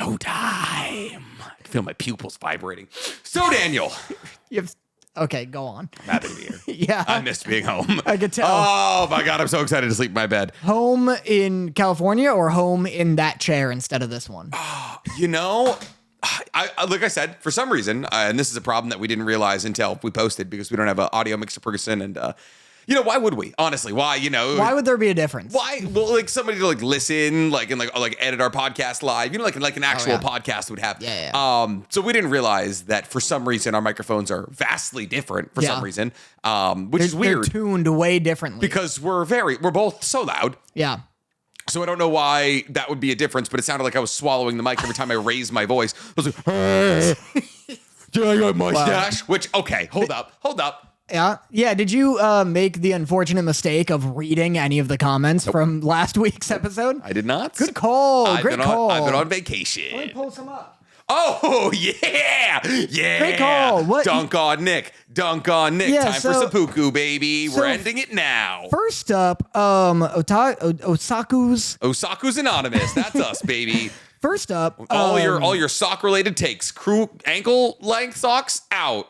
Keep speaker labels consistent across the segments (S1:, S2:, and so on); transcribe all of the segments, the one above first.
S1: Showtime. I can feel my pupils vibrating. So, Daniel.
S2: Okay, go on.
S1: I'm happy to be here.
S2: Yeah.
S1: I missed being home.
S2: I could tell.
S1: Oh, my God. I'm so excited to sleep in my bed.
S2: Home in California or home in that chair instead of this one?
S1: You know, like I said, for some reason, and this is a problem that we didn't realize until we posted because we don't have an audio mixer person. And, why would we? Honestly, why?
S2: Why would there be a difference?
S1: Why? Well, like somebody to listen, and edit our podcast live, like an actual podcast would have.
S2: Yeah.
S1: So we didn't realize that for some reason our microphones are vastly different for some reason, which is weird.
S2: They're tuned way differently
S1: because we're both so loud.
S2: Yeah.
S1: So I don't know why that would be a difference, but it sounded like I was swallowing the mic every time I raised my voice. I was like, hey, did I got my stash? Which, okay, hold up.
S2: Yeah. Did you make the unfortunate mistake of reading any of the comments from last week's episode?
S1: I did not.
S2: Good call. Great call.
S1: I've been on vacation.
S2: Let me pull some up.
S1: Oh, yeah.
S2: Great call. What?
S1: Dunk on Nick.
S2: Yeah,
S1: Time for seppuku, baby. We're ending it now.
S2: First up, Otakus.
S1: Osaku's Anonymous. That's us, baby.
S2: First up,
S1: all your sock related takes. Crew ankle length socks out.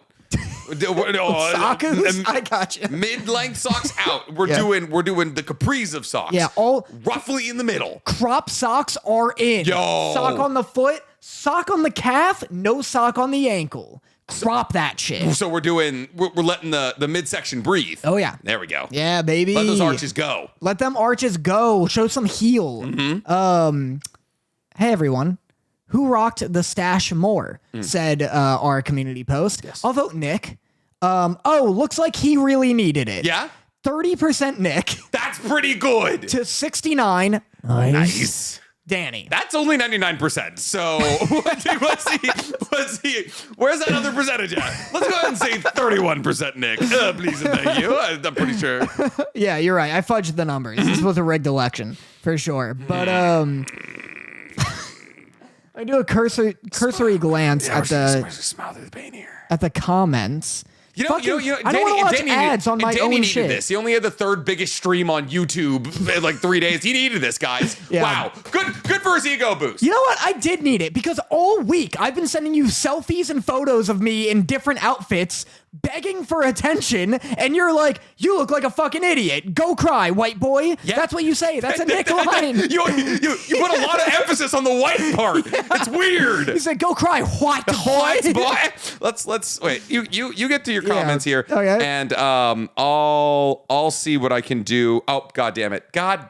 S2: Otakus? I got you.
S1: Mid-length socks out. We're doing the capris of socks.
S2: Yeah, all
S1: roughly in the middle.
S2: Crop socks are in.
S1: Yo.
S2: Sock on the foot, sock on the calf, no sock on the ankle. Crop that shit.
S1: So we're letting the midsection breathe.
S2: Oh yeah.
S1: There we go.
S2: Yeah, baby.
S1: Let those arches go.
S2: Let them arches go. Show some heel.
S1: Mm-hmm.
S2: Hey everyone. Who rocked the stash more? Said our community post.
S1: Yes.
S2: I'll vote Nick. Looks like he really needed it.
S1: Yeah?
S2: 30% Nick.
S1: That's pretty good.
S2: To 69.
S1: Nice.
S2: Danny.
S1: That's only 99%. So let's see. Where's that other percentage at? Let's go ahead and say 31% Nick. Please and thank you. I'm pretty sure.
S2: Yeah, you're right. I fudged the numbers. This was a rigged election for sure. But I do a cursory glance at the comments.
S1: I don't want to watch
S2: ads on my own shit.
S1: This. He only had the third biggest stream on YouTube in like 3 days. He needed this, guys. Yeah. Wow. Good for his ego boost.
S2: You know what? I did need it because all week I've been sending you selfies and photos of me in different outfits begging for attention, and you're like, you look like a fucking idiot. Go cry, white boy. Yeah. That's what you say. That's a Nick line.
S1: you put a lot of emphasis on the white part. It's weird.
S2: He said, go cry, white boy.
S1: Let's wait. You get to your comments here.
S2: Okay.
S1: And I'll see what I can do. Oh, God damn it. God.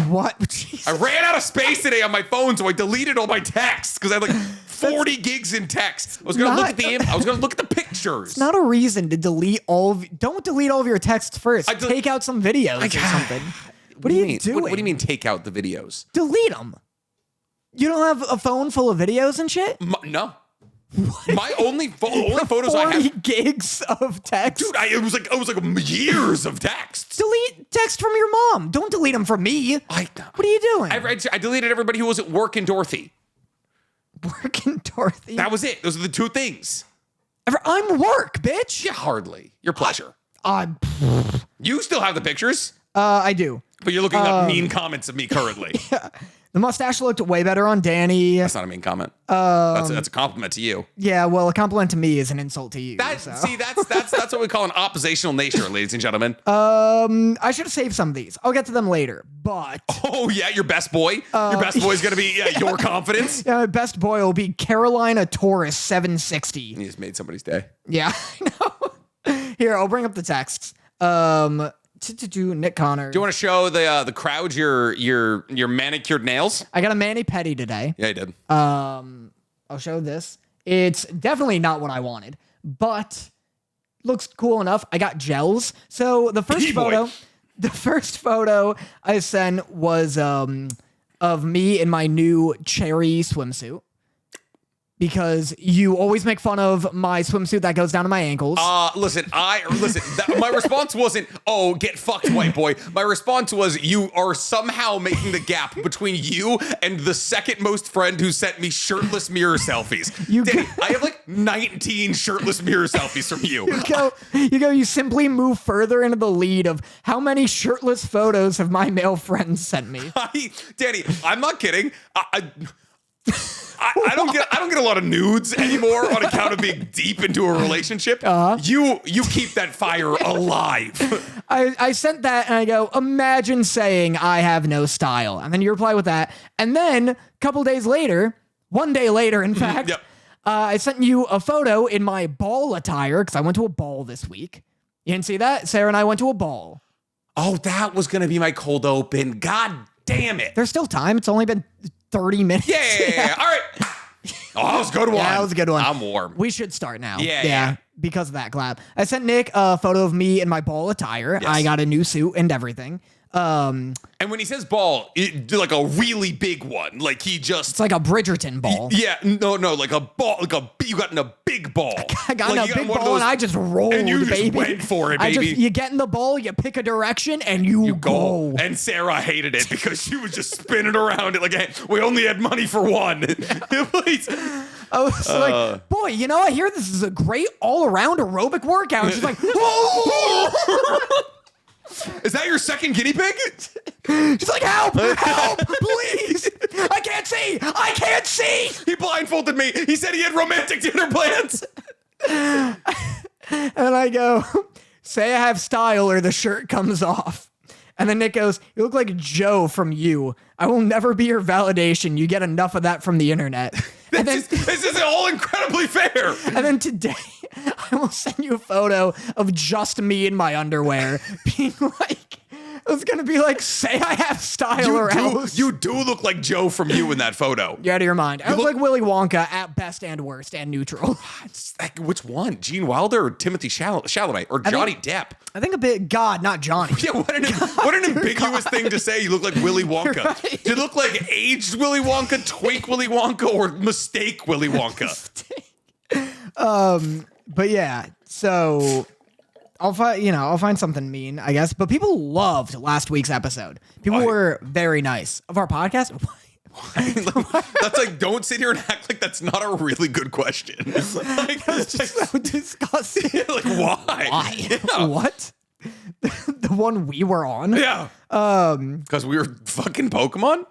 S2: What? Jesus.
S1: I ran out of space today on my phone, so I deleted all my texts because I had like 40 gigs in text. I was gonna look at the pictures.
S2: It's not a reason to delete don't delete all of your texts first. Take out some videos or something. What are you doing?
S1: What do you mean take out the videos?
S2: Delete them. You don't have a phone full of videos and shit?
S1: No. What? My only photos I have
S2: 40 gigs of text.
S1: Dude, it was like years of text.
S2: Delete text from your mom. Don't delete them from me. What are you doing?
S1: I deleted everybody who wasn't working Dorothy.
S2: Working Dorothy?
S1: That was it. Those are the two things.
S2: I'm work, bitch.
S1: Yeah, hardly. Your pleasure. You still have the pictures?
S2: I do.
S1: But you're looking up mean comments of me currently.
S2: Yeah. The mustache looked way better on Danny.
S1: That's not a mean comment. That's a compliment to you.
S2: Yeah, well, a compliment to me is an insult to you.
S1: That's what we call an oppositional nature, ladies and gentlemen.
S2: I should have saved some of these. I'll get to them later, but...
S1: Oh, yeah, your best boy? Your best boy's going to be your confidence?
S2: Yeah, my best boy will be Carolina Taurus 760.
S1: You just made somebody's day.
S2: Yeah, I know. Here, I'll bring up the texts. Nick Connor.
S1: Do you want to show the crowd your manicured nails?
S2: I got a mani-pedi today.
S1: Yeah, I did.
S2: I'll show this. It's definitely not what I wanted, but looks cool enough. I got gels. So the first photo I sent was of me in my new cherry swimsuit. Because you always make fun of my swimsuit that goes down to my ankles.
S1: Listen. My response wasn't, "Oh, get fucked, white boy." My response was, "You are somehow making the gap between you and the second most friend who sent me shirtless mirror selfies." Danny, I have like 19 shirtless mirror selfies from you.
S2: You simply move further into the lead of how many shirtless photos have my male friends sent me.
S1: Danny, I'm not kidding. I don't get a lot of nudes anymore on account of being deep into a relationship. You keep that fire alive.
S2: I sent that and I go, imagine saying I have no style. And then you reply with that. And then a couple days later, one day later, in fact,
S1: Yep.
S2: I sent you a photo in my ball attire because I went to a ball this week. You didn't see that? Sarah and I went to a ball.
S1: Oh, that was going to be my cold open. God damn it.
S2: There's still time. It's only been 30 minutes.
S1: Yeah. All right. Oh, that was a good one.
S2: Yeah, that was a good one.
S1: I'm warm.
S2: We should start now.
S1: Yeah.
S2: Because of that collab. I sent Nick a photo of me in my ball attire.
S1: Yes.
S2: I got a new suit and everything.
S1: And when he says ball, do like a really big one. Like he just...
S2: It's like a Bridgerton ball.
S1: Yeah, no, like a ball, you got in a big ball.
S2: I got
S1: like
S2: in a big ball and I just rolled,
S1: and you just
S2: baby.
S1: went for it, baby.
S2: You get in the ball, you pick a direction, and you go.
S1: And Sarah hated it because she was just spinning around it like, hey, we only had money for one. Please.
S2: I was like, boy, you know, I hear this is a great all-around aerobic workout. And she's like, whoa!
S1: Is that your second guinea pig?
S2: She's like, help, please. I can't see.
S1: He blindfolded me. He said he had romantic dinner plans.
S2: And I go, say I have style or the shirt comes off. And then Nick goes, you look like Joe from You. I will never be your validation. You get enough of that from the internet. And then,
S1: this is all incredibly fair.
S2: And then today, I will send you a photo of just me in my underwear being like, it was going to be like, say I have style or else.
S1: You do look like Joe from You in that photo.
S2: You're out of your mind. I look like Willy Wonka at best and worst and neutral.
S1: It's like, which one? Gene Wilder or Timothy Chalamet or Johnny Depp?
S2: I think a bit, God, not Johnny.
S1: Yeah, what an ambiguous thing to say. You look like Willy Wonka.
S2: Right.
S1: Do you look like aged Willy Wonka, twink Willy Wonka, or mistake Willy Wonka?
S2: But yeah, so I'll find something mean, I guess. But people loved last week's episode. People were very nice of our podcast.
S1: That's like, don't sit here and act like that's not a really good question. Like,
S2: That's just so disgusting.
S1: like why?
S2: Why?
S1: Yeah.
S2: What? The one we were on?
S1: Yeah. Because we were fucking Pokemon?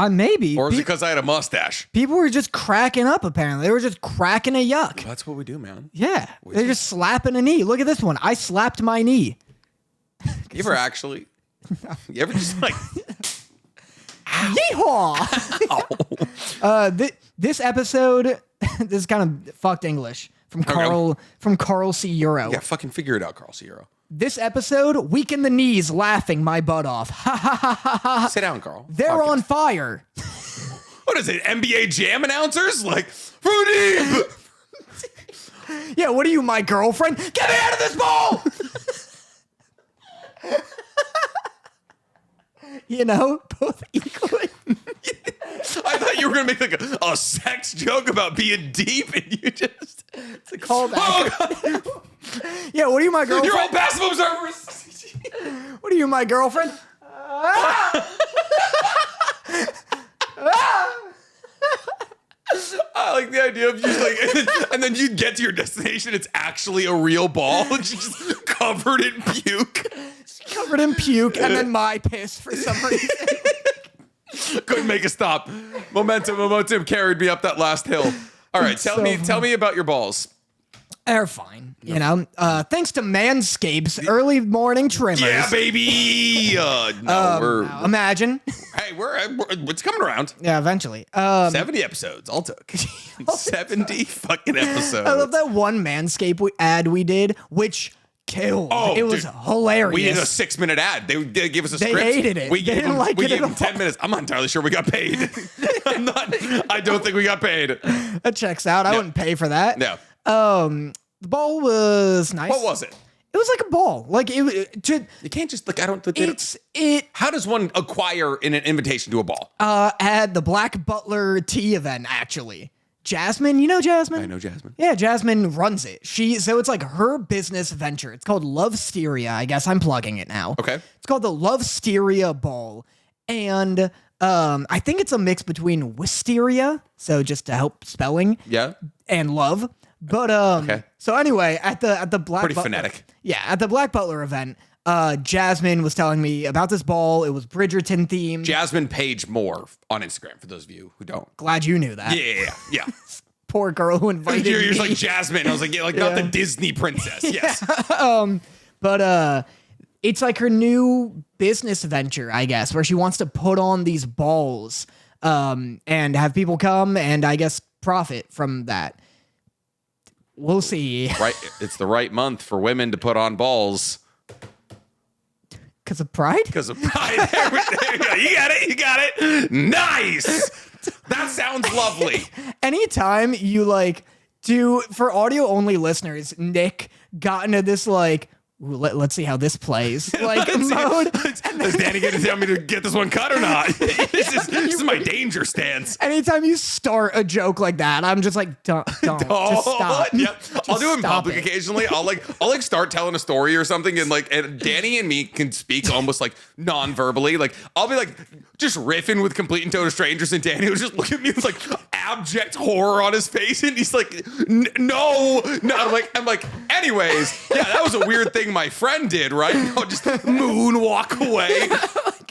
S2: Maybe.
S1: Or is it because I had a mustache?
S2: People were just cracking up, apparently. They were just cracking a yuck.
S1: That's what we do, man.
S2: Yeah. They're just slapping a knee. Look at this one. I slapped my knee.
S1: You ever actually? You ever just like...
S2: Yeehaw! This episode, this is kind of fucked English from Carl C. Euro.
S1: Yeah, fucking figure it out, Carl C. Euro.
S2: This episode, weaken the knees, laughing my butt off. Ha ha ha ha ha.
S1: Sit down, Carl.
S2: They're on fire.
S1: What is it, NBA Jam announcers? Like, Rudy!
S2: Yeah, what are you, my girlfriend? Get me out of this ball! You know, both equally.
S1: I thought you were going to make like a sex joke about being deep, and you just...
S2: It's a callback.
S1: Oh, God.
S2: Yeah, what are you, my girlfriend?
S1: You're all passive observers.
S2: What are you, my girlfriend?
S1: I like the idea of you like, and then you get to your destination, it's actually a real ball, and she's just covered in puke.
S2: Covered in puke, and then my piss for some reason.
S1: Couldn't make a stop. Momentum carried me up that last hill. All right, tell me about your balls.
S2: They're fine, you know. Thanks to Manscaped's early morning trimmers.
S1: Yeah, baby.
S2: Imagine.
S1: Hey, it's coming around.
S2: Yeah, eventually.
S1: 70 episodes. All took 70 fucking episodes.
S2: I love that one Manscaped ad we did, which killed.
S1: Oh,
S2: it was
S1: dude,
S2: hilarious.
S1: We did a 6-minute ad. They gave us a script.
S2: They hated it.
S1: We
S2: They
S1: gave
S2: didn't like it
S1: gave
S2: at
S1: them 10 minutes. I'm not entirely sure we got paid. I don't think we got paid.
S2: That checks out. I wouldn't pay for that.
S1: No.
S2: The ball was nice.
S1: What was it?
S2: It was like a ball. Like it.
S1: You can't just like I don't. How does one acquire an invitation to a ball?
S2: At the Black Butler tea event, actually. Jasmine, you know Jasmine?
S1: I know Jasmine.
S2: Yeah, Jasmine runs it. So it's like her business venture. It's called Lovesteria. I guess I'm plugging it now.
S1: Okay.
S2: It's called the Lovesteria Ball. And I think it's a mix between wisteria, so just to help spelling.
S1: Yeah.
S2: And love. But
S1: Okay.
S2: So anyway, at the Black
S1: Pretty
S2: Butler,
S1: phonetic.
S2: Yeah, at the Black Butler event, Jasmine was telling me about this ball. It was Bridgerton themed.
S1: Jasmine Page Moore on Instagram, for those of you who don't.
S2: Glad you knew that.
S1: Yeah.
S2: Poor girl who invited
S1: You're
S2: me.
S1: just like Jasmine. I was like, not the Disney princess. Yes.
S2: But it's like her new business venture, I guess, where she wants to put on these balls and have people come and I guess profit from that. We'll see.
S1: Right. It's the right month for women to put on balls.
S2: Because of pride?
S1: Because of pride. There we go. You got it. Nice. That sounds lovely.
S2: Anytime you for audio only listeners, Nick got into this let's see how this plays mode.
S1: Is Danny going to tell me to get this one cut or not? This is my danger stance.
S2: Anytime you start a joke like that, I'm just like, don't just stop.
S1: Yeah, I'll do it in public
S2: it.
S1: occasionally. I'll start telling a story or something, and Danny and me can speak almost non-verbally. I'll be just riffing with complete and total strangers, and Danny will just look at me with abject horror on his face, and he's like, no. I'm like, anyways, yeah, that was a weird thing my friend did, right? I'll just moonwalk away.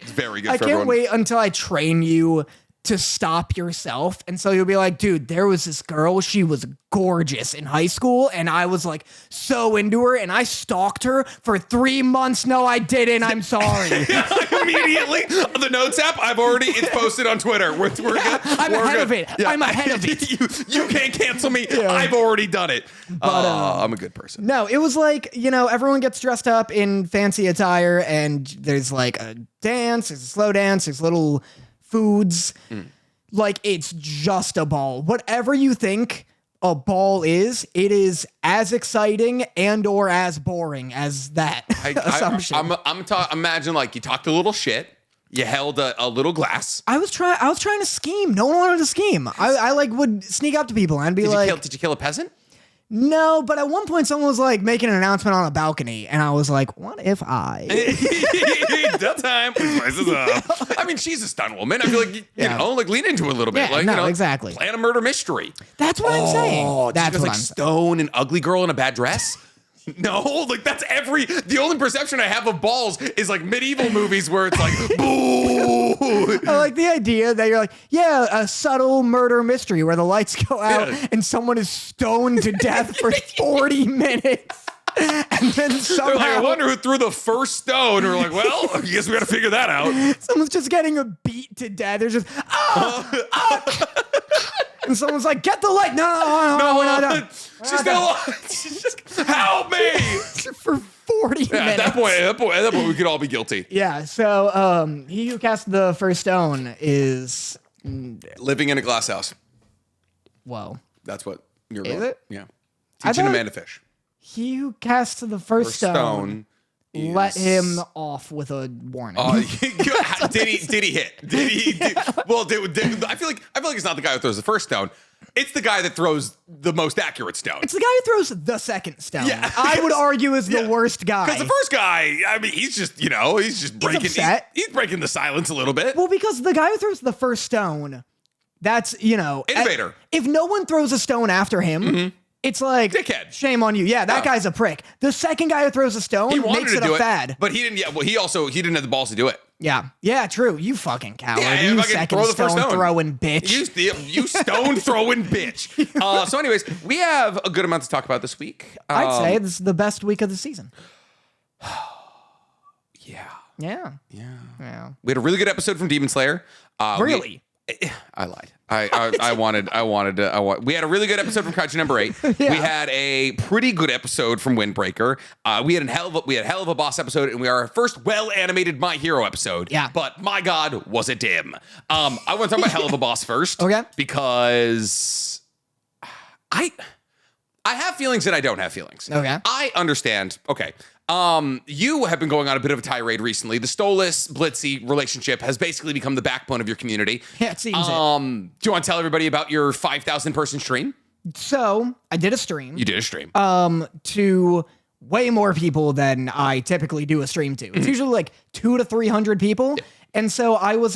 S1: It's very good.
S2: I
S1: for
S2: can't
S1: everyone.
S2: wait until I train you to stop yourself. And so you'll be like, dude, there was this girl. She was gorgeous in high school. And I was so into her. And I stalked her for 3 months. No, I didn't. I'm sorry.
S1: Immediately. The Notes app, it's posted on Twitter. We're good.
S2: I'm ahead of it.
S1: Yeah.
S2: I'm ahead of it.
S1: You can't cancel me. Yeah. I've already done it. But I'm a good person.
S2: No, it was everyone gets dressed up in fancy attire. And there's a dance. There's a slow dance. There's little foods. It's just a ball. Whatever you think a ball is, it is as exciting and or as boring as that assumption.
S1: Imagine you talked a little shit, you held a little glass.
S2: I was trying to scheme. No one wanted to scheme. I would sneak up to people and be
S1: did you kill a peasant?
S2: No, but at one point someone was making an announcement on a balcony, and I was like, "What if I?"
S1: That time, prices up. I mean, she's a stunt woman. I feel lean into it a little bit.
S2: Yeah, exactly.
S1: Plan a murder mystery.
S2: That's what I'm saying. That's what I'm saying.
S1: Stone, an ugly girl in a bad dress. No, that's the only perception I have of balls is medieval movies where it's boo.
S2: I like the idea that you're a subtle murder mystery where the lights go out and someone is stoned to death for 40 minutes. And then somehow
S1: I wonder who threw the first stone. Or well, I guess we got to figure that out.
S2: Someone's just getting beat to death. They're just and someone's like, "Get the light!" No, we're not done.
S1: She's still alive. Help me!
S2: For 40 minutes.
S1: At that point, we could all be guilty.
S2: Yeah. So, he who cast the first stone is
S1: living in a glass house.
S2: Whoa.
S1: That's what you're
S2: is
S1: going.
S2: It?
S1: Yeah. Teaching a man to fish.
S2: He who cast the first stone let him off with a warning.
S1: Did he hit? Well, I feel like it's not the guy who throws the first stone. It's the guy that throws the most accurate stone.
S2: It's the guy who throws the second stone.
S1: Yeah.
S2: I would argue is the worst guy.
S1: Because the first guy, I mean, he's just breaking. He's breaking the silence a little bit.
S2: Well, because the guy who throws the first stone, that's
S1: innovator.
S2: If no one throws a stone after him. It's
S1: dickhead.
S2: Shame on you. Yeah, that guy's a prick. The second guy who throws a stone makes it a fad.
S1: But he didn't. Yeah, well, he didn't have the balls to do it.
S2: Yeah, true. You fucking coward.
S1: Yeah,
S2: you second stone throwing bitch.
S1: You stone throwing bitch. So, anyways, we have a good amount to talk about this week.
S2: I'd say this is the best week of the season.
S1: Yeah.
S2: Yeah.
S1: We had a really good episode from Demon Slayer.
S2: Really?
S1: I lied. We had a really good episode from Kaiju number 8. Yeah. We had a pretty good episode from Windbreaker. We had hell of a boss episode, and we are our first well-animated My Hero episode.
S2: Yeah.
S1: But my God, was it dim. I want to talk about hell of a boss first.
S2: Okay.
S1: Because I have feelings and I don't have feelings.
S2: Okay.
S1: I understand. Okay. You have been going on a bit of a tirade recently. The Stolas Blitzy relationship has basically become the backbone of your community.
S2: Yeah, it seems it.
S1: Do you want to tell everybody about your 5,000 person stream?
S2: So I did a stream.
S1: You did a stream.
S2: To way more people than I typically do a stream to. It's usually 200 to 300 people. Yeah. And so I was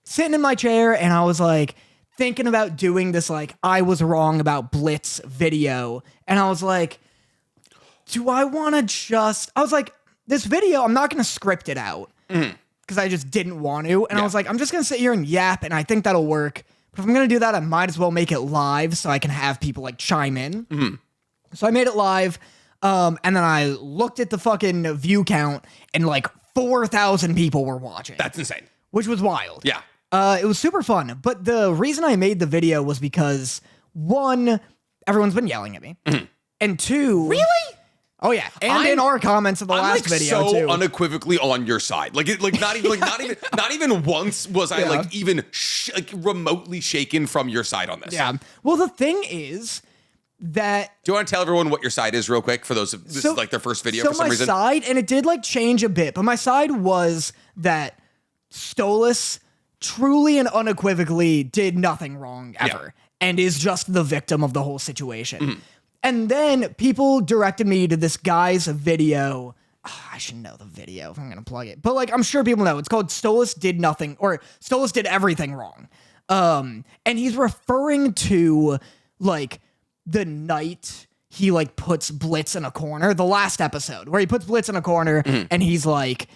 S2: sitting in my chair and I was thinking about doing this I was wrong about Blitz video. And I was do I want to I was this video, I'm not going to script it out because I just didn't want to. And I was like, I'm just going to sit here and yap, and I think that'll work. But if I'm going to do that, I might as well make it live so I can have people like chime in. So I made it live. And then I looked at the fucking view count, and like 4,000 people were watching.
S1: That's insane.
S2: Which was wild.
S1: Yeah.
S2: It was super fun. But the reason I made the video was because, one, everyone's been yelling at me. And two...
S1: Really?
S2: Oh yeah, and in our comments of the last video
S1: so
S2: too.
S1: Unequivocally on your side. Not even once was I like even remotely shaken from your side on this.
S2: Yeah. Well, the thing is that...
S1: Do you want to tell everyone what your side is real quick for those? This is like their first video for some reason.
S2: So my side, and it did like change a bit, but my side was that Stolas truly and unequivocally did nothing wrong ever, and is just the victim of the whole situation. And then people directed me to this guy's video. Oh, I should know the video if I'm going to plug it. But like, I'm sure people know. It's called Stolas Did Nothing, or Stolas Did Everything Wrong. And he's referring to like the night he like puts Blitz in a corner, the last episode where he puts Blitz in a corner and he's like,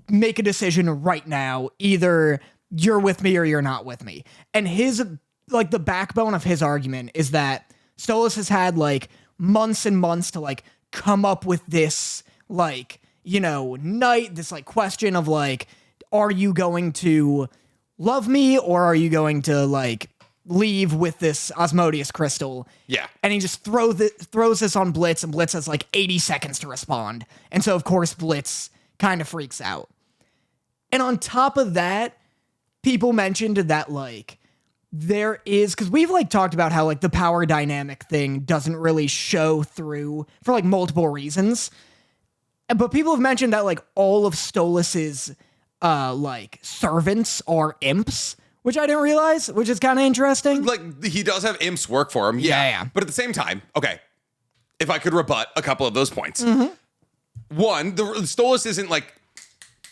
S2: make a decision right now. Either you're with me or you're not with me. And his, like the backbone of his argument is that Stolas has had like months and months to like come up with this like, you know, night, this like question of like, are you going to love me or are you going to like leave with this Asmodeus crystal?
S1: Yeah.
S2: And he just throws this on Blitz, and Blitz has like 80 seconds to respond. And so of course Blitz kind of freaks out. And on top of that, people mentioned that like, there is, because we've like talked about how like the power dynamic thing doesn't really show through for like multiple reasons. But people have mentioned that like all of Stolas's like servants are imps, which I didn't realize, which is kind of interesting.
S1: Like he does have imps work for him. Yeah. But at the same time, okay, if I could rebut a couple of those points. One, the Stolas isn't like,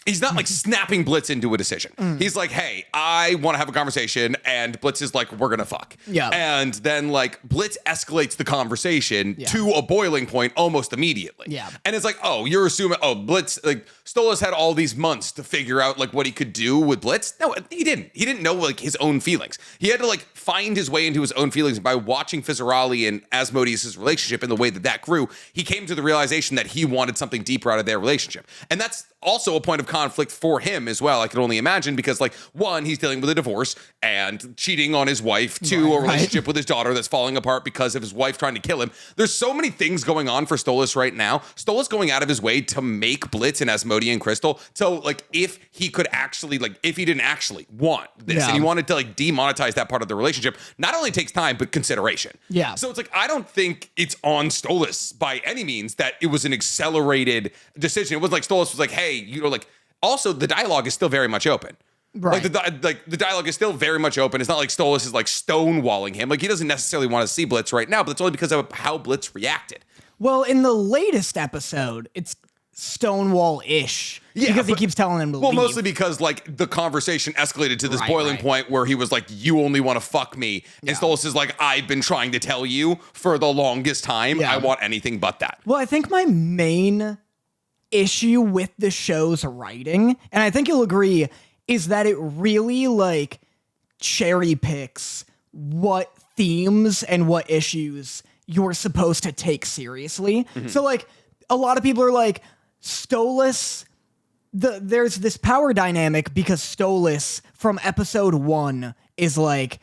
S1: he's not like snapping Blitz into a decision. He's like, hey, I want to have a conversation. And Blitz is like, we're going to fuck.
S2: Yeah.
S1: And then like Blitz escalates the conversation to a boiling point almost immediately.
S2: Yeah.
S1: And it's like, oh, you're assuming, oh, Blitz, like Stolas had all these months to figure out like what he could do with Blitz. No, he didn't. He didn't know like his own feelings. He had to like find his way into his own feelings. By watching Fizarali and Asmodeus' relationship and the way that that grew, he came to the realization that he wanted something deeper out of their relationship. And that's also a point of conflict for him as well, I can only imagine, because like, one, he's dealing with a divorce and cheating on his wife. Two, a relationship with his daughter that's falling apart because of his wife trying to kill him. There's so many things going on for Stolas right now. Stolas going out of his way to make Blitz and Asmodean Crystal. So like, if he could actually like, if he didn't actually want this and he wanted to like demonetize that part of the relationship, not only takes time, but consideration.
S2: Yeah.
S1: So it's like, I don't think it's on Stolas by any means that it was an accelerated decision. It wasn't like Stolas was like, hey, you know, like, also the dialogue is still very much open.
S2: Right.
S1: Like the dialogue is still very much open. It's not like Stolas is like stonewalling him. Like he doesn't necessarily want to see Blitz right now, but it's only because of how Blitz reacted.
S2: Well, in the latest episode, it's Stonewall-ish.
S1: Yeah,
S2: because he keeps telling him to leave.
S1: Mostly because like the conversation escalated to this boiling point where he was like, you only want to fuck me. And Stolas is like, I've been trying to tell you for the longest time. I want anything but that.
S2: Well, I think my main issue with the show's writing, and I think you'll agree, is that it really like cherry picks what themes and what issues you're supposed to take seriously. So like a lot of people are like, Stolas, there's this power dynamic because Stolas from episode 1 is like,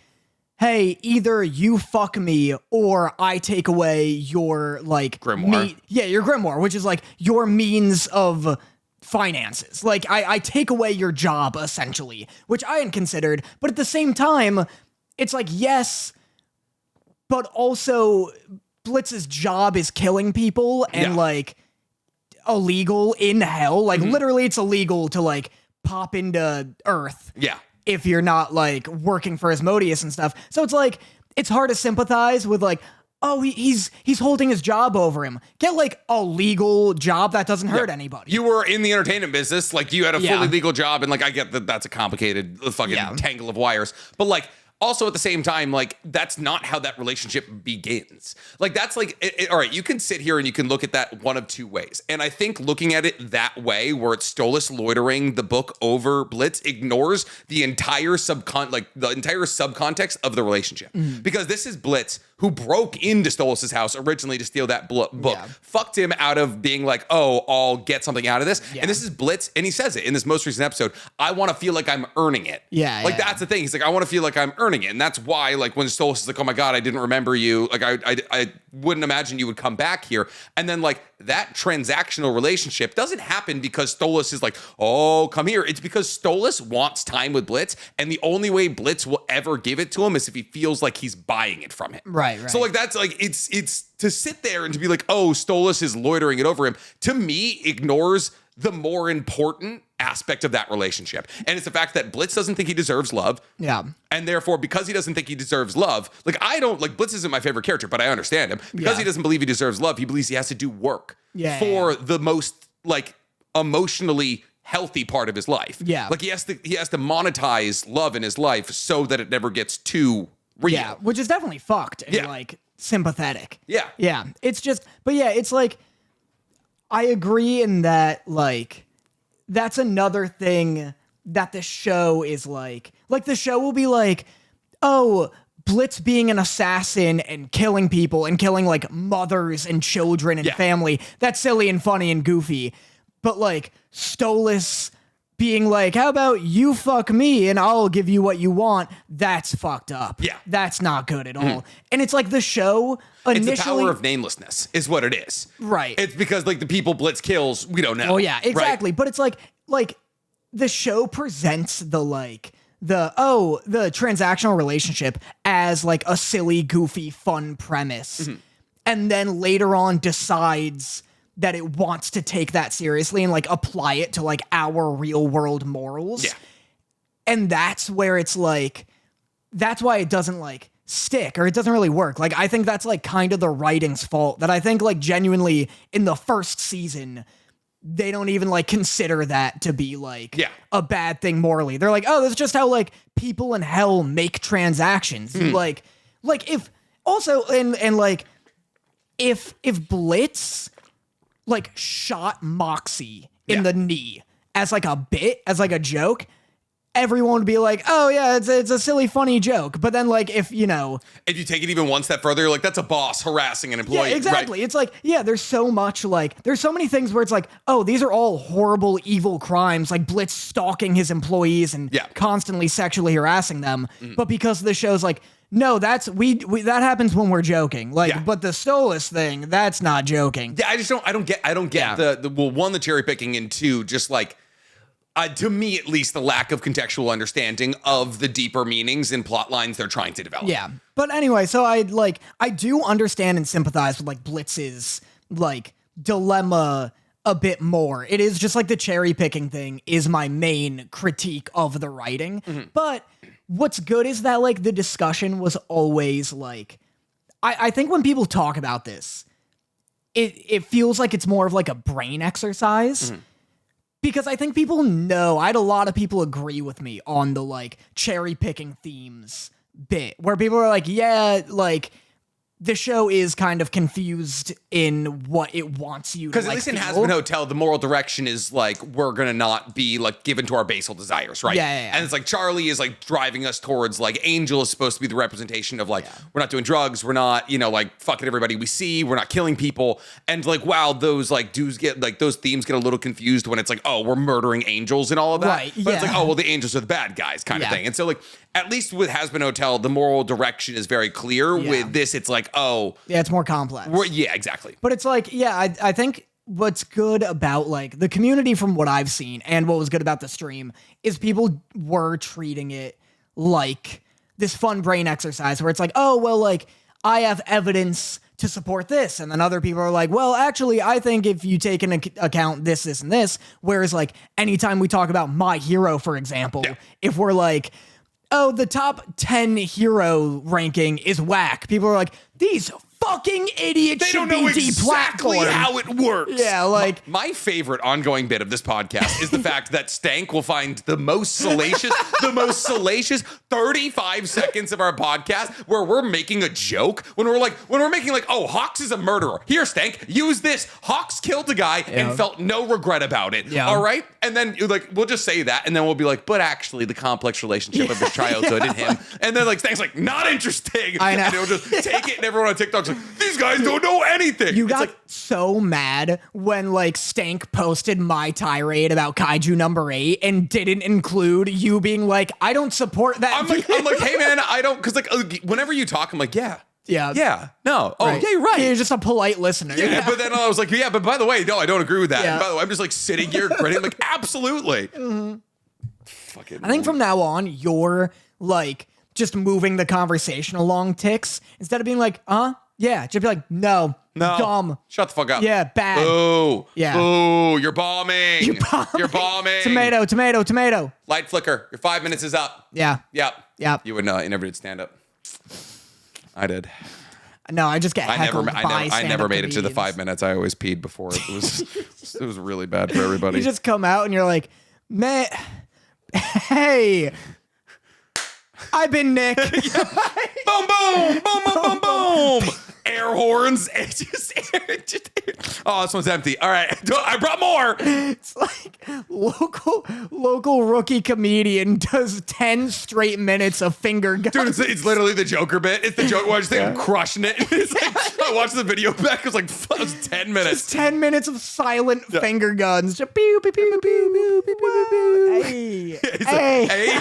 S2: hey, either you fuck me or I take away your like
S1: grimoire.
S2: Your grimoire, which is like your means of finances. Like I take away your job essentially, which I hadn't considered. But at the same time, it's like, yes, but also Blitz's job is killing people and like illegal in hell. Like literally it's illegal to like pop into Earth.
S1: Yeah.
S2: If you're not like working for Asmodeus and stuff. So it's like, it's hard to sympathize with like, oh, he's holding his job over him. Get like a legal job that doesn't hurt anybody.
S1: You were in the entertainment business. Like you had a fully legal job. And like, I get that that's a complicated fucking tangle of wires. But like, Also, at the same time, like, that's not how that relationship begins. Like, that's like, all right, you can sit here and you can look at that one of two ways. And I think looking at it that way, where it's Stolas loitering the book over Blitz, ignores the entire subcontext of the relationship. Because this is Blitz, who broke into Stolas' house originally to steal that book, fucked him out of being like, oh, I'll get something out of this. Yeah. And this is Blitz, and he says it in this most recent episode, I want to feel like I'm earning it.
S2: Yeah.
S1: Like, that's the thing. He's like, I want to feel like I'm earning it. And that's why, like, when Stolas is like, oh my God, I didn't remember you. Like, I wouldn't imagine you would come back here. And then, like, that transactional relationship doesn't happen because Stolas is like, oh, come here. It's because Stolas wants time with Blitz, and the only way Blitz will ever give it to him is if he feels like he's buying it from him.
S2: Right.
S1: So, like, that's like, it's to sit there and to be like, oh, Stolas is loitering it over him, to me, ignores the more important aspect of that relationship. And it's the fact that Blitz doesn't think he deserves love.
S2: Yeah.
S1: And therefore, because he doesn't think he deserves love, like, I don't, like, Blitz isn't my favorite character, but I understand him. Because he doesn't believe he deserves love, he believes he has to do work for the most, like, emotionally healthy part of his life.
S2: Yeah.
S1: Like, he has to monetize love in his life so that it never gets too real.
S2: Yeah, which is definitely fucked and, like, sympathetic.
S1: Yeah.
S2: Yeah. It's just, but yeah, it's like, I agree in that, like, that's another thing that the show is like the show will be like, oh, Blitz being an assassin and killing people and killing, like, mothers and children and family. That's silly and funny and goofy. But, like, Stolas being like, how about you fuck me and I'll give you what you want? That's fucked up. Yeah. That's not good at all. And it's like the show initially...
S1: It's the power of namelessness is what it is.
S2: Right.
S1: It's because, like, the people Blitz kills, we don't know.
S2: Oh, yeah, exactly.
S1: Right?
S2: But it's like the show presents the transactional relationship as, like, a silly, goofy, fun premise. And then later on decides that it wants to take that seriously and, like, apply it to, like, our real world morals. Yeah. And that's where it's like, that's why it doesn't, like, stick, or it doesn't really work. Like, I think that's, like, kind of the writing's fault, that I think, like, genuinely in the first season, they don't even, like, consider that to be, like, a bad thing morally. They're like, oh, that's just how, like, people in hell make transactions. Like if also, and like, if Blitz, like, shot Moxie in the knee as, like, a bit, as, like, a joke, everyone would be like, oh yeah, it's a silly, funny joke. But then, like, if you take
S1: it even one step further, you're like, that's a boss harassing an employee.
S2: Yeah, exactly.
S1: Right?
S2: It's like, yeah, there's so many things where it's like, oh, these are all horrible, evil crimes, like Blitz stalking his employees and constantly sexually harassing them. But because the show's like, no, that's that happens when we're joking. Like, but the Stolas thing, that's not joking.
S1: Yeah, I don't get the one, the cherry picking, and two, just like, to me at least, the lack of contextual understanding of the deeper meanings and plot lines they're trying to develop.
S2: Yeah. But anyway, so I do understand and sympathize with, like, Blitz's, like, dilemma a bit more. It is just like the cherry picking thing is my main critique of the writing. But what's good is that, like, the discussion was always like, I think when people talk about this, it feels like it's more of, like, a brain exercise. Because I think people know, I had a lot of people agree with me on the, like, cherry picking themes bit, where people are like, yeah, like, the show is kind of confused in what it wants you to, like,
S1: because at least in Hazbin Hotel, the moral direction is, like, we're gonna not be, like, given to our basal desires, right?
S2: Yeah.
S1: And it's like Charlie is, like, driving us towards, like, Angel is supposed to be the representation of, like, we're not doing drugs, we're not, like, fucking everybody we see, we're not killing people. And, like, wow, those, like, those themes get a little confused when it's like, oh, we're murdering angels and all of that.
S2: Right,
S1: but it's like, oh, well, the angels are the bad guys kind of thing. And so, like, at least with Hazbin Hotel, the moral direction is very clear. With this, it's like, oh,
S2: yeah, it's more complex.
S1: Yeah, exactly.
S2: But it's like, yeah, I think what's good about, like, the community from what I've seen, and what was good about the stream, is people were treating it like this fun brain exercise where it's like, oh, well, like, I have evidence to support this. And then other people are like, well, actually, I think if you take into account this, this, and this, whereas, like, anytime we talk about My Hero, for example, if we're like, oh, the top 10 hero ranking is whack, people are like, these fucking idiot
S1: They
S2: should
S1: don't know
S2: be
S1: exactly
S2: deplatformed.
S1: how it works.
S2: Yeah, like
S1: my favorite ongoing bit of this podcast is the fact that Stank will find the most salacious 35 seconds of our podcast where we're making a joke when we're making like, oh, Hawks is a murderer. Here, Stank, use this. Hawks killed a guy and felt no regret about it. Yeah. All right, and then like we'll just say that, and then we'll be like, but actually, the complex relationship of his childhood and him, and then like Stank's like, not interesting.
S2: I know.
S1: And he'll just take it, and everyone on TikTok's like, these guys don't know anything.
S2: You
S1: It's
S2: got
S1: like,
S2: so mad when like Stank posted my tirade about Kaiju number 8 and didn't include you being like, I don't support that.
S1: I'm like, hey man, I don't, because like whenever you talk, I'm like, yeah, no, oh
S2: right.
S1: yeah, you're right.
S2: You're just a polite listener.
S1: Yeah, but then I was like, yeah, but by the way, no, I don't agree with that.
S2: Yeah.
S1: And by the way, I'm just like sitting here grinning, like, absolutely. Fucking.
S2: I think from now on, you're like just moving the conversation along ticks instead of being like, yeah, just be like, no, dumb.
S1: Shut the fuck up.
S2: Yeah, bad.
S1: Boo.
S2: Yeah.
S1: Boo. You're bombing. You're bombing.
S2: Tomato.
S1: Light flicker. Your 5 minutes is up.
S2: Yeah.
S1: Yep. You would know. You never did stand up. I did.
S2: No, I just get heckled by
S1: I never made it to the
S2: comedians.
S1: 5 minutes. I always peed before. It was really bad for everybody.
S2: You just come out and you're like, man, hey, I've been Nick.
S1: Boom, boom, boom, boom, boom, boom. Air horns. Oh, this one's empty. All right, I brought more.
S2: It's like local rookie comedian does 10 straight minutes of finger guns.
S1: Dude, it's literally the Joker bit. It's the Joker. I just think I'm crushing it. It's like, I watched the video back. It was like, fuck, it was 10 minutes.
S2: Just 10 minutes of silent finger guns. Just pew, pew, pew, pew, pew, pew, pew, pew. Hey.
S1: Hey.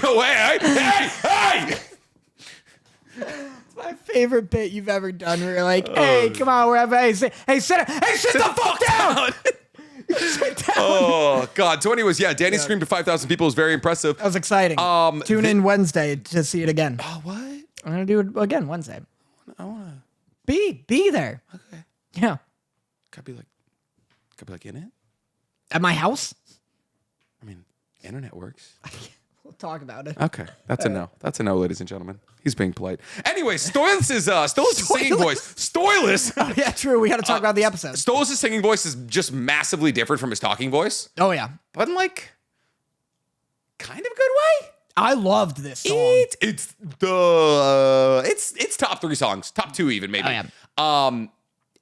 S2: It's my favorite bit you've ever done where you're like, hey, come on, we're having, sit the fuck down. Sit down.
S1: Oh, God. So anyways, yeah, Danny screamed to 5,000 people. It was very impressive.
S2: That was exciting. Tune in Wednesday to see it again.
S1: Oh, what?
S2: I'm going to do it again Wednesday.
S1: I want to.
S2: Be there.
S1: Okay.
S2: Yeah.
S1: Could be like in it?
S2: At my house?
S1: I mean, internet works.
S2: We'll talk about it.
S1: Okay. That's a no. That's a no, ladies and gentlemen. He's being polite. Anyway, Stoilis is singing voice. Stoilis.
S2: Oh, yeah, true. We got to talk about the episode.
S1: Stoilis' singing voice is just massively different from his talking voice,
S2: Oh, yeah.
S1: but in like kind of good way.
S2: I loved this song.
S1: It's top 3 songs, top 2 even maybe.
S2: Oh, yeah.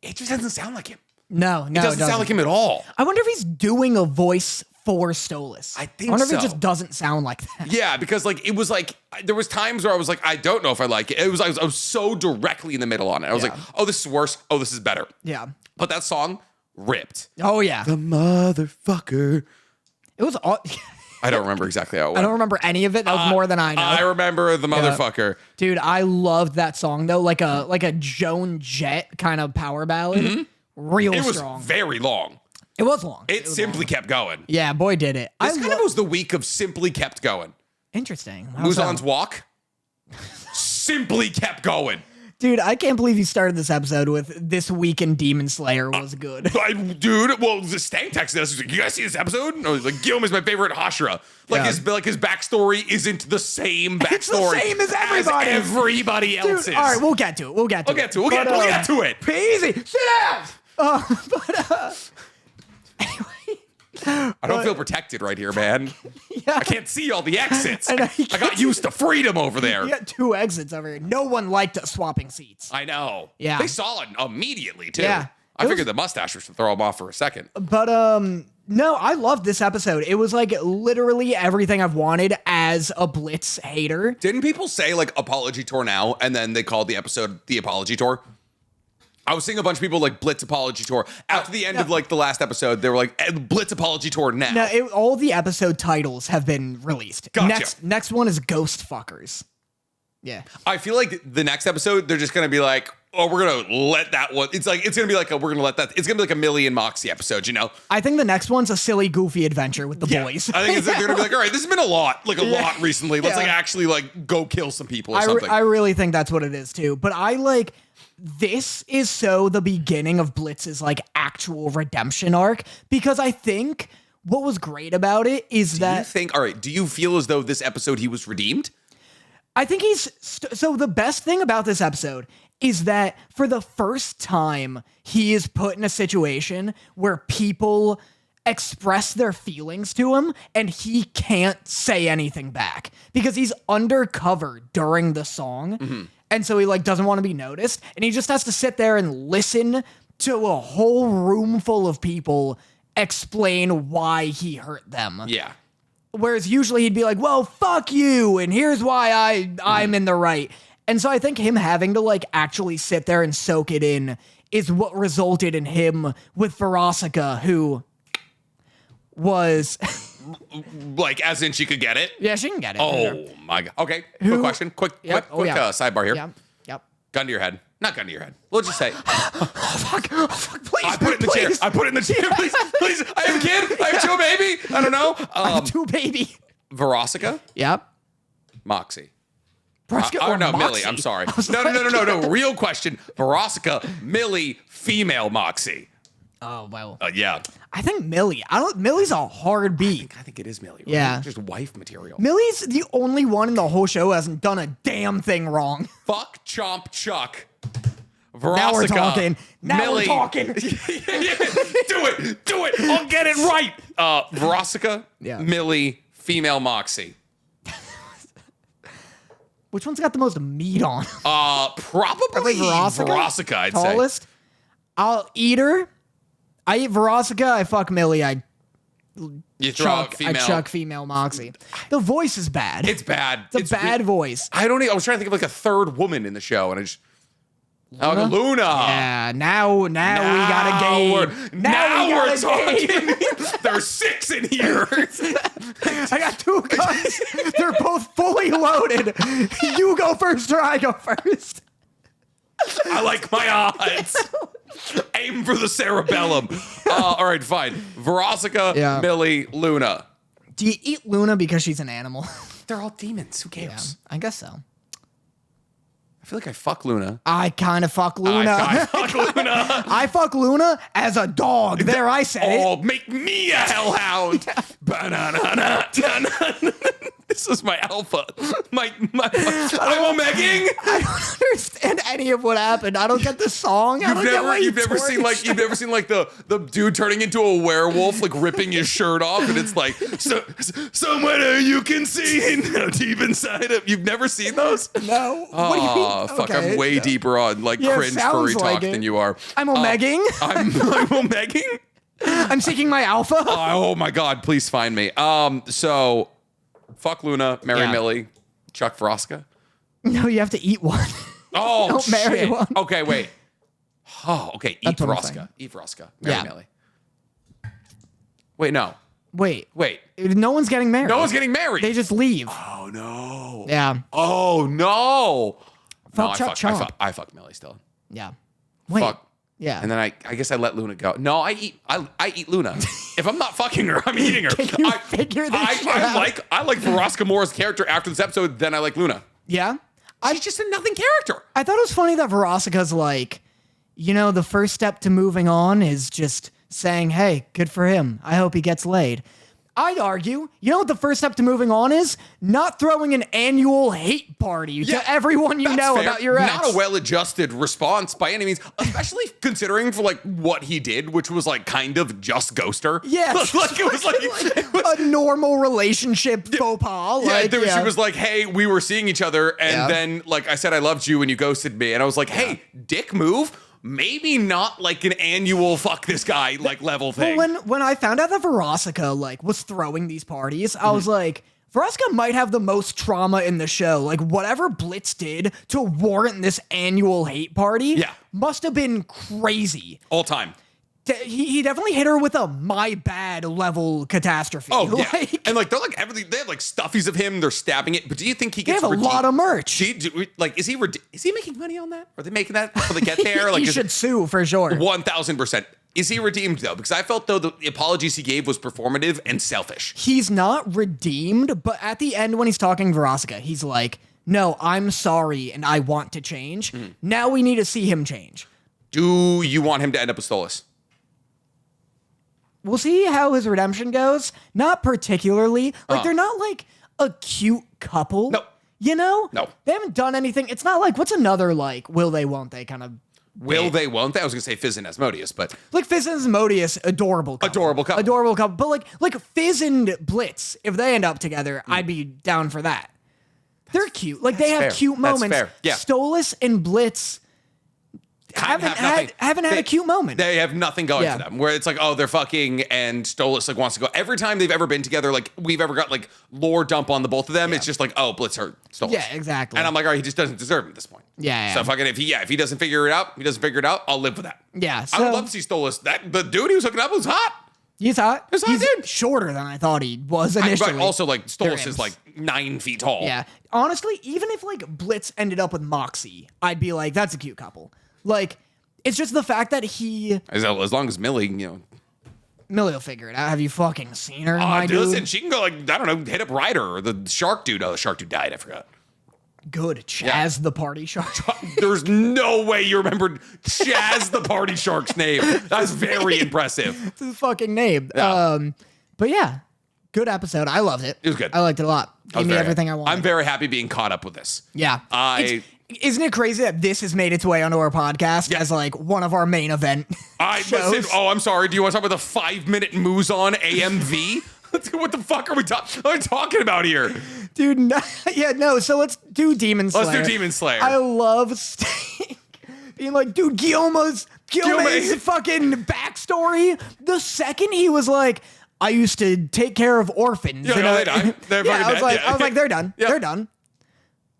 S1: It just doesn't sound like him.
S2: No,
S1: It doesn't sound like him at all.
S2: I wonder if he's doing a voice for Stolas.
S1: I think
S2: I wonder if
S1: so.
S2: it just doesn't sound like that.
S1: Yeah, because like it was like there was times where I was like, I don't know if I like it. I was so directly in the middle on it. I was like, oh, this is worse. Oh, this is better.
S2: Yeah.
S1: But that song ripped.
S2: Oh, yeah.
S1: The motherfucker.
S2: It was all.
S1: I don't remember exactly how it went.
S2: I don't remember any of it. That was more than I know.
S1: I remember the motherfucker.
S2: Dude, I loved that song though, like a Joan Jett kind of power ballad. Real
S1: It was
S2: strong.
S1: very long.
S2: It was long.
S1: It simply kept going.
S2: Yeah, boy, did it.
S1: This kind of was the week of simply kept going.
S2: Interesting. How so?
S1: Muzan's walk simply kept going.
S2: Dude, I can't believe you started this episode with "This Week in Demon Slayer" was good.
S1: Dude, well, the Stank texted us. He's like, you guys see this episode? And I was like, Guillaume is my favorite Hashira. Like his backstory isn't the same backstory.
S2: It's the same as everybody.
S1: Everybody else's.
S2: Dude, all right, we'll get to it. We'll get to it.
S1: We'll get to it.
S2: Easy. Sit down. Anyway.
S1: I don't feel protected right here, man.
S2: Yeah.
S1: I can't see all the exits.
S2: I know,
S1: I got used to freedom over there.
S2: You got 2 exits over here. No one liked us swapping seats.
S1: I know.
S2: Yeah.
S1: They saw it immediately, too.
S2: Yeah.
S1: I figured the mustache was to throw him off for a second.
S2: But no, I loved this episode. It was like literally everything I've wanted as a Blitz hater.
S1: Didn't people say like apology tour now, and then they called the episode the apology tour? I was seeing a bunch of people like Blitz apology tour. After the end of like the last episode, they were like Blitz apology tour now.
S2: No, all the episode titles have been released.
S1: Gotcha.
S2: Next one is Ghost Fuckers. Yeah.
S1: I feel like the next episode, they're just going to be like, oh, we're going to let that one. It's going to be like, we're going to let that. It's going to be like a Millie and Moxie episode, you know?
S2: I think the next one's a silly, goofy adventure with the boys.
S1: I think they're going to be like, all right, this has been a lot recently. Let's like actually like go kill some people or something.
S2: I really think that's what it is too. But I like, this is so the beginning of Blitz's like actual redemption arc, because I think what was great about it is
S1: do you feel as though this episode he was redeemed?
S2: I think he's so the best thing about this episode is that for the first time, he is put in a situation where people express their feelings to him and he can't say anything back because he's undercover during the song. And so he like doesn't want to be noticed. And he just has to sit there and listen to a whole room full of people explain why he hurt them.
S1: Yeah.
S2: Whereas usually he'd be like, well, fuck you. And here's why I'm in the right. And so I think him having to like actually sit there and soak it in is what resulted in him with Verosika, who was
S1: like, as in she could get it?
S2: yeah, she can get it.
S1: Oh my God. Okay. Quick question. Quick sidebar here.
S2: Yep.
S1: Gun to your head. Not gun to your head. We'll just say.
S2: Fuck, please.
S1: I put it in the chair. I put it in the chair. Please. I have a kid. I have two baby. I don't know.
S2: Two baby.
S1: Verosika.
S2: Yep.
S1: Moxie.
S2: Or
S1: no,
S2: Moxie.
S1: Millie. I'm sorry. No. Real question. Verosika, Millie, female Moxie.
S2: Oh, well.
S1: Yeah.
S2: I think Millie. Millie's a hard beat.
S1: I think it is Millie. Right?
S2: Yeah.
S1: Just wife material.
S2: Millie's the only one in the whole show who hasn't done a damn thing wrong.
S1: Fuck Chomp Chuck. Verosika.
S2: Now we're talking.
S1: Millie.
S2: We're talking.
S1: Do it. I'll get it right. Verosika, Millie, female Moxie.
S2: Which one's got the most meat on?
S1: Probably Verosika, I'd say.
S2: Tallest. I'll eat her. I eat Verosika. I fuck Millie. I chuck female Moxie. The voice is bad.
S1: It's bad.
S2: It's a bad voice.
S1: I was trying to think of like a third woman in the show, and I just Luna.
S2: Yeah. Now we got a game.
S1: Now we're talking. There's 6 in here.
S2: I got 2 guns. They're both fully loaded. You go first or I go first.
S1: I like my odds. Aim for the cerebellum. All right, fine. Verosika, Millie, Luna.
S2: Do you eat Luna because she's an animal?
S1: They're all demons. Who cares?
S2: Yeah, I guess so.
S1: I feel like I fuck Luna.
S2: I kind of fuck Luna.
S1: I fuck Luna.
S2: I fuck Luna as a dog. There, I said it.
S1: Oh, make me a hellhound. This is my alpha. I'm omegging.
S2: I don't understand any of what happened. I don't get the song.
S1: You've never seen like the dude turning into a werewolf, like ripping his shirt off, and it's like somewhere you can see deep inside him. You've never seen those?
S2: No.
S1: Oh,
S2: what do you mean?
S1: Fuck! Okay. I'm way deeper on like cringe furry talk than you are.
S2: I'm omegging.
S1: I'm omegging.
S2: I'm seeking my alpha.
S1: Oh my God! Please find me. So. Fuck Luna, marry Millie, Chuck Verosika.
S2: No, you have to eat one.
S1: Oh,
S2: don't marry one.
S1: Okay, wait. Oh, okay. Eat Verosika. Eat Verosika. Marry Millie. Wait, no.
S2: Wait.
S1: No
S2: one's getting married.
S1: No one's getting married.
S2: They just leave.
S1: Oh, no.
S2: Yeah.
S1: Oh, no.
S2: Fuck Chuck Chomp.
S1: I fuck Millie still.
S2: Yeah. Wait.
S1: Fuck.
S2: Yeah.
S1: And then I guess I let Luna go. No, I eat Luna. If I'm not fucking her, I'm eating her.
S2: Can you figure this shit out?
S1: I like Verosika more as a character after this episode than I like Luna.
S2: Yeah.
S1: She's just a nothing character.
S2: I thought it was funny that Verosika's like, the first step to moving on is just saying, hey, good for him. I hope he gets laid. I'd argue, what the first step to moving on is? Not throwing an annual hate party to everyone you know about your ex.
S1: Not a well-adjusted response by any means, especially considering for like what he did, which was like kind of just ghost her.
S2: Yeah,
S1: it was
S2: a normal relationship faux pas.
S1: She was like, hey, we were seeing each other, and then like I said I loved you and you ghosted me, and I was like, hey, dick move. Maybe not like an annual fuck this guy like level thing.
S2: Well, when I found out that Verosika like was throwing these parties, I was like, Verosika might have the most trauma in the show. Like whatever Blitz did to warrant this annual hate party must have been crazy.
S1: All time.
S2: He definitely hit her with a my bad level catastrophe.
S1: Oh, yeah. And like they're like everything. They have like stuffies of him. They're stabbing it. But do you think he gets?
S2: They have a lot of merch.
S1: Is he making money on that? Are they making that before they get there? Like
S2: he should sue for sure.
S1: 1000%. Is he redeemed though? Because I felt though the apologies he gave was performative and selfish.
S2: He's not redeemed, but at the end when he's talking Verosika, he's like, "No, I'm sorry, and I want to change." Now we need to see him change.
S1: Do you want him to end up with Stolas?
S2: We'll see how his redemption goes. Not particularly. Like, they're not, like, a cute couple.
S1: No.
S2: No.
S1: No.
S2: They haven't done anything. It's not like, what's another, like, will they, won't they kind of...
S1: Will they, won't they? I was going to say Fizz and Asmodeus, but...
S2: Like, Fizz and Asmodeus, adorable couple. Adorable couple. But, like Fizz and Blitz, if they end up together, I'd be down for that. They're cute. Like, they have cute moments.
S1: That's fair. Yeah.
S2: Stolas and Blitz... haven't had a cute moment.
S1: They have nothing going for them. Where it's like, oh, they're fucking, and Stolas like wants to go. Every time they've ever been together, like we've ever got like lore dump on the both of them, it's just like, oh, Blitz hurt Stolas.
S2: Yeah, exactly.
S1: And I'm like, all right, he just doesn't deserve him at this point.
S2: Yeah.
S1: So fucking if he doesn't figure it out, I'll live with that.
S2: Yeah. So,
S1: I would love to see Stolas. The dude he was hooking up was hot.
S2: He's hot.
S1: He's
S2: dude. Shorter than I thought he was initially.
S1: But also, like, Stolas is like 9 feet tall.
S2: Yeah. Honestly, even if like Blitz ended up with Moxie, I'd be like, that's a cute couple. Like, it's just the fact that he...
S1: As long as Millie,
S2: Millie will figure it out. Have you fucking seen her, my dude?
S1: Listen, she can go, like, I don't know, hit up Ryder or the shark dude. Oh, the shark dude died. I forgot.
S2: Good. Chaz the party shark.
S1: There's no way you remembered Chaz the party shark's name. That's very impressive.
S2: It's his fucking name.
S1: Yeah.
S2: But yeah, good episode. I loved it.
S1: It was good.
S2: I liked it a lot. Gave me everything I wanted.
S1: I'm very happy being caught up with this.
S2: Yeah. Isn't it crazy that this has made its way onto our podcast as like one of our main event shows?
S1: I'm sorry. Do you want to talk about the 5-minute Muzan AMV? What the fuck are we talking about here?
S2: Dude, no. So let's do Demon Slayer.
S1: Let's do Demon Slayer.
S2: I love Stank being like, dude, Guillaume's fucking backstory. The second he was like, I used to take care of orphans.
S1: They die. They're fucking dead.
S2: I was like, they're done.
S1: Yeah.
S2: They're done.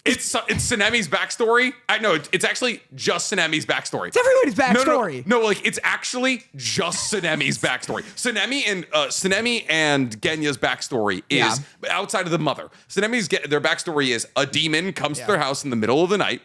S1: It's Tsunemi's backstory. I know it's actually just Tsunemi's backstory.
S2: It's everybody's backstory.
S1: No, like it's actually just Tsunemi's backstory. Tsunemi and Genya's backstory is outside of the mother. Their backstory is a demon comes to their house in the middle of the night.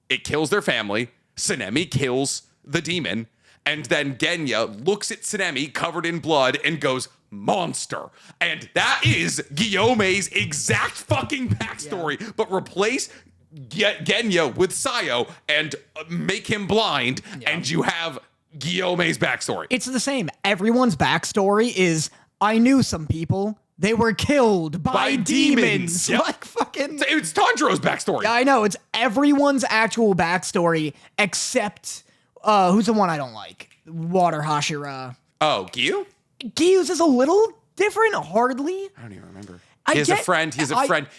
S1: It kills their family. Tsunemi kills the demon, and then Genya looks at Tsunemi covered in blood and goes, monster. And that is Guillaume's exact fucking backstory, but replace Genya with Sayo and make him blind, and you have Guillaume's backstory.
S2: It's the same. Everyone's backstory is, I knew some people, they were killed by demons.
S1: Yep.
S2: Like fucking...
S1: It's Tanjiro's backstory.
S2: Yeah, I know. It's everyone's actual backstory except, who's the one I don't like? Water Hashira.
S1: Oh, Gyu?
S2: Gyu's is a little different, hardly.
S1: I don't even remember. He has a friend.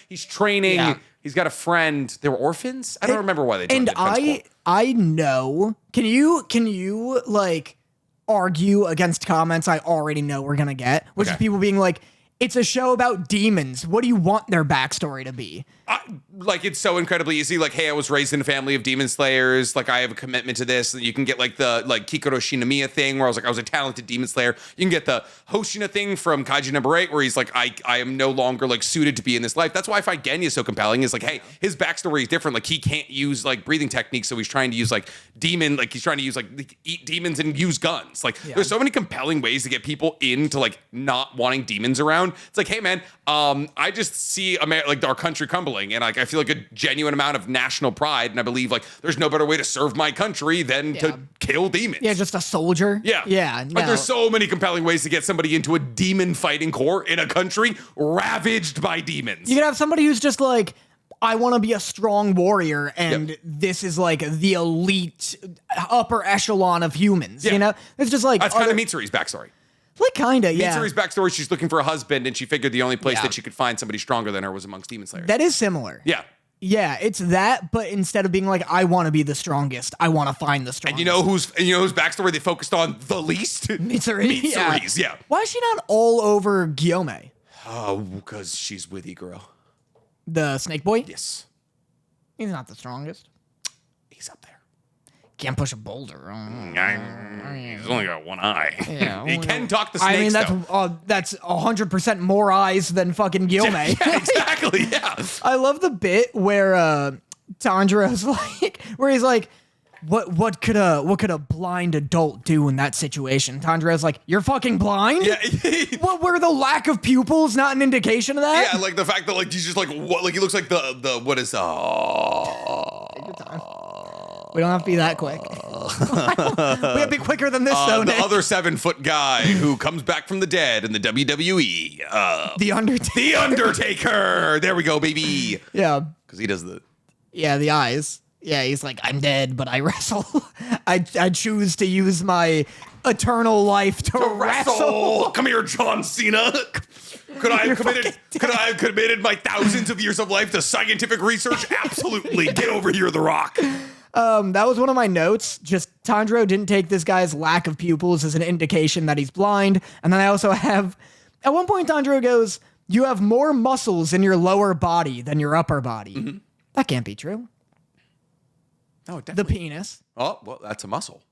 S1: He's training. Yeah. He's got a friend. They were orphans? I don't remember why they joined
S2: the I know. Can you like argue against comments I already know we're gonna get? Which is people being like, it's a show about demons. What do you want their backstory to be?
S1: Like, it's so incredibly easy. Like, hey, I was raised in a family of demon slayers. Like, I have a commitment to this. You can get like the Kikoro Shinomiya thing where I was a talented demon slayer. You can get the Hoshina thing from Kaiju number 8 where he's like, I am no longer like suited to be in this life. That's why I find Genya so compelling is like, hey, his backstory is different. Like, he can't use like breathing techniques. So he's trying to use like he's trying to use like eat demons and use guns. Like, there's so many compelling ways to get people into like not wanting demons around. It's like, hey man, I just see like our country crumbling, and like I feel like a genuine amount of national pride, and I believe like there's no better way to serve my country than to kill demons.
S2: Yeah, just a soldier.
S1: Yeah.
S2: No.
S1: Like there's so many compelling ways to get somebody into a demon fighting corps in a country ravaged by demons.
S2: You can have somebody who's just like, I want to be a strong warrior, and this is like the elite upper echelon of humans. You know, it's just like
S1: that's kind of Mitsuri's backstory.
S2: Like, kinda, yeah.
S1: Mitsuri's backstory, she's looking for a husband, and she figured the only place that she could find somebody stronger than her was amongst demon slayers.
S2: That is similar.
S1: Yeah.
S2: Yeah, it's that, but instead of being like, I want to be the strongest, I want to find the strongest.
S1: And you know whose backstory they focused on the least?
S2: Mitsuri's,
S1: yeah.
S2: Why is she not all over Guillaume?
S1: Oh, because she's with girl.
S2: The snake boy?
S1: Yes.
S2: He's not the strongest.
S1: He's up there.
S2: Can't push a boulder.
S1: He's only got one eye.
S2: Yeah,
S1: he can talk to snakes.
S2: I mean, that's 100% more eyes than fucking Guillaume.
S1: Yeah, exactly. Yeah.
S2: I love the bit where Tanjiro's like, where he's like, what could a blind adult do in that situation? Tanjiro's like, you're fucking blind?
S1: Yeah.
S2: What, were the lack of pupils not an indication of that?
S1: Yeah, like the fact that like he's just like what, like he looks like the what is
S2: Take your time. We don't have to be that quick. We have to be quicker than this, though,
S1: the
S2: Nick.
S1: other 7-foot guy who comes back from the dead in the WWE.
S2: The Undertaker.
S1: The Undertaker. There we go, baby.
S2: Yeah.
S1: because he does the.
S2: Yeah, the eyes. Yeah, he's like, I'm dead, but I wrestle. I choose to use my eternal life to wrestle.
S1: Come here, John Cena. Could I have committed my thousands of years of life to scientific research? Absolutely. Get over here, The Rock.
S2: That was one of my notes. Just Tanjiro didn't take this guy's lack of pupils as an indication that he's blind. And then I also have, at one point, Tanjiro goes, you have more muscles in your lower body than your upper body. Mm-hmm. That can't be true.
S1: No, definitely.
S2: The penis.
S1: Oh, well, that's a muscle.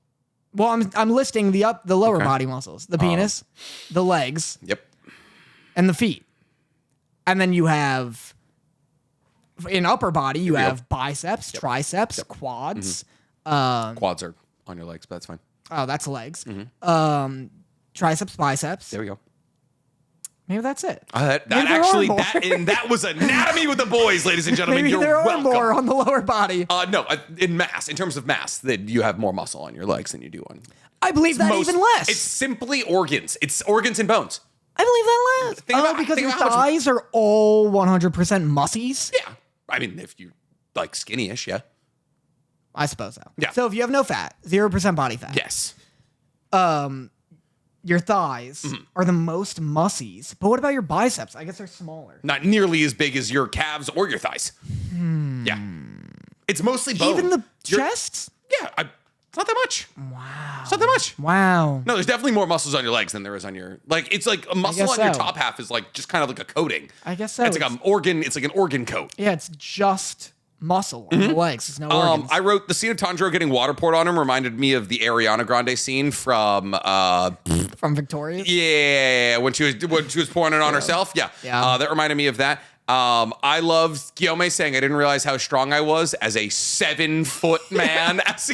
S2: Well, I'm listing the lower body muscles. The penis, the legs.
S1: Yep.
S2: And the feet. And then you have, in upper body, you have biceps, triceps, quads.
S1: Mm-hmm. Quads are on your legs, but that's fine.
S2: Oh, that's legs. Mm-hmm. Triceps, biceps.
S1: There we go.
S2: Maybe that's it.
S1: That was anatomy with the boys, ladies and gentlemen.
S2: Maybe there are more on the lower body.
S1: No, in terms of mass, that you have more muscle on your legs than you do on.
S2: I believe that even less.
S1: It's simply organs. It's organs and bones.
S2: I believe that less. Because your thighs are all 100% mussies?
S1: Yeah. I mean, if you like skinny-ish, yeah.
S2: I suppose so.
S1: Yeah.
S2: So if you have no fat, 0% body fat.
S1: Yes.
S2: Your thighs are the most mussies. But what about your biceps? I guess they're smaller.
S1: Not nearly as big as your calves or your thighs. Yeah. It's mostly bone.
S2: Even the chests?
S1: Yeah. It's not that much.
S2: Wow.
S1: It's not that much.
S2: Wow.
S1: No, there's definitely more muscles on your legs than there is on your, like, it's like a muscle on your top half is like just kind of like a coating.
S2: I guess so.
S1: It's like an organ coat.
S2: Yeah, it's just muscle on the legs. It's no organs.
S1: I wrote the scene of Tanjiro getting water poured on him reminded me of the Ariana Grande scene from
S2: Victorious?
S1: Yeah, when she was pouring it on herself. Yeah. That reminded me of that. I loved Gyome saying I didn't realize how strong I was as a 7-foot man. He's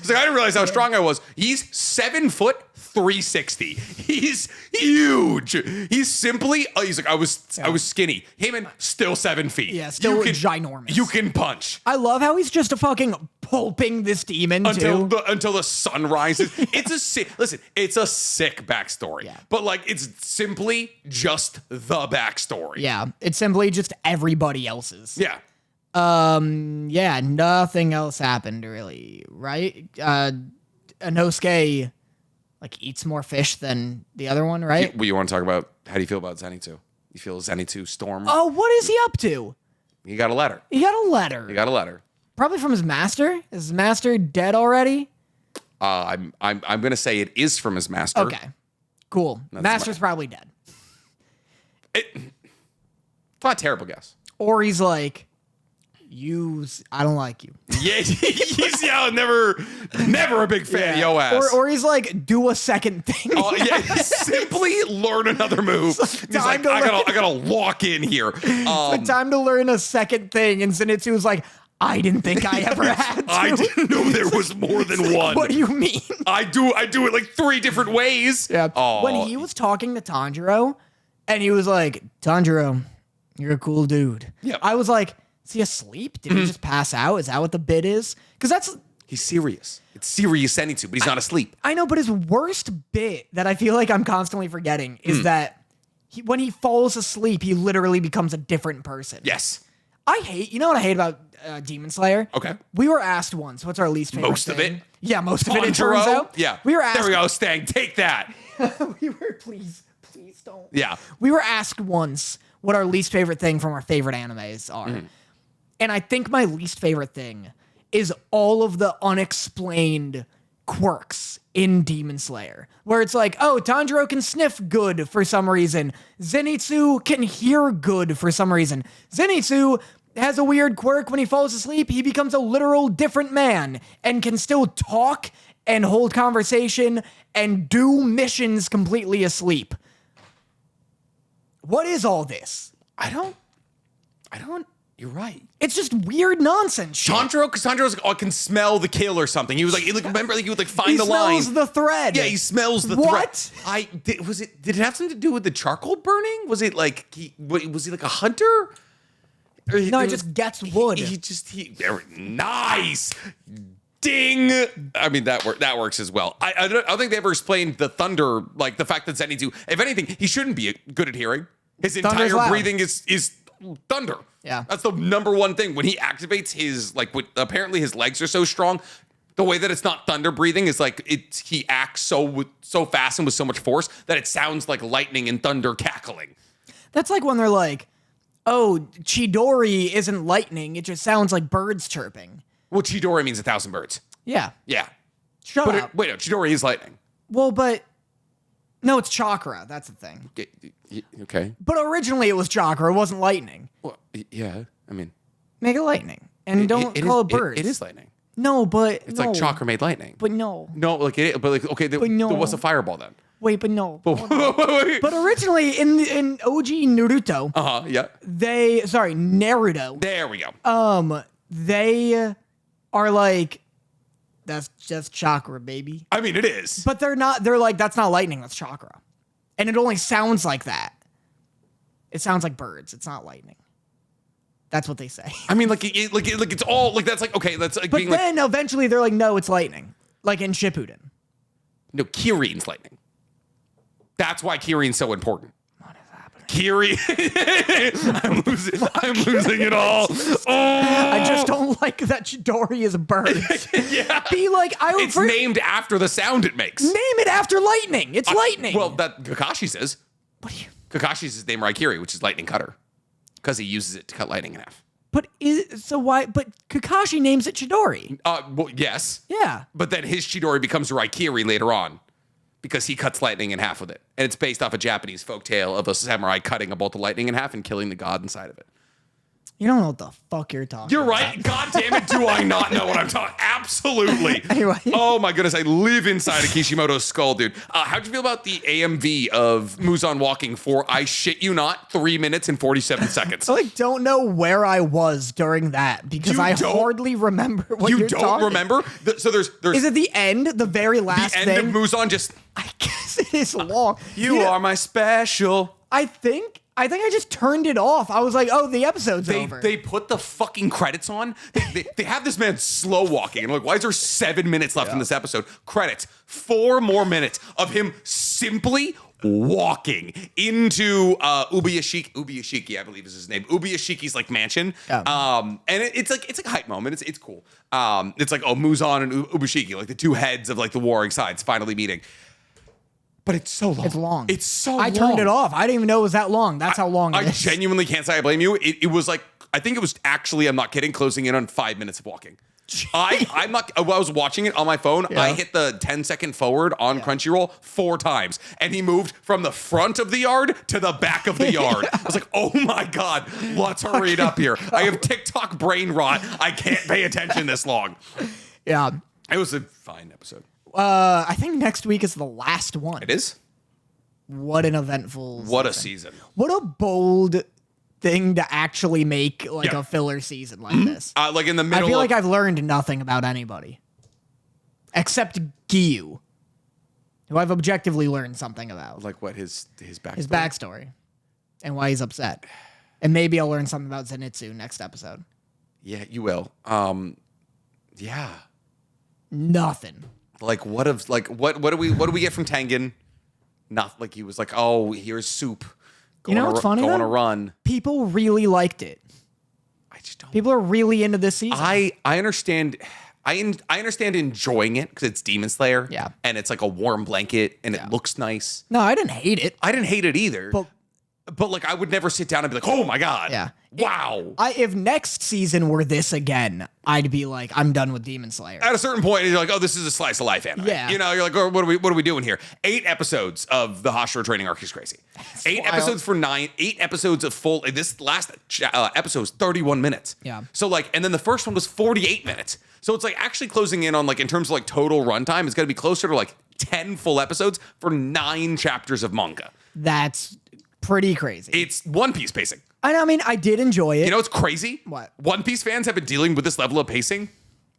S1: like, I didn't realize how strong I was. He's 7 foot 360. He's huge. He's simply he's like, I was skinny. Heyman still 7 feet.
S2: Yeah, still ginormous.
S1: You can punch.
S2: I love how he's just a fucking pulping this demon
S1: until the sun rises. It's a sick backstory.
S2: Yeah.
S1: But like it's simply just the backstory.
S2: Yeah. It's simply just everybody else's.
S1: Yeah.
S2: Yeah, nothing else happened really, right? Inosuke like eats more fish than the other one, right?
S1: You want to talk about how do you feel about Zenitsu? You feel Zenitsu storm?
S2: Oh, what is he up to?
S1: He got a letter.
S2: He got a letter. Probably from his master. Is his master dead already?
S1: I'm gonna say it is from his master.
S2: Okay, cool. Master's probably dead.
S1: It's not a terrible guess.
S2: Or he's like, I don't like you.
S1: Yeah, he's never a big fan of yo ass.
S2: Or he's like, do a second thing.
S1: Oh yeah, simply learn another move. He's like, I gotta walk in here.
S2: It's time to learn a second thing. And Zenitsu's like, I didn't think I ever had to.
S1: I didn't know there was more than one.
S2: Like, what do you mean?
S1: I do it like 3 different ways.
S2: Yeah. When he was talking to Tanjiro, and he was like, Tanjiro, you're a cool dude.
S1: Yeah.
S2: I was like, is he asleep? Did he just pass out? Is that what the bit is? Because
S1: he's serious. It's serious Zenitsu, but he's not asleep.
S2: I know, but his worst bit that I feel like I'm constantly forgetting is that when he falls asleep, he literally becomes a different person.
S1: Yes.
S2: You know what I hate about Demon Slayer?
S1: Okay.
S2: We were asked once, what's our least favorite
S1: Most
S2: thing?
S1: of it?
S2: Yeah, most of it turns out.
S1: Yeah.
S2: We were asked.
S1: There we go, Stang. Take that.
S2: Please don't.
S1: Yeah.
S2: We were asked once what our least favorite thing from our favorite animes are. And I think my least favorite thing is all of the unexplained quirks in Demon Slayer. Where it's like, oh, Tanjiro can sniff good for some reason. Zenitsu can hear good for some reason. Zenitsu has a weird quirk. When he falls asleep, he becomes a literal different man and can still talk and hold conversation and do missions completely asleep. What is all this?
S1: I don't. You're right.
S2: It's just weird nonsense shit.
S1: Because Tanjiro's like, I can smell the kill or something. He was like, remember, like, he would like find the line.
S2: He smells the thread.
S1: Yeah, he smells the
S2: what?
S1: thread. Did it have something to do with the charcoal burning? Was it like was he like a hunter?
S2: No, it just gets wood.
S1: Nice. Ding. I mean, that works as well. I don't think they ever explained the thunder, like the fact that Zenitsu, if anything, he shouldn't be good at hearing. His entire breathing is thunder.
S2: Yeah.
S1: That's the number one thing. When he activates his, like, apparently his legs are so strong, the way that it's not thunder breathing is like he acts so fast and with so much force that it sounds like lightning and thunder cackling.
S2: That's like when they're like, oh, Chidori isn't lightning. It just sounds like birds chirping.
S1: Well, Chidori means 1,000 birds.
S2: Yeah.
S1: Yeah.
S2: Shut up.
S1: Wait, no, Chidori is lightning.
S2: Well, but no, it's chakra. That's the thing.
S1: Okay.
S2: But originally it was chakra. It wasn't lightning.
S1: Well, yeah. I mean,
S2: Make it lightning. And don't call it birds.
S1: It is lightning.
S2: No, but
S1: It's like chakra made lightning.
S2: But no.
S1: No, like okay.
S2: But no.
S1: What's a fireball then?
S2: Wait, but no.
S1: Wait.
S2: But originally in OG Naruto,
S1: Yeah.
S2: Naruto.
S1: There we go.
S2: They are like, that's just chakra, baby.
S1: I mean, it is.
S2: But they're not. They're like, that's not lightning. That's chakra, and it only sounds like that. It sounds like birds. It's not lightning. That's what they say.
S1: I mean, like it's all like that's like okay. That's like
S2: But
S1: being
S2: then eventually they're like, no, it's lightning. Like in Shippuden.
S1: no, Kirin's lightning. That's why Kirin's so important.
S2: What is happening?
S1: Kirin, I'm losing it all. Oh,
S2: I just don't like that Chidori is a bird.
S1: yeah.
S2: Be like,
S1: It's named after the sound it makes.
S2: name it after lightning. It's lightning.
S1: Well, that Kakashi says.
S2: What do you?
S1: Kakashi's his name Raikiri, which is lightning cutter, because he uses it to cut lightning in half.
S2: But why? But Kakashi names it Chidori.
S1: Well, yes.
S2: Yeah.
S1: But then his Chidori becomes Raikiri later on because he cuts lightning in half with it. And it's based off a Japanese folktale of a samurai cutting a bolt of lightning in half and killing the god inside of it.
S2: You don't know what the fuck you're talking
S1: You're
S2: about.
S1: right. God damn it, do I not know what I'm talking? Absolutely.
S2: Anyway.
S1: Oh my goodness, I live inside of Kishimoto's skull, dude. How'd you feel about the AMV of Muzan walking for, I shit you not, 3 minutes and 47 seconds?
S2: I don't know where I was during that because I hardly remember what you're talking.
S1: You don't remember? So there's
S2: Is it the end? The very last
S1: the
S2: thing?
S1: end of Muzan just,
S2: I guess it is long.
S1: you are my special.
S2: I think I just turned it off. I was like, oh, the episode's over.
S1: They put the fucking credits on. They have this man slow walking. And I'm like, why is there 7 minutes left in this episode? Credits. 4 more minutes of him simply walking into Ubuyashiki, I believe is his name. Ubuyashiki's like mansion. And it's like a hype moment. It's cool. It's like, oh, Muzan and Ubuyashiki, like the two heads of like the warring sides finally meeting. But it's so long.
S2: It's long.
S1: It's so long.
S2: I turned it off. I didn't even know it was that long. That's how long it is.
S1: I genuinely can't say I blame you. It was like, I think it was actually, I'm not kidding, closing in on 5 minutes of walking. I'm not, while I was watching it on my phone, I hit the 10-second forward on Crunchyroll 4 times. And he moved from the front of the yard to the back of the yard. I was like, oh my God, let's hurry it up here. I have TikTok brain rot. I can't pay attention this long.
S2: Yeah.
S1: It was a fine episode.
S2: I think next week is the last one.
S1: It is?
S2: What an eventful
S1: What a season.
S2: What a bold thing to actually make like a filler season like this.
S1: Like in the middle
S2: I feel like I've learned nothing about anybody. Except Giyu, who I've objectively learned something about.
S1: Like what, his backstory?
S2: His backstory. And why he's upset. And maybe I'll learn something about Zenitsu next episode.
S1: Yeah, you will. Yeah.
S2: Nothing.
S1: Like what do we get from Tengen? Not like he was like, oh, here's soup.
S2: You know what's funny?
S1: Go on
S2: though?
S1: a run.
S2: People really liked it.
S1: I just don't.
S2: People are really into this season.
S1: I understand. I understand enjoying it because it's Demon Slayer.
S2: Yeah.
S1: And it's like a warm blanket and it looks nice.
S2: No, I didn't hate it.
S1: I didn't hate it either. But like I would never sit down and be like, oh my God.
S2: Yeah.
S1: Wow.
S2: If next season were this again, I'd be like, I'm done with Demon Slayer.
S1: At a certain point, you're like, oh, this is a slice of life anime.
S2: Yeah.
S1: You know, you're like, oh, what are we doing here? 8 episodes of the Hashira training arc is crazy.
S2: That's
S1: 8
S2: wild.
S1: episodes for 9. 8 episodes of full. This last episode is 31 minutes.
S2: Yeah.
S1: So like, and then the first one was 48 minutes. So it's like actually closing in on like in terms of like total runtime, it's going to be closer to like 10 full episodes for 9 chapters of manga.
S2: That's pretty crazy.
S1: It's One Piece pacing.
S2: I mean, I did enjoy it.
S1: You know what's crazy?
S2: What?
S1: One Piece fans have been dealing with this level of pacing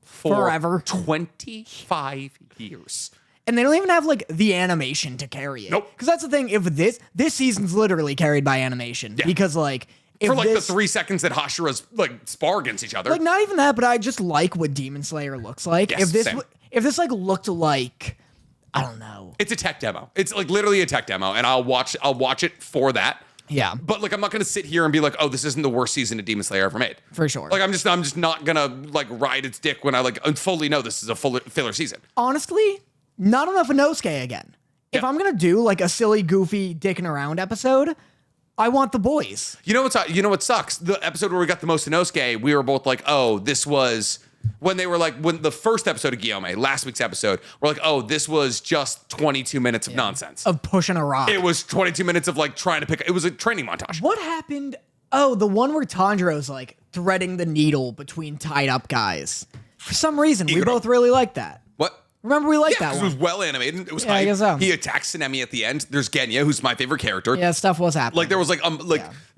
S1: for
S2: Forever.
S1: 25 years.
S2: And they don't even have like the animation to carry it.
S1: Nope.
S2: Because that's the thing. If this season's literally carried by animation.
S1: Yeah.
S2: Because like if
S1: For like
S2: this,
S1: the 3 seconds that Hashira's like spar against each other.
S2: like not even that, but I just like what Demon Slayer looks like.
S1: Yes, same.
S2: If this like looked like, I don't know.
S1: It's a tech demo. It's like literally a tech demo, and I'll watch it for that.
S2: Yeah,
S1: But like, I'm not gonna sit here and be like, oh, this isn't the worst season of Demon Slayer ever made.
S2: for sure.
S1: Like, I'm just not gonna like ride its dick when I like fully know this is a filler season.
S2: Honestly, not enough Inosuke again. If
S1: Yeah.
S2: I'm gonna do like a silly, goofy, dicking around episode, I want the boys.
S1: You know what sucks? The episode where we got the most Inosuke, we were both like, oh, this was when they were like, when the first episode of Guillaume, last week's episode, we're like, oh, this was just 22 minutes of nonsense.
S2: Of pushing a rock.
S1: It was 22 minutes of like trying to pick. It was a training montage.
S2: What happened? Oh, the one where Tanjiro's like threading the needle between tied up guys. For some reason, we
S1: Iguro.
S2: both really liked that.
S1: What?
S2: Remember, we liked
S1: Yeah,
S2: that
S1: because it
S2: one.
S1: was well animated. It was
S2: Yeah, I
S1: hype.
S2: guess so.
S1: He attacks Tsunemi at the end. There's Genya, who's my favorite character.
S2: Yeah, stuff was happening.
S1: Like there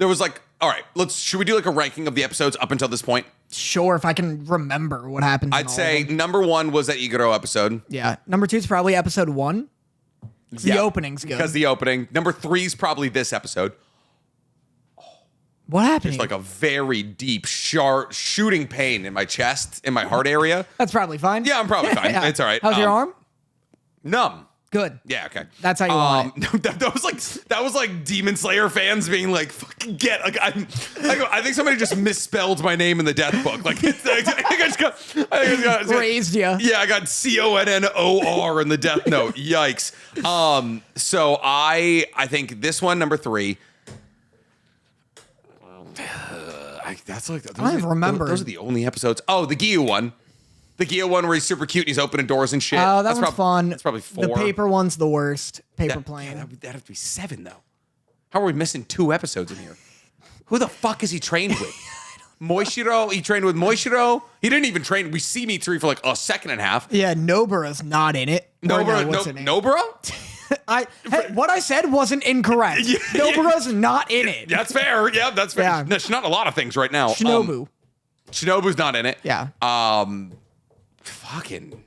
S1: was all right, should we do like a ranking of the episodes up until this point?
S2: Sure, if I can remember what happened.
S1: I'd say number 1 was that Iguro episode.
S2: Yeah. Number 2 is probably episode 1. The
S1: Yeah,
S2: opening's good.
S1: Because the opening. Number 3 is probably this episode.
S2: What happened?
S1: It's like a very deep, sharp shooting pain in my chest, in my heart area.
S2: That's probably fine.
S1: Yeah, I'm probably fine. It's all right.
S2: How's your arm?
S1: Numb.
S2: Good.
S1: Yeah, okay.
S2: That's how you want it.
S1: that was like Demon Slayer fans being like, "Fucking get!" Like I think somebody just misspelled my name in the death book. Like I just got
S2: Raised you.
S1: Yeah, I got CONNOR in the death note. Yikes. So I think this one, number 3. That's like
S2: I don't remember.
S1: Those are the only episodes. Oh, the Gyu one. The Gyu one where he's super cute and he's opening doors and shit.
S2: Oh, that one's fun.
S1: That's probably 4.
S2: The paper one's the worst. Paper plane.
S1: That'd have to be 7 though. How are we missing 2 episodes in here? Who the fuck is he trained with? Moishiro. He trained with Moishiro. He didn't even train. We see Mitsuri for like a second and a half.
S2: Yeah, Nobura's not in it.
S1: Nobura?
S2: What I said wasn't incorrect. Nobura's not in it.
S1: That's fair. Yeah, that's fair.
S2: Yeah.
S1: No, she's not in a lot of things right now.
S2: Shinobu.
S1: Shinobu's not in it.
S2: Yeah.
S1: Fucking.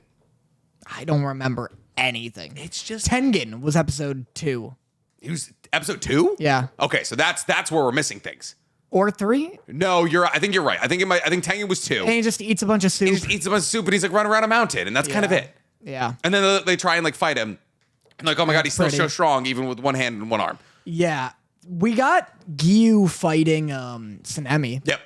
S2: I don't remember anything.
S1: It's just
S2: Tengen was episode 2.
S1: He was episode 2.
S2: Yeah.
S1: Okay, so that's where we're missing things.
S2: Or 3.
S1: No, I think you're right. I think Tengen was 2.
S2: And he just eats a bunch of soup.
S1: He just eats a bunch of soup and he's like running around a mountain, and that's kind of it.
S2: Yeah.
S1: And then they try and like fight him, and like, oh my god, he's still
S2: Pretty.
S1: so strong even with one hand and one arm.
S2: Yeah. We got Gyu fighting Tsunemi.
S1: Yep.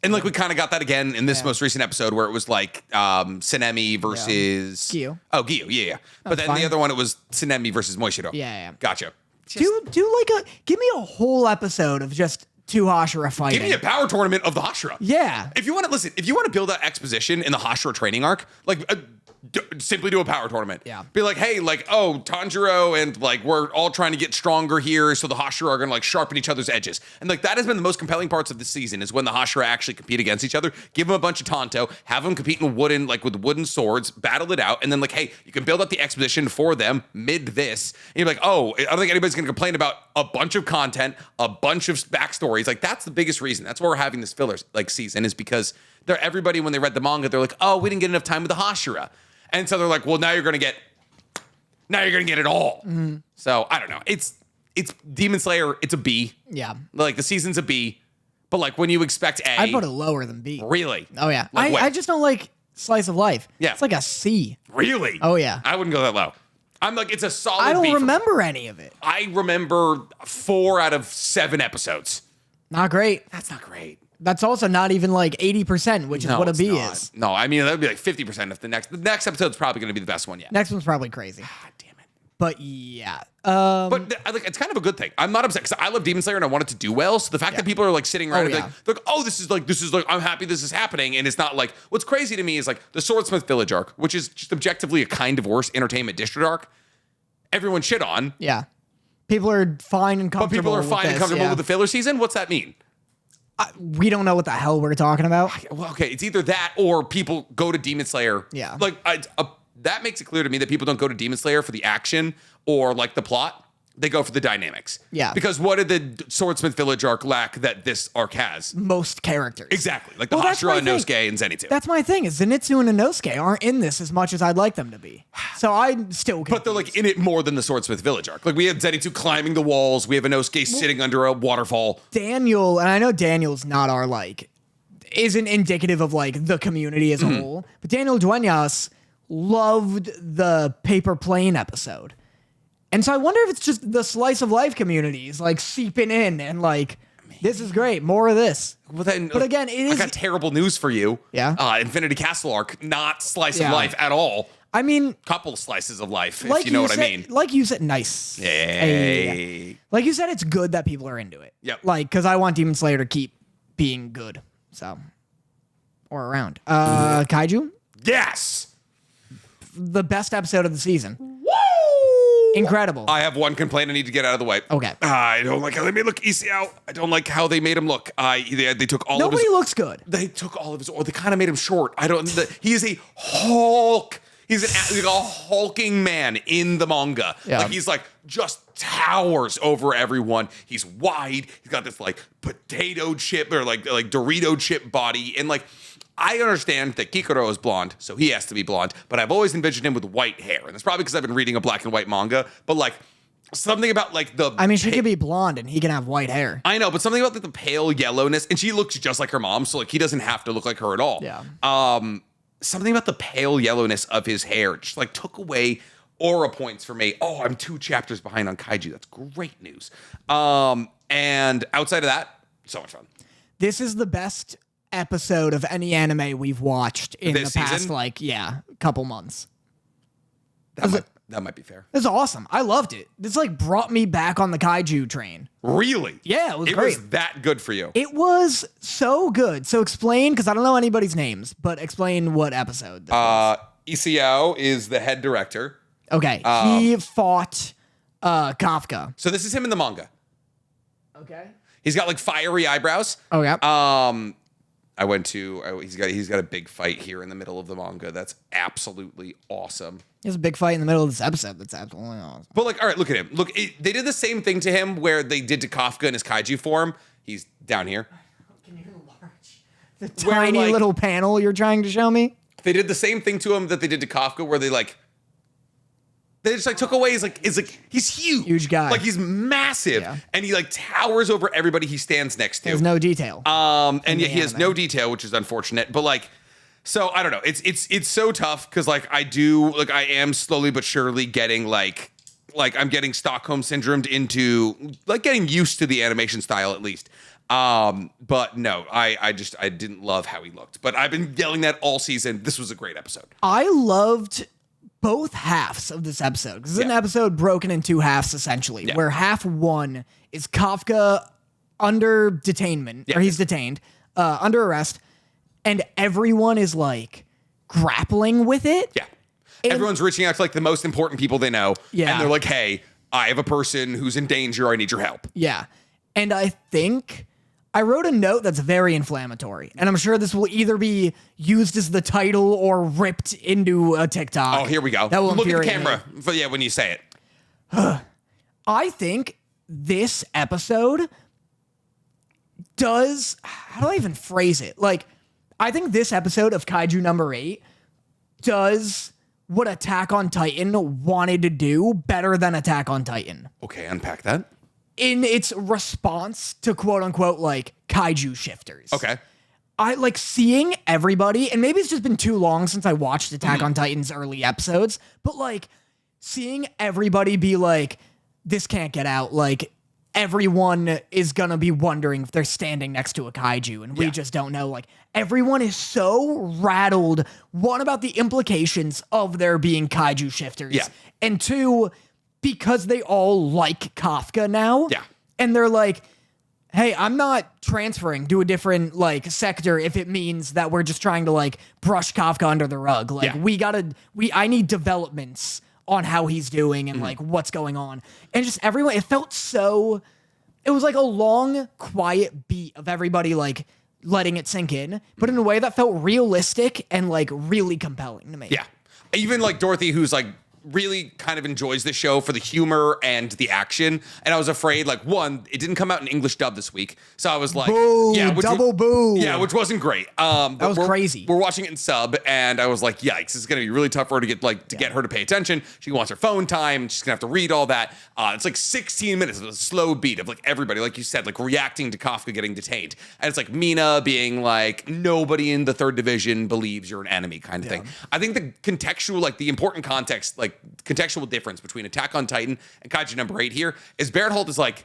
S1: And like we kind of got that again in this most recent episode where it was like Tsunemi versus
S2: Gyu.
S1: Oh, Gyu, yeah. But then
S2: fine.
S1: the other one it was Tsunemi versus Moishiro.
S2: Yeah.
S1: Gotcha.
S2: Do give me a whole episode of just 2 Hashira fighting.
S1: Give me a power tournament of the Hashira.
S2: Yeah.
S1: If you want to build that exposition in the Hashira training arc, like simply do a power tournament.
S2: Yeah.
S1: Be like, hey, like, oh, Tanjiro and like we're all trying to get stronger here, so the Hashira are gonna like sharpen each other's edges. And like that has been the most compelling parts of the season is when the Hashira actually compete against each other. Give them a bunch of Tanto, have them compete in with wooden swords, battle it out, and then like, hey, you can build up the exposition for them mid this. And you're like, oh, I don't think anybody's gonna complain about a bunch of content, a bunch of backstories. Like that's the biggest reason. That's why we're having this filler like season is because everybody when they read the manga, they're like, oh, we didn't get enough time with the Hashira. And so they're like, well, now you're gonna get it all.
S2: Mm-hmm.
S1: So I don't know. It's Demon Slayer. It's a B.
S2: Yeah.
S1: Like the season's a B, but like when you expect A,
S2: I put it lower than B.
S1: really?
S2: Oh yeah.
S1: Like what?
S2: I just don't like slice of life.
S1: Yeah.
S2: It's like a C.
S1: Really?
S2: Oh yeah.
S1: I wouldn't go that low. I'm like it's a solid.
S2: I
S1: B
S2: don't
S1: for me.
S2: remember any of it.
S1: I remember 4 out of 7 episodes.
S2: Not great.
S1: That's not great.
S2: That's also not even like 80%, which is what a
S1: it's
S2: B
S1: not.
S2: is.
S1: No, I mean that would be like 50% if the next episode's probably going to be the best one yet.
S2: Next one's probably crazy.
S1: God damn it.
S2: But yeah.
S1: But like, it's kind of a good thing. I'm not upset because I love Demon Slayer and I want it to do well. So the fact that people are like sitting around and be like, they're like, oh, this is like, I'm happy this is happening. And it's not like, what's crazy to me is like the Swordsmith Village arc, which is just objectively a kind of worse entertainment district arc. Everyone shit on.
S2: Yeah. People are fine and
S1: But
S2: comfortable.
S1: people are fine and comfortable with the filler season. What's that mean?
S2: We don't know what the hell we're talking about.
S1: Well, okay, it's either that or people go to Demon Slayer.
S2: Yeah.
S1: Like, that makes it clear to me that people don't go to Demon Slayer for the action or like the plot. They go for the dynamics.
S2: Yeah.
S1: Because what did the Swordsmith Village arc lack that this arc has?
S2: Most characters.
S1: Exactly. Like the
S2: Well, that's
S1: Hashira,
S2: my
S1: and
S2: thing.
S1: Nosuke, and Zenitsu.
S2: That's my thing. Is Zenitsu and Inosuke aren't in this as much as I'd like them to be. So I'm still confused.
S1: But they're like in it more than the Swordsmith Village arc. Like we have Zenitsu climbing the walls. We have Inosuke sitting under a waterfall.
S2: Daniel, and I know Daniel's not our isn't indicative of like the community as a whole, but Daniel Duenas loved the paper plane episode. And so I wonder if it's just the slice of life communities like seeping in and like, this is great, more of this.
S1: Well, then,
S2: but again, it is.
S1: I got terrible news for you.
S2: Yeah.
S1: Infinity Castle arc, not slice of life at all.
S2: I mean,
S1: couple slices of life,
S2: like
S1: if you know what
S2: said,
S1: I mean.
S2: Like you said, nice.
S1: Yay.
S2: Like you said, it's good that people are into it.
S1: Yep.
S2: Like, because I want Demon Slayer to keep being good. So, or around. Kaiju?
S1: Yes.
S2: The best episode of the season.
S1: Woo!
S2: Incredible.
S1: I have one complaint I need to get out of the way.
S2: Okay.
S1: I don't like how they made look Isao. I don't like how they made him look. They took all
S2: Nobody
S1: of his.
S2: looks good.
S1: They took all of his. Or they kind of made him short. He is a Hulk. He's like a hulking man in the manga.
S2: Yeah.
S1: Like he's like just towers over everyone. He's wide. He's got this like potato chip or like Dorito chip body. And like I understand that Kikoro is blonde, so he has to be blonde. But I've always envisioned him with white hair, and that's probably because I've been reading a black and white manga. But like something about like the.
S2: I mean, she could be blonde and he can have white hair.
S1: I know, but something about like, the pale yellowness, and she looks just like her mom, so like he doesn't have to look like her at all.
S2: Yeah.
S1: Something about the pale yellowness of his hair just like took away aura points for me. Oh, I'm 2 chapters behind on Kaiju. That's great news. And outside of that, so much fun.
S2: This is the best episode of any anime we've watched in
S1: This
S2: the past,
S1: season?
S2: couple months.
S1: That might be fair.
S2: It was awesome. I loved it. This like brought me back on the Kaiju train.
S1: Really?
S2: Yeah, it was
S1: It
S2: great.
S1: was that good for you.
S2: It was so good. So explain, because I don't know anybody's names, but explain what episode this was.
S1: Isao is the head director.
S2: Okay, he fought Kafka.
S1: So this is him in the manga.
S2: Okay.
S1: He's got like fiery eyebrows.
S2: Oh yeah.
S1: He's got a big fight here in the middle of the manga. That's absolutely awesome.
S2: There's a big fight in the middle of this episode. That's absolutely awesome.
S1: But like, all right, look at him. Look, they did the same thing to him where they did to Kafka in his kaiju form. He's down here.
S2: Can you enlarge the tiny
S1: like-
S2: little panel you're trying to show me?
S1: They did the same thing to him that they did to Kafka, where they just like took away he's huge.
S2: Huge guy.
S1: Like he's massive.
S2: Yeah.
S1: And he like towers over everybody he stands next to.
S2: There's no detail.
S1: And
S2: the
S1: yet he has
S2: anime.
S1: no detail, which is unfortunate. But like, so I don't know. It's so tough because like I am slowly but surely getting like I'm getting Stockholm syndromed into like getting used to the animation style at least. But no, I didn't love how he looked. But I've been yelling that all season. This was a great episode.
S2: I loved both halves of this episode. This is an episode broken in 2 halves, essentially, where half one is Kafka under detainment, or he's detained, under arrest, and everyone is like grappling with it.
S1: Yeah. Everyone's reaching out to like the most important people they know.
S2: Yeah.
S1: And they're like, hey, I have a person who's in danger. I need your help.
S2: Yeah. And I think I wrote a note that's very inflammatory, and I'm sure this will either be used as the title or ripped into a TikTok.
S1: Oh, here we go.
S2: That will
S1: Look at the
S2: infuriate
S1: camera.
S2: me.
S1: When you say it.
S2: I think this episode does, how do I even phrase it? Like, I think this episode of Kaiju number 8 does what Attack on Titan wanted to do better than Attack on Titan.
S1: Okay, unpack that.
S2: In its response to quote unquote like kaiju shifters.
S1: Okay.
S2: I like seeing everybody, and maybe it's just been too long since I watched Attack on Titan's early episodes, but like seeing everybody be like, this can't get out. Like everyone is gonna be wondering if they're standing next to a kaiju, and we just don't know. Like everyone is so rattled, one, about the implications of there being kaiju shifters, and 2, because they all like Kafka now.
S3: Yeah.
S2: And they're like, hey, I'm not transferring to a different like sector if it means that we're just trying to like brush Kafka under the rug. Like I need developments on how he's doing and like what's going on. And just everyone, it was like a long, quiet beat of everybody like letting it sink in, but in a way that felt realistic and like really compelling to me.
S1: Yeah. Even like Dorothy, who's like really kind of enjoys the show for the humor and the action. And I was afraid, like, one, it didn't come out in English dub this week. So I was like,
S2: boo, double boo.
S1: Yeah, which wasn't great. That
S2: was crazy.
S1: We're watching it in sub, and I was like, yikes, it's gonna be really tough for her to get her to pay attention. She wants her phone time, she's gonna have to read all that. It's like 16 minutes of a slow beat of like everybody, like you said, like reacting to Kafka getting detained. And it's like Mina being like, nobody in the 3rd division believes you're an enemy kind of thing. I think the contextual, like the important context, like contextual difference between Attack on Titan and Kaiju number 8 here is Barrett Holt is like,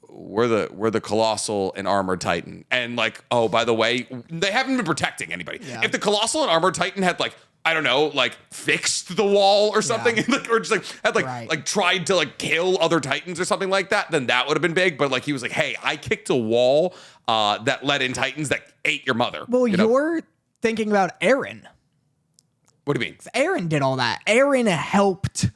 S1: we're the colossal and armored Titan. And like, oh, by the way, they haven't been protecting anybody. Yeah. If the colossal and armored Titan had like, I don't know, like fixed the wall or something, or just like had like tried to like kill other Titans or something like that, then that would have been big. But like he was like, hey, I kicked a wall that let in Titans that ate your mother.
S2: Well, you're thinking about Eren.
S1: What do you mean?
S2: Eren did all that. Eren helped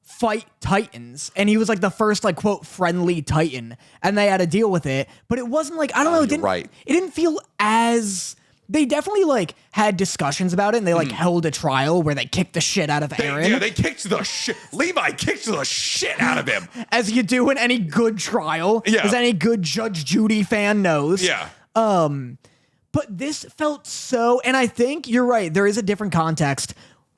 S2: fight Titans, and he was like the first like quote friendly Titan, and they had to deal with it. But it wasn't like, I don't know, it didn't feel as. They definitely like had discussions about it, and they like held a trial where they kicked the shit out of Eren.
S1: Yeah, they kicked the shit. Levi kicked the shit out of him,
S2: as you do in any good trial, as any good Judge Judy fan knows.
S1: Yeah.
S2: But this felt so, and I think you're right. There is a different context,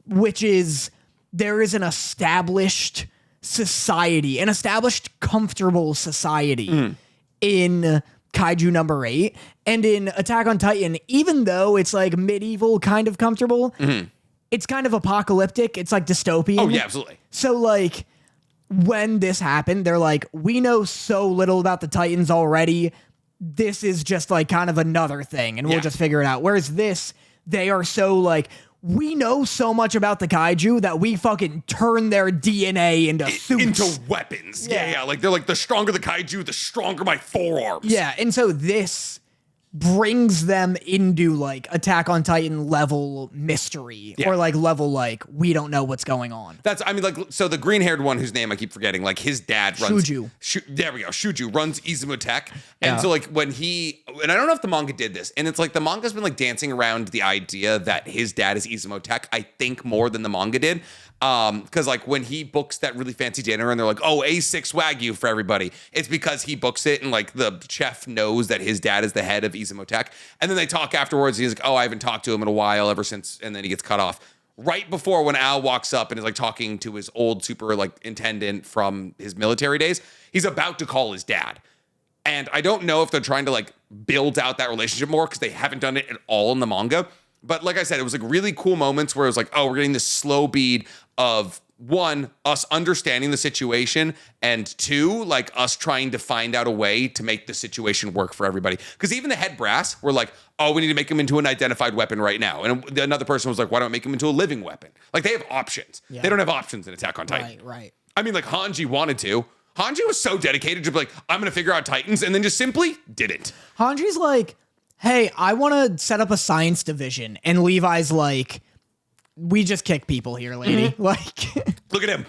S2: which is there is an established society, an established comfortable society in Kaiju number 8, and in Attack on Titan, even though it's like medieval kind of comfortable, it's kind of apocalyptic. It's like dystopian.
S1: Oh yeah, absolutely.
S2: So like when this happened, they're like, we know so little about the Titans already. This is just like kind of another thing, and we'll just figure it out. Whereas this, they are so like, we know so much about the Kaiju that we fucking turn their DNA into suits.
S1: Into weapons. Yeah. Like they're like, the stronger the Kaiju, the stronger my forearms.
S2: Yeah, and so this brings them into like Attack on Titan level mystery, or like level like we don't know what's going on.
S1: That's, I mean, like, so the green-haired one whose name I keep forgetting, like his dad runs
S2: Shuju.
S1: There we go. Shuju runs Izumo Tech, and so like when and I don't know if the manga did this, and it's like the manga's been like dancing around the idea that his dad is Izumo Tech, I think more than the manga did. Because like when he books that really fancy dinner and they're like, oh, A6 Wagyu for everybody, it's because he books it and like the chef knows that his dad is the head of Izumo Tech. And then they talk afterwards and he's like, oh, I haven't talked to him in a while ever since, and then he gets cut off. Right before when Al walks up and is like talking to his old super like intendant from his military days, he's about to call his dad. And I don't know if they're trying to like build out that relationship more because they haven't done it at all in the manga. But like I said, it was like really cool moments where it was like, oh, we're getting this slow bead of one, us understanding the situation, and two, like us trying to find out a way to make the situation work for everybody. Because even the head brass were like, oh, we need to make him into an identified weapon right now. And another person was like, why don't we make him into a living weapon? Like they have options. Yeah. They don't have options in Attack on Titan.
S2: Right.
S1: I mean, like Hanji wanted to. Hanji was so dedicated to be like, I'm going to figure out Titans, and then just simply didn't.
S2: Hanji's like, hey, I want to set up a science division. And Levi's like, we just kick people here, lady. Like,
S1: look at him.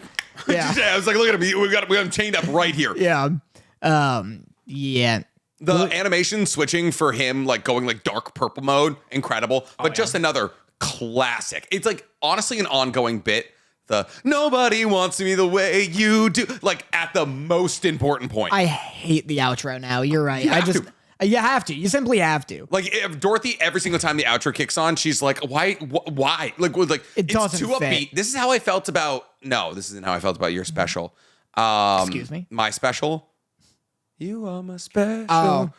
S2: Yeah.
S1: I was like, look at him. We got him chained up right here.
S2: Yeah. Yeah.
S1: The animation switching for him, like going like dark purple mode, incredible. But just another classic. It's like honestly an ongoing bit. The nobody wants me the way you do, like at the most important point.
S2: I hate the outro now. You're right.
S1: You have to.
S2: You simply have to.
S1: Like if Dorothy, every single time the outro kicks on, she's like, "Why? Why?" Like
S2: it doesn't
S1: too
S2: fit.
S1: Upbeat. This is how I felt about. No, this isn't how I felt about your special.
S2: Excuse me.
S1: My special. You are my special.
S2: Oh.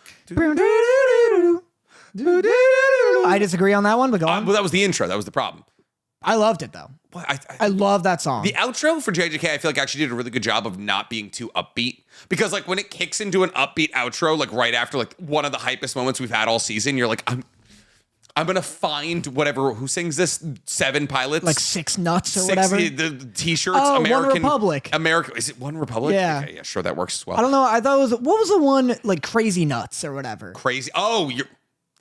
S2: I disagree on that one, but go on.
S1: Well, that was the intro. That was the problem.
S2: I loved it though.
S1: Well,
S2: I love that song.
S1: The outro for JJK, I feel like actually did a really good job of not being too upbeat, because like when it kicks into an upbeat outro, like right after like one of the hypest moments we've had all season, you're like, I'm gonna find whatever, who sings this, 7 Pilots,
S2: like 6 Nuts or whatever.
S1: The t-shirts.
S2: Oh,
S1: American
S2: One Republic.
S1: America, is it One Republic?
S2: Yeah.
S1: Okay, yeah, sure, that works as well.
S2: I don't know. I thought it was, what was the one, like Crazy Nuts or whatever?
S1: Crazy. Oh,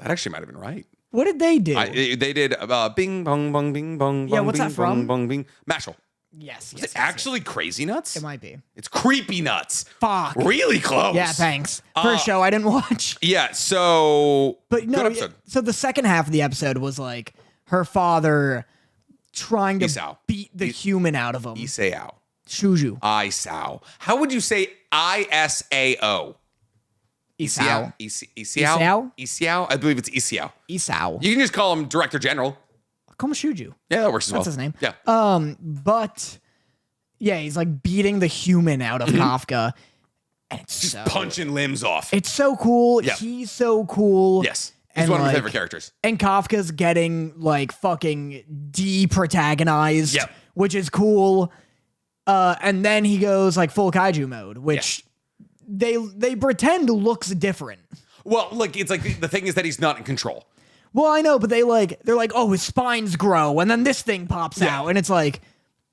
S1: that actually might have been right.
S2: What did they do?
S1: They did bing bong bong bing bong.
S2: Yeah, what's
S1: bing,
S2: that from?
S1: Bong bong bing. Mashal.
S2: Yes.
S1: Is it actually Crazy Nuts?
S2: It might be.
S1: It's Creepy Nuts.
S2: Fuck.
S1: Really close.
S2: Yeah, thanks. For a show I didn't watch.
S1: Yeah, so
S2: but no,
S1: good episode.
S2: So the second half of the episode was like her father trying to beat the human out of him.
S1: Isao.
S2: Shuju.
S1: Isao. How would you say Isao?
S2: Isao.
S1: Isao? I believe it's Isao.
S2: Isao.
S1: You can just call him Director General.
S2: Call him Shuju.
S1: Yeah, that works as well.
S2: That's his name.
S1: Yeah.
S2: But yeah, he's like beating the human out of Kafka. And it's
S1: just punching limbs off.
S2: It's so cool.
S1: Yeah.
S2: He's so cool.
S1: Yes. He's one of my favorite characters.
S2: And Kafka's getting like fucking de-protagonized, which is cool. And then he goes like full kaiju mode, which they pretend looks different.
S1: Well, like it's like the thing is that he's not in control.
S2: Well, I know, but they're like, oh, his spines grow, and then this thing pops out, and it's like,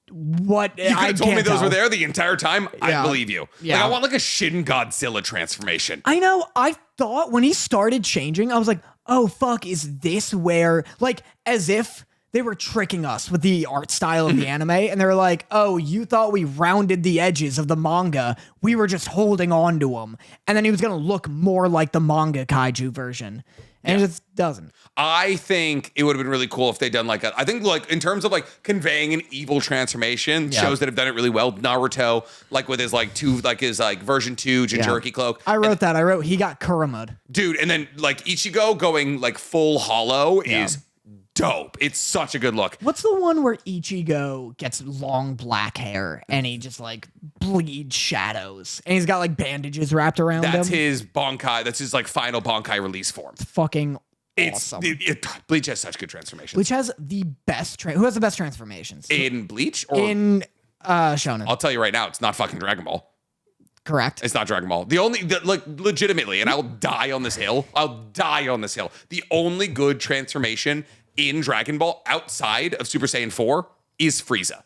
S2: what?
S1: You could have told me those were there the entire time. I believe you.
S2: Yeah.
S1: Like I want like a Shin Godzilla transformation.
S2: I know. I thought when he started changing, I was like, oh fuck, is this where like as if they were tricking us with the art style of the anime, and they were like, oh, you thought we rounded the edges of the manga. We were just holding on to them. And then he was going to look more like the manga kaiju version. And it just doesn't.
S1: I think it would have been really cool if they'd done like I think like in terms of like conveying an evil transformation, shows that have done it really well. Naruto, like with his like his version 2 Jinchuriki cloak.
S2: I wrote that. I wrote he got Kuramud.
S1: Dude, and then like Ichigo going like full hollow is dope. It's such a good look.
S2: What's the one where Ichigo gets long black hair and he just like bleeds shadows and he's got like bandages wrapped around him?
S1: That's his Bankai. That's his like final Bankai release form.
S2: Fucking awesome.
S1: Bleach has such good transformations.
S2: Bleach has the best. Who has the best transformations
S1: In Bleach or
S2: in Shonen?
S1: I'll tell you right now, it's not fucking Dragon Ball.
S2: Correct.
S1: It's not Dragon Ball. Like legitimately, and I'll die on this hill. The only good transformation in Dragon Ball outside of Super Saiyan 4 is Frieza.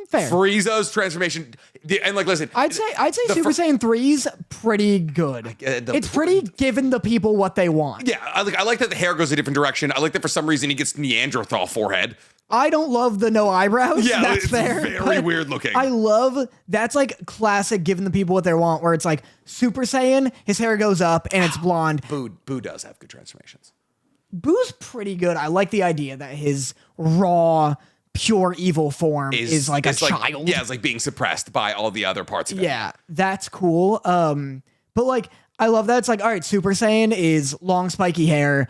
S2: Fair.
S1: Frieza's transformation, and like, listen,
S2: I'd say Super Saiyan 3's pretty good. It's pretty giving the people what they want.
S1: Yeah, I like that the hair goes a different direction. I like that for some reason he gets Neanderthal forehead.
S2: I don't love the no eyebrows.
S1: Yeah,
S2: that's
S1: it's
S2: fair.
S1: very weird looking.
S2: I love that's like classic giving the people what they want, where it's like Super Saiyan, his hair goes up and it's blonde.
S1: Boo does have good transformations.
S2: Boo's pretty good. I like the idea that his raw, pure evil form is like a child.
S1: Yeah, it's like being suppressed by all the other parts of it.
S2: Yeah, that's cool. But like, I love that. It's like, all right, Super Saiyan is long, spiky hair.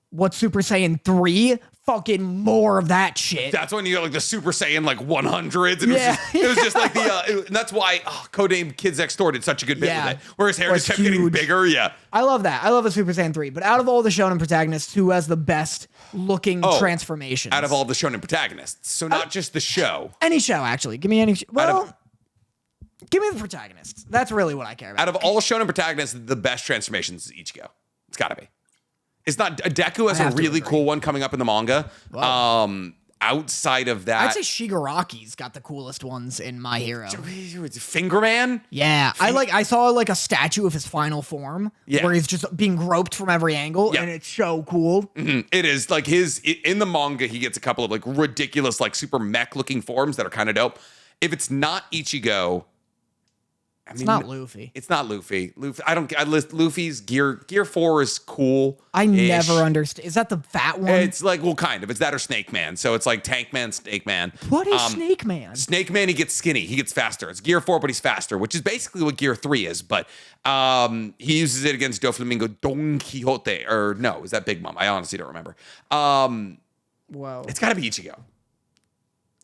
S2: What's Super Saiyan 3? Fucking more of that shit.
S1: That's when you got like the Super Saiyan like 100s. And it was just like and that's why Codename Kids Next Door did such a good bit with it. Where his hair just kept getting bigger. Yeah.
S2: I love that. I love a Super Saiyan 3. But out of all the shonen protagonists, who has the best looking transformations?
S1: Out of all the shonen protagonists. So not just the show.
S2: Any show, actually. Give me any give me the protagonists. That's really what I care about.
S1: Out of all shonen protagonists, the best transformations is Ichigo. It's gotta be. It's not. Deku has a really cool one coming up in the manga.
S2: Wow.
S1: Outside of that,
S2: I'd say Shigaraki's got the coolest ones in My Hero.
S1: Fingerman?
S2: Yeah. I saw like a statue of his final form where he's just being groped from every angle, and it's so cool.
S1: Mm-hmm. It is like in the manga, he gets a couple of like ridiculous, like super mech looking forms that are kind of dope. If it's not Ichigo,
S2: It's not Luffy.
S1: It's not Luffy. Luffy's Gear 4 is cool.
S2: I never understand. Is that the fat one?
S1: It's like, well, kind of. It's that or Snake Man. So it's like Tank Man, Snake Man.
S2: What is Snake Man?
S1: Snake Man, he gets skinny. He gets faster. It's Gear 4, but he's faster, which is basically what Gear 3 is. But he uses it against Doflamingo Don Quixote. Or no, is that Big Mom? I honestly don't remember.
S2: Whoa.
S1: It's got to be Ichigo.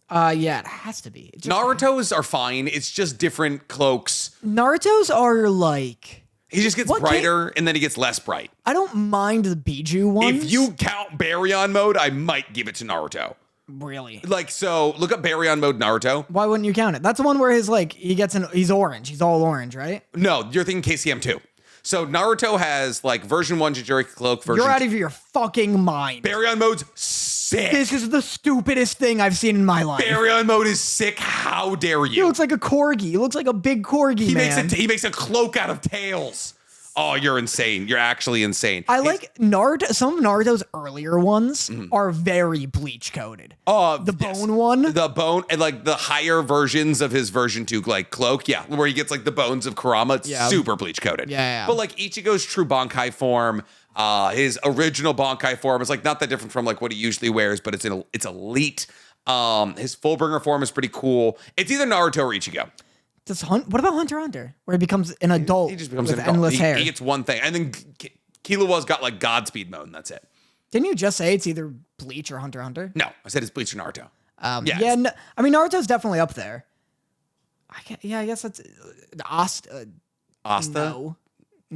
S2: Yeah, it has to be.
S1: Naruto's are fine. It's just different cloaks.
S2: Naruto's are like...
S1: He just gets brighter, and then he gets less bright.
S2: I don't mind the Biju ones.
S1: If you count Baryon mode, I might give it to Naruto.
S2: Really?
S1: Like, so, look up Baryon mode Naruto.
S2: Why wouldn't you count it? That's the one where he's he's orange. He's all orange, right?
S1: No, you're thinking KCM 2. So Naruto has like version 1 Jinchuriki cloak, version
S2: You're out of your fucking mind.
S1: Baryon mode's sick.
S2: This is the stupidest thing I've seen in my life.
S1: Baryon mode is sick. How dare you?
S2: He looks like a corgi. He looks like a big corgi, man.
S1: He makes a cloak out of tails. Oh, you're insane. You're actually insane.
S2: I like Naruto. Some of Naruto's earlier ones are very bleach coded. The bone one?
S1: The bone, and like the higher versions of his version 2 like cloak, where he gets like the bones of Kurama, it's super bleach coded.
S2: Yeah.
S1: But like Ichigo's true Bankai form, his original Bankai form is like not that different from like what he usually wears, but it's elite. His Fullbringer form is pretty cool. It's either Naruto or Ichigo.
S2: What about Hunter x Hunter, where he becomes an adult?
S1: He just becomes
S2: with
S1: an adult.
S2: Endless hair.
S1: He gets one thing, and then Killua's got like Godspeed mode, and that's it.
S2: Didn't you just say it's either Bleach or Hunter x Hunter?
S1: No, I said it's Bleach or Naruto.
S2: I mean Naruto's definitely up there. I guess that's Asta.
S1: Asta.
S2: No.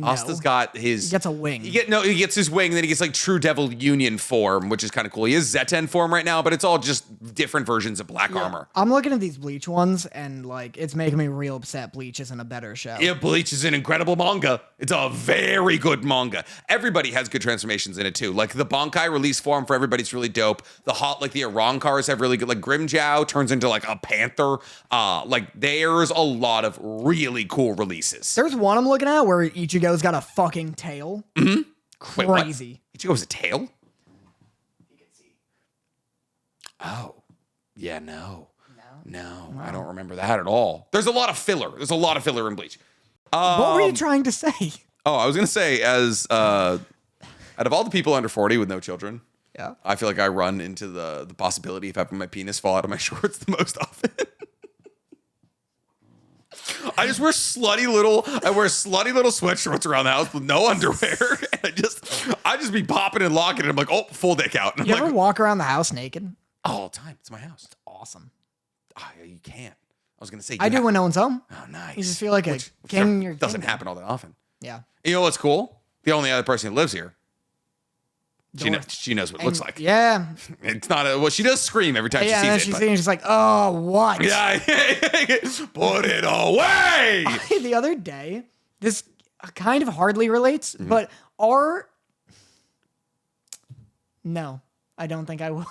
S1: Asta's got his...
S2: He gets a wing.
S1: He gets his wing, and then he gets like True Devil Union form, which is kind of cool. He has Zeten form right now, but it's all just different versions of black armor.
S2: I'm looking at these Bleach ones, and like it's making me real upset Bleach isn't a better show.
S1: Yeah, Bleach is an incredible manga. It's a very good manga. Everybody has good transformations in it too. Like the Bankai release form for everybody's really dope. The Arankars have really good, like Grimmjow turns into like a panther. Like there's a lot of really cool releases.
S2: There's one I'm looking at where Ichigo's got a fucking tail.
S1: Mm-hmm.
S2: Crazy.
S1: Wait, Ichigo has a tail? You can see. Oh. Yeah, no, I don't remember that at all. There's a lot of filler. There's a lot of filler in Bleach.
S2: What were you trying to say?
S1: Oh, I was going to say, as out of all the people under 40 with no children, I feel like I run into the possibility of having my penis fall out of my shorts the most often. I just wear slutty little sweatshorts around the house with no underwear. And I just be popping and locking it. I'm like, oh, full dick out. And
S2: You
S1: I'm
S2: ever
S1: like,
S2: walk around the house naked?
S1: all the time. It's my house.
S2: It's awesome.
S1: Oh, you can't. I was going to say.
S2: I do when no one's home.
S1: Oh, nice.
S2: You just feel like a king in your
S1: doesn't
S2: kingdom.
S1: happen all that often.
S2: Yeah.
S1: You know what's cool? The only other person who lives here. She knows what it looks like.
S2: Yeah.
S1: It's not she does scream every time she
S2: Yeah,
S1: sees
S2: and
S1: it.
S2: she's sitting just like, oh, what?
S1: Yeah. Put it away.
S2: The other day, this kind of hardly relates, but no, I don't think I will.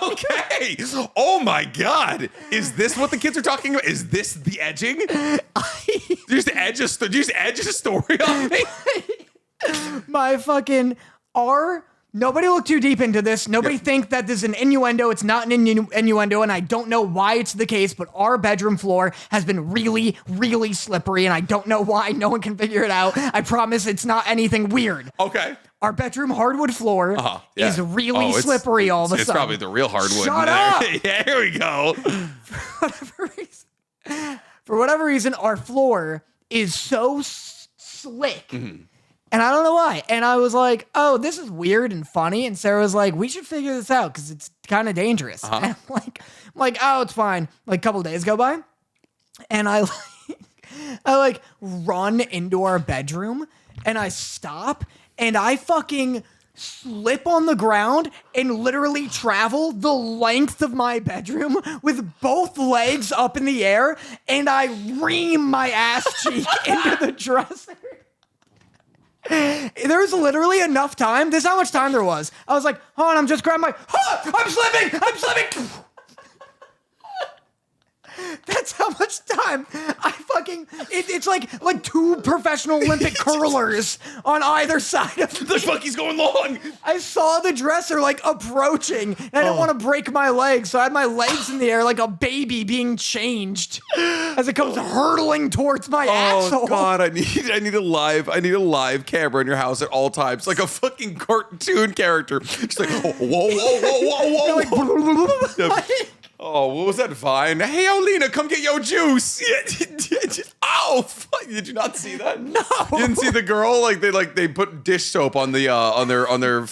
S1: Okay. Oh my God. Is this what the kids are talking about? Is this the edging? Did you just edge a story on me?
S2: My fucking nobody look too deep into this. Nobody think that this is an innuendo. It's not an innuendo, and I don't know why it's the case, but our bedroom floor has been really, really slippery, and I don't know why. No one can figure it out. I promise it's not anything weird.
S1: Okay.
S2: Our bedroom hardwood floor is really slippery all of a sudden.
S1: It's probably the real hardwood.
S2: Shut up!
S1: Yeah, here we go.
S2: For whatever reason, our floor is so slick.
S1: Mm-hmm.
S2: And I don't know why. And I was like, oh, this is weird and funny. And Sarah was like, we should figure this out because it's kind of dangerous. And I'm like, oh, it's fine. Like a couple of days go by. And I run into our bedroom and I stop and I fucking slip on the ground and literally travel the length of my bedroom with both legs up in the air. And I ream my ass cheek into the dresser. There was literally enough time. This is how much time there was. I was like, hold on, I'm just grabbing my, I'm slipping. That's how much time I fucking, it's like two professional Olympic curlers on either side of me.
S1: The fuck, he's going long.
S2: I saw the dresser like approaching and I didn't want to break my legs. So I had my legs in the air like a baby being changed as it comes hurtling towards my asshole.
S1: Oh God, I need a live camera in your house at all times. Like a fucking cartoon character. Just like, whoa.
S2: Like,
S1: Oh, what was that Vine? Hey, Olina, come get your juice. Ow! Fuck. Did you not see that?
S2: No.
S1: You didn't see the girl? They put dish soap on the on their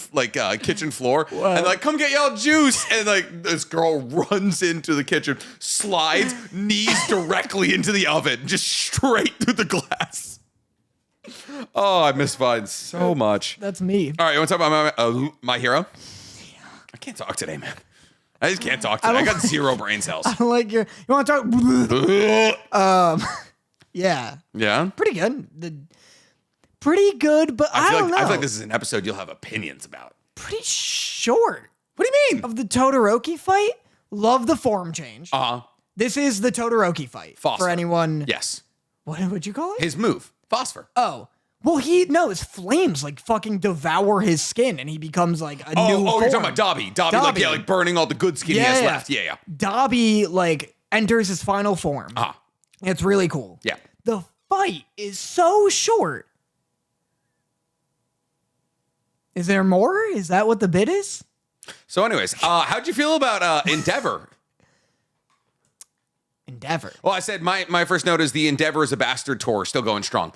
S1: kitchen floor, and like, come get your juice. And like this girl runs into the kitchen, slides knees directly into the oven, just straight through the glass. Oh, I miss Vine so much.
S2: That's me.
S1: All right, you want to talk about my hero? Yeah. I can't talk today, man. I just can't talk today. I got zero brain cells.
S2: I don't like you want to talk? Yeah.
S1: Yeah?
S2: Pretty good. Pretty good, but I don't know.
S1: I feel like this is an episode you'll have opinions about.
S2: Pretty short.
S1: What do you mean?
S2: Of the Todoroki fight, love the form change.
S1: Uh-huh.
S2: This is the Todoroki fight.
S1: Phosphor.
S2: For anyone.
S1: Yes.
S2: What would you call it?
S1: His move. Phosphor.
S2: Oh. Well, his flames like fucking devour his skin and he becomes like a new form.
S1: Oh, you're talking about Dobby. Dobby, like burning all the good skin he has left. Yeah.
S2: Dobby like enters his final form. It's really cool.
S1: Yeah.
S2: The fight is so short. Is there more? Is that what the bit is?
S1: So anyways, how'd you feel about Endeavor?
S2: Endeavor.
S1: Well, I said my first note is the Endeavor is a bastard tour, still going strong.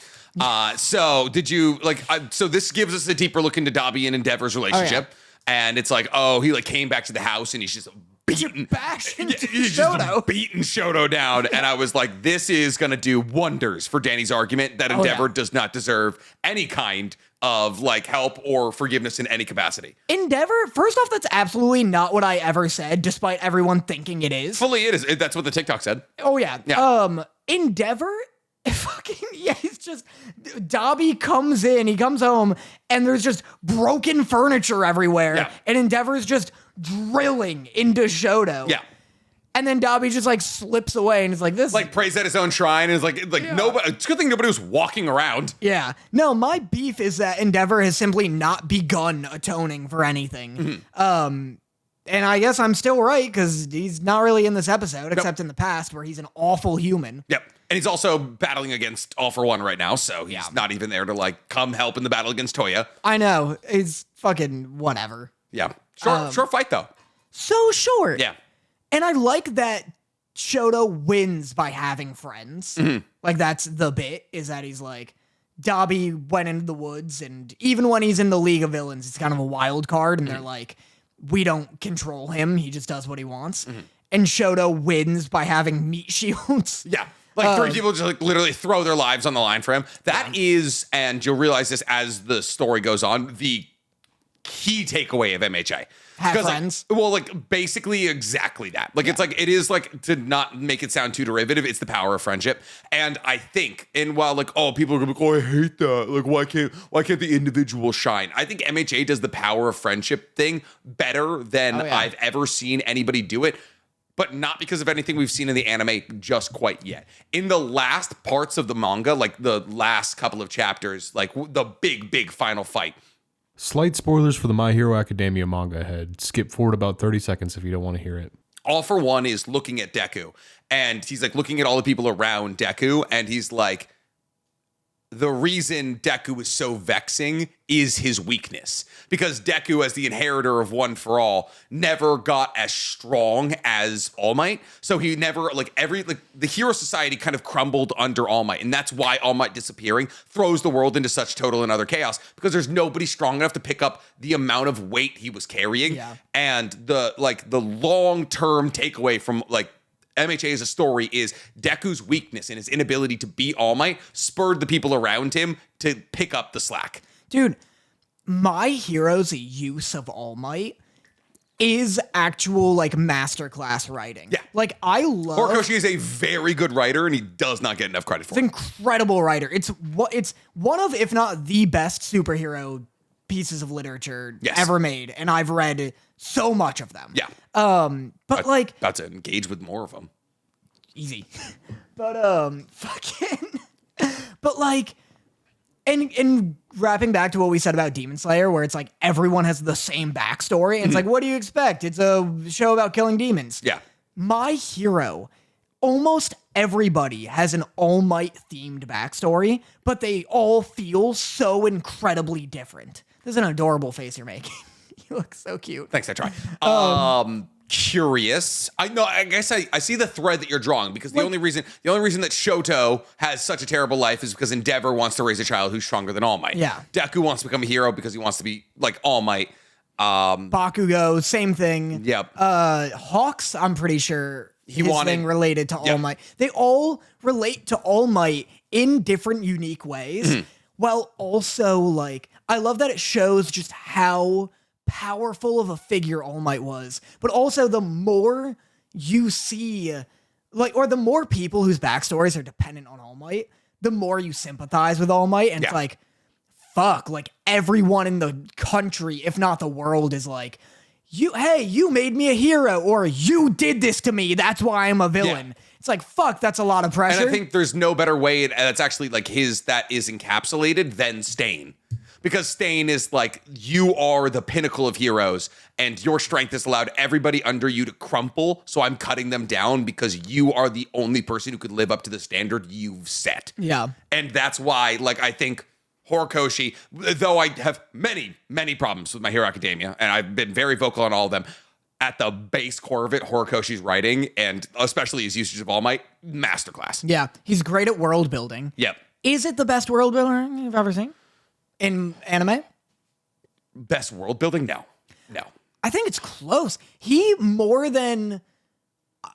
S1: So did you so this gives us a deeper look into Dobby and Endeavor's relationship. And it's like, he like came back to the house and he's just beating
S2: bash into
S1: he's
S2: Shoto.
S1: just beating Shoto down. And I was like, this is going to do wonders for Danny's argument that Endeavor does not deserve any kind of like help or forgiveness in any capacity.
S2: Endeavor, first off, that's absolutely not what I ever said, despite everyone thinking it is.
S1: Fully it is. That's what the TikTok said.
S2: Oh, yeah. Endeavor, he's just, Dobby comes in, he comes home, and there's just broken furniture everywhere.
S1: Yeah.
S2: And Endeavor's just drilling into Shoto.
S1: Yeah.
S2: And then Dobby just like slips away and is like, this
S1: Like prays at his own shrine and is like nobody. It's a good thing nobody was walking around.
S2: Yeah. No, my beef is that Endeavor has simply not begun atoning for anything. And I guess I'm still right because he's not really in this episode, except in the past where he's an awful human.
S1: Yep. And he's also battling against All For One right now, so he's not even there to like come help in the battle against Toya.
S2: I know. It's fucking whatever.
S1: Yeah. Short fight though.
S2: So short.
S1: Yeah.
S2: And I like that Shoto wins by having friends. Like, that's the bit, is that he's like, Dobby went into the woods, and even when he's in the League of Villains, it's kind of a wild card, and they're like, we don't control him, he just does what he wants. And Shoto wins by having meat shields.
S1: Yeah. Like three people just like literally throw their lives on the line for him. That is, and you'll realize this as the story goes on, the key takeaway of MHA.
S2: Have friends.
S1: Like basically exactly that. Like it's like, it is like, to not make it sound too derivative, it's the power of friendship. And I think, and while like, oh, people are gonna be like, oh, I hate that. Like, why can't the individual shine? I think MHA does the power of friendship thing better than I've ever seen anybody do it. But not because of anything we've seen in the anime just quite yet. In the last parts of the manga, like the last couple of chapters, like the big final fight.
S3: Slight spoilers for the My Hero Academia manga ahead. Skip forward about 30 seconds if you don't want to hear it.
S1: All For One is looking at Deku, and he's like looking at all the people around Deku, and he's like, the reason Deku is so vexing is his weakness. Because Deku, as the inheritor of One For All, never got as strong as All Might. So he never, the Hero Society kind of crumbled under All Might. And that's why All Might disappearing throws the world into such total and utter chaos. Because there's nobody strong enough to pick up the amount of weight he was carrying.
S2: Yeah.
S1: And the long-term takeaway from, MHA as a story is Deku's weakness and his inability to beat All Might spurred the people around him to pick up the slack.
S2: Dude, My Hero's use of All Might is actual masterclass writing.
S1: Yeah.
S2: I love
S1: Horikoshi is a very good writer and he does not get enough credit for it.
S2: Incredible writer. It's one of, if not the best superhero pieces of literature ever made, and I've read so much of them.
S1: Yeah.
S2: But
S1: about to engage with more of them.
S2: Easy. But and wrapping back to what we said about Demon Slayer, where it's like everyone has the same backstory, and it's like, what do you expect? It's a show about killing demons.
S1: Yeah.
S2: My Hero, almost everybody has an All Might themed backstory, but they all feel so incredibly different. This is an adorable face you're making. You look so cute.
S1: Thanks, I try. Curious. I guess I see the thread that you're drawing, because the only reason that Shoto has such a terrible life is because Endeavor wants to raise a child who's stronger than All Might.
S2: Yeah.
S1: Deku wants to become a hero because he wants to be like All Might.
S2: Bakugo, same thing.
S1: Yep.
S2: Hawks, I'm pretty sure his thing related to All Might. They all relate to All Might in different, unique ways. While also, I love that it shows just how powerful of a figure All Might was. But also, the more you see, or the more people whose backstories are dependent on All Might, the more you sympathize with All Might. And it's like, fuck, everyone in the country, if not the world, is like, you made me a hero, or you did this to me, that's why I'm a villain. Yeah. It's like, fuck, that's a lot of pressure.
S1: And I think there's no better way that's actually that is encapsulated than Stain. Because Stain is you are the pinnacle of heroes, and your strength has allowed everybody under you to crumple, so I'm cutting them down because you are the only person who could live up to the standard you've set.
S2: Yeah.
S1: And that's why, I think Horikoshi, though I have many, many problems with My Hero Academia, and I've been very vocal on all of them, at the base core of it, Horikoshi's writing, and especially his usage of All Might, masterclass.
S2: Yeah, he's great at world building.
S1: Yep.
S2: Is it the best world building you've ever seen in anime?
S1: Best world building? No.
S2: I think it's close. He, more than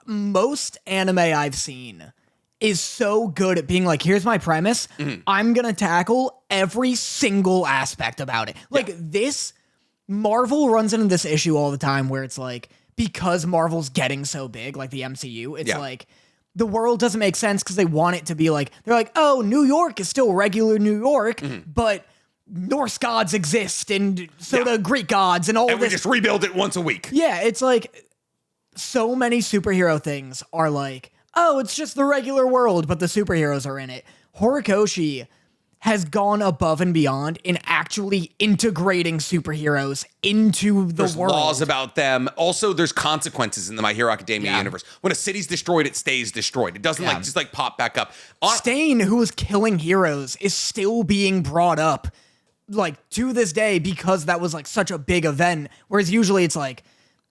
S2: most anime I've seen, is so good at being like, here's my premise. I'm going to tackle every single aspect about it. Like this, Marvel runs into this issue all the time where it's like, because Marvel's getting so big, like the MCU, it's like the world doesn't make sense because they want it to be like, they're like, oh, New York is still regular New York, but Norse gods exist and so do Greek gods and all
S1: and
S2: this.
S1: we just rebuild it once a week.
S2: Yeah, it's like so many superhero things are like, oh, it's just the regular world, but the superheroes are in it. Horikoshi has gone above and beyond in actually integrating superheroes into the
S1: There's
S2: world.
S1: laws about them. Also, there's consequences in the My Hero Academia universe. When a city's destroyed, it stays destroyed. It doesn't like just like pop back up.
S2: Stain, who was killing heroes, is still being brought up like to this day because that was like such a big event. Whereas usually it's like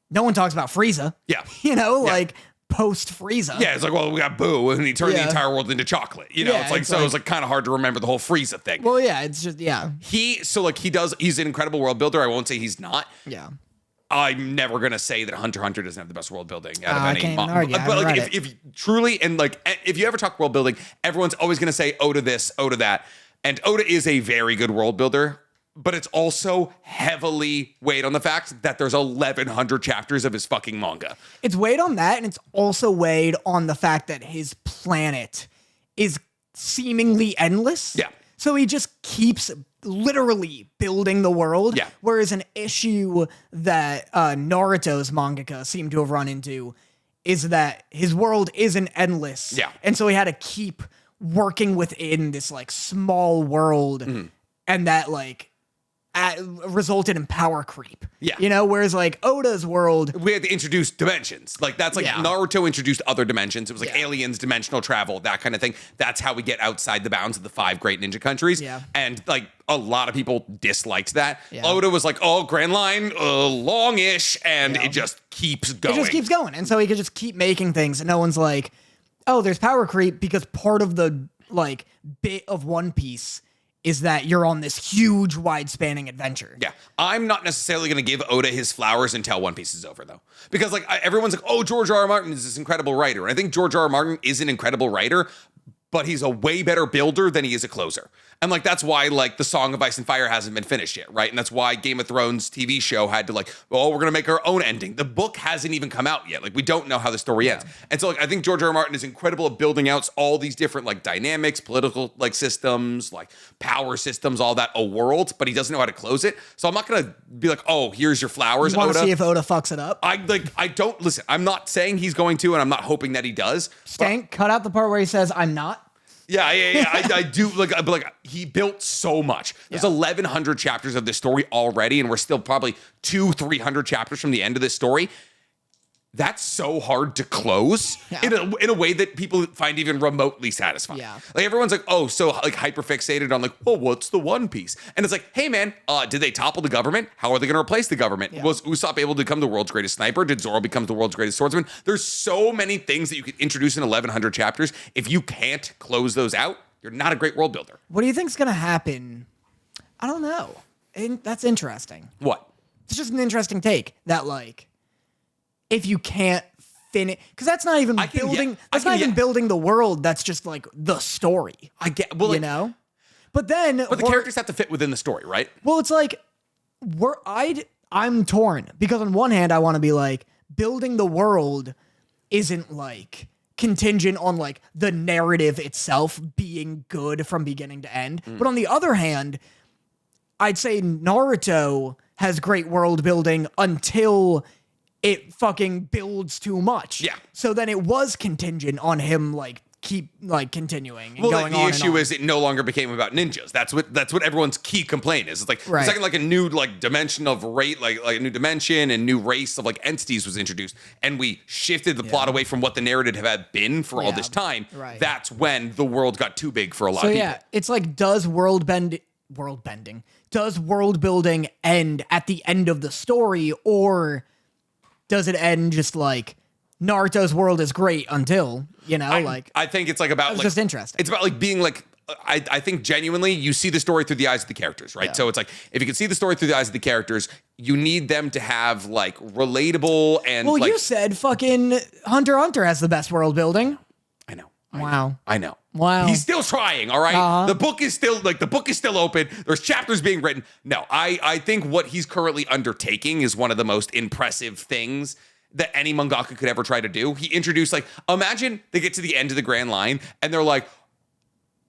S2: no one talks about Frieza.
S1: Yeah.
S2: You know, like post Frieza.
S1: Yeah, it's like, well, we got Boo, and he turned the entire world into chocolate. You know,
S2: Yeah,
S1: it's like, so it's like kind of hard to remember the whole Frieza thing.
S2: Well, yeah, it's just, yeah.
S1: He's an incredible world builder. I won't say he's not.
S2: Yeah.
S1: I'm never going to say that Hunter x Hunter doesn't have the best world building out of
S2: I
S1: any.
S2: can't even argue. I
S1: But
S2: haven't
S1: like,
S2: read
S1: if truly, and like, if you ever talk world building, everyone's always going to say Oda this, Oda that. And Oda is a very good world builder, but it's also heavily weighed on the fact that there's 1,100 chapters of his fucking manga.
S2: It's weighed on that, and it's also weighed on the fact that his planet is seemingly endless.
S1: Yeah.
S2: So he just keeps literally building the world.
S1: Yeah.
S2: Whereas an issue that Naruto's mangaka seemed to have run into is that his world isn't endless.
S1: Yeah.
S2: And so he had to keep working within this like small world, and that like resulted in power creep.
S1: Yeah.
S2: You know, whereas like Oda's world,
S1: We had to introduce dimensions. Like that's like Naruto introduced other dimensions. It was like aliens, dimensional travel, that kind of thing. That's how we get outside the bounds of the 5 great ninja countries.
S2: Yeah.
S1: And like a lot of people disliked that. Oda was like, oh, Grand Line, longish, and it just keeps going.
S2: it just keeps going. And so he could just keep making things, and no one's like, oh, there's power creep because part of the like bit of One Piece is that you're on this huge, wide-spanning adventure.
S1: Yeah, I'm not necessarily going to give Oda his flowers until One Piece is over, though. Because like everyone's like, oh, George R. R. Martin is this incredible writer. And I think George R. R. Martin is an incredible writer, but he's a way better builder than he is a closer. And like, that's why like the Song of Ice and Fire hasn't been finished yet, right? And that's why Game of Thrones TV show had to like, oh, we're going to make our own ending. The book hasn't even come out yet. Like, we don't know how the story ends. And so like, I think George R. R. Martin is incredible at building out all these different like dynamics, political like systems, like power systems, all that, a world, but he doesn't know how to close it. So I'm not going to be like, oh, here's your flowers,
S2: You want to
S1: Oda.
S2: see if Oda fucks it up?
S1: I don't listen. I'm not saying he's going to, and I'm not hoping that he does.
S2: Stank, cut out the part where he says, I'm not.
S1: Yeah. I do like he built so much. There's 1,100 chapters of this story already, and we're still probably 200-300 chapters from the end of this story. That's so hard to close in a way that people find even remotely satisfying.
S2: Yeah.
S1: Like everyone's like, oh, so like hyper fixated on like, oh, what's the One Piece? And it's like, hey man, did they topple the government? How are they going to replace the government?
S2: Yeah.
S1: Was Usopp able to become the world's greatest sniper? Did Zoro become the world's greatest swordsman? There's so many things that you could introduce in 1,100 chapters. If you can't close those out, you're not a great world builder.
S2: What do you think's going to happen? I don't know. And that's interesting.
S1: What?
S2: It's just an interesting take that like, if you can't finish, because that's not even building. That's not even building the world. That's just like the story.
S1: I get, well,
S2: you know. But then,
S1: the characters have to fit within the story, right?
S2: Well, it's like I'm torn because on one hand, I want to be like, building the world isn't like contingent on like the narrative itself being good from beginning to end. But on the other hand, I'd say Naruto has great world building until it fucking builds too much.
S1: Yeah.
S2: So then it was contingent on him like keep like continuing and going
S1: the
S2: on.
S1: issue is it no longer became about ninjas. That's what everyone's key complaint is. It's like the second like a new like dimension of rate, like a new dimension and new race of like entities was introduced, and we shifted the plot away from what the narrative had been for all this time.
S2: Right.
S1: That's when the world got too big for a lot of people.
S2: Yeah, it's like does world building end at the end of the story, or does it end just like Naruto's world is great until, you know,
S1: I think it's like about
S2: it's
S1: like,
S2: just interesting.
S1: It's about like being like I think genuinely you see the story through the eyes of the characters, right?
S2: Yeah.
S1: So it's like if you can see the story through the eyes of the characters, you need them to have like relatable and
S2: Well,
S1: like,
S2: you said fucking Hunter x Hunter has the best world building.
S1: I know.
S2: Wow.
S1: I know.
S2: Wow.
S1: He's still trying, all right?
S2: Uh-huh.
S1: The book is still open. There's chapters being written. No, I think what he's currently undertaking is one of the most impressive things that any mangaka could ever try to do. He introduced, like, imagine they get to the end of the Grand Line and they're like,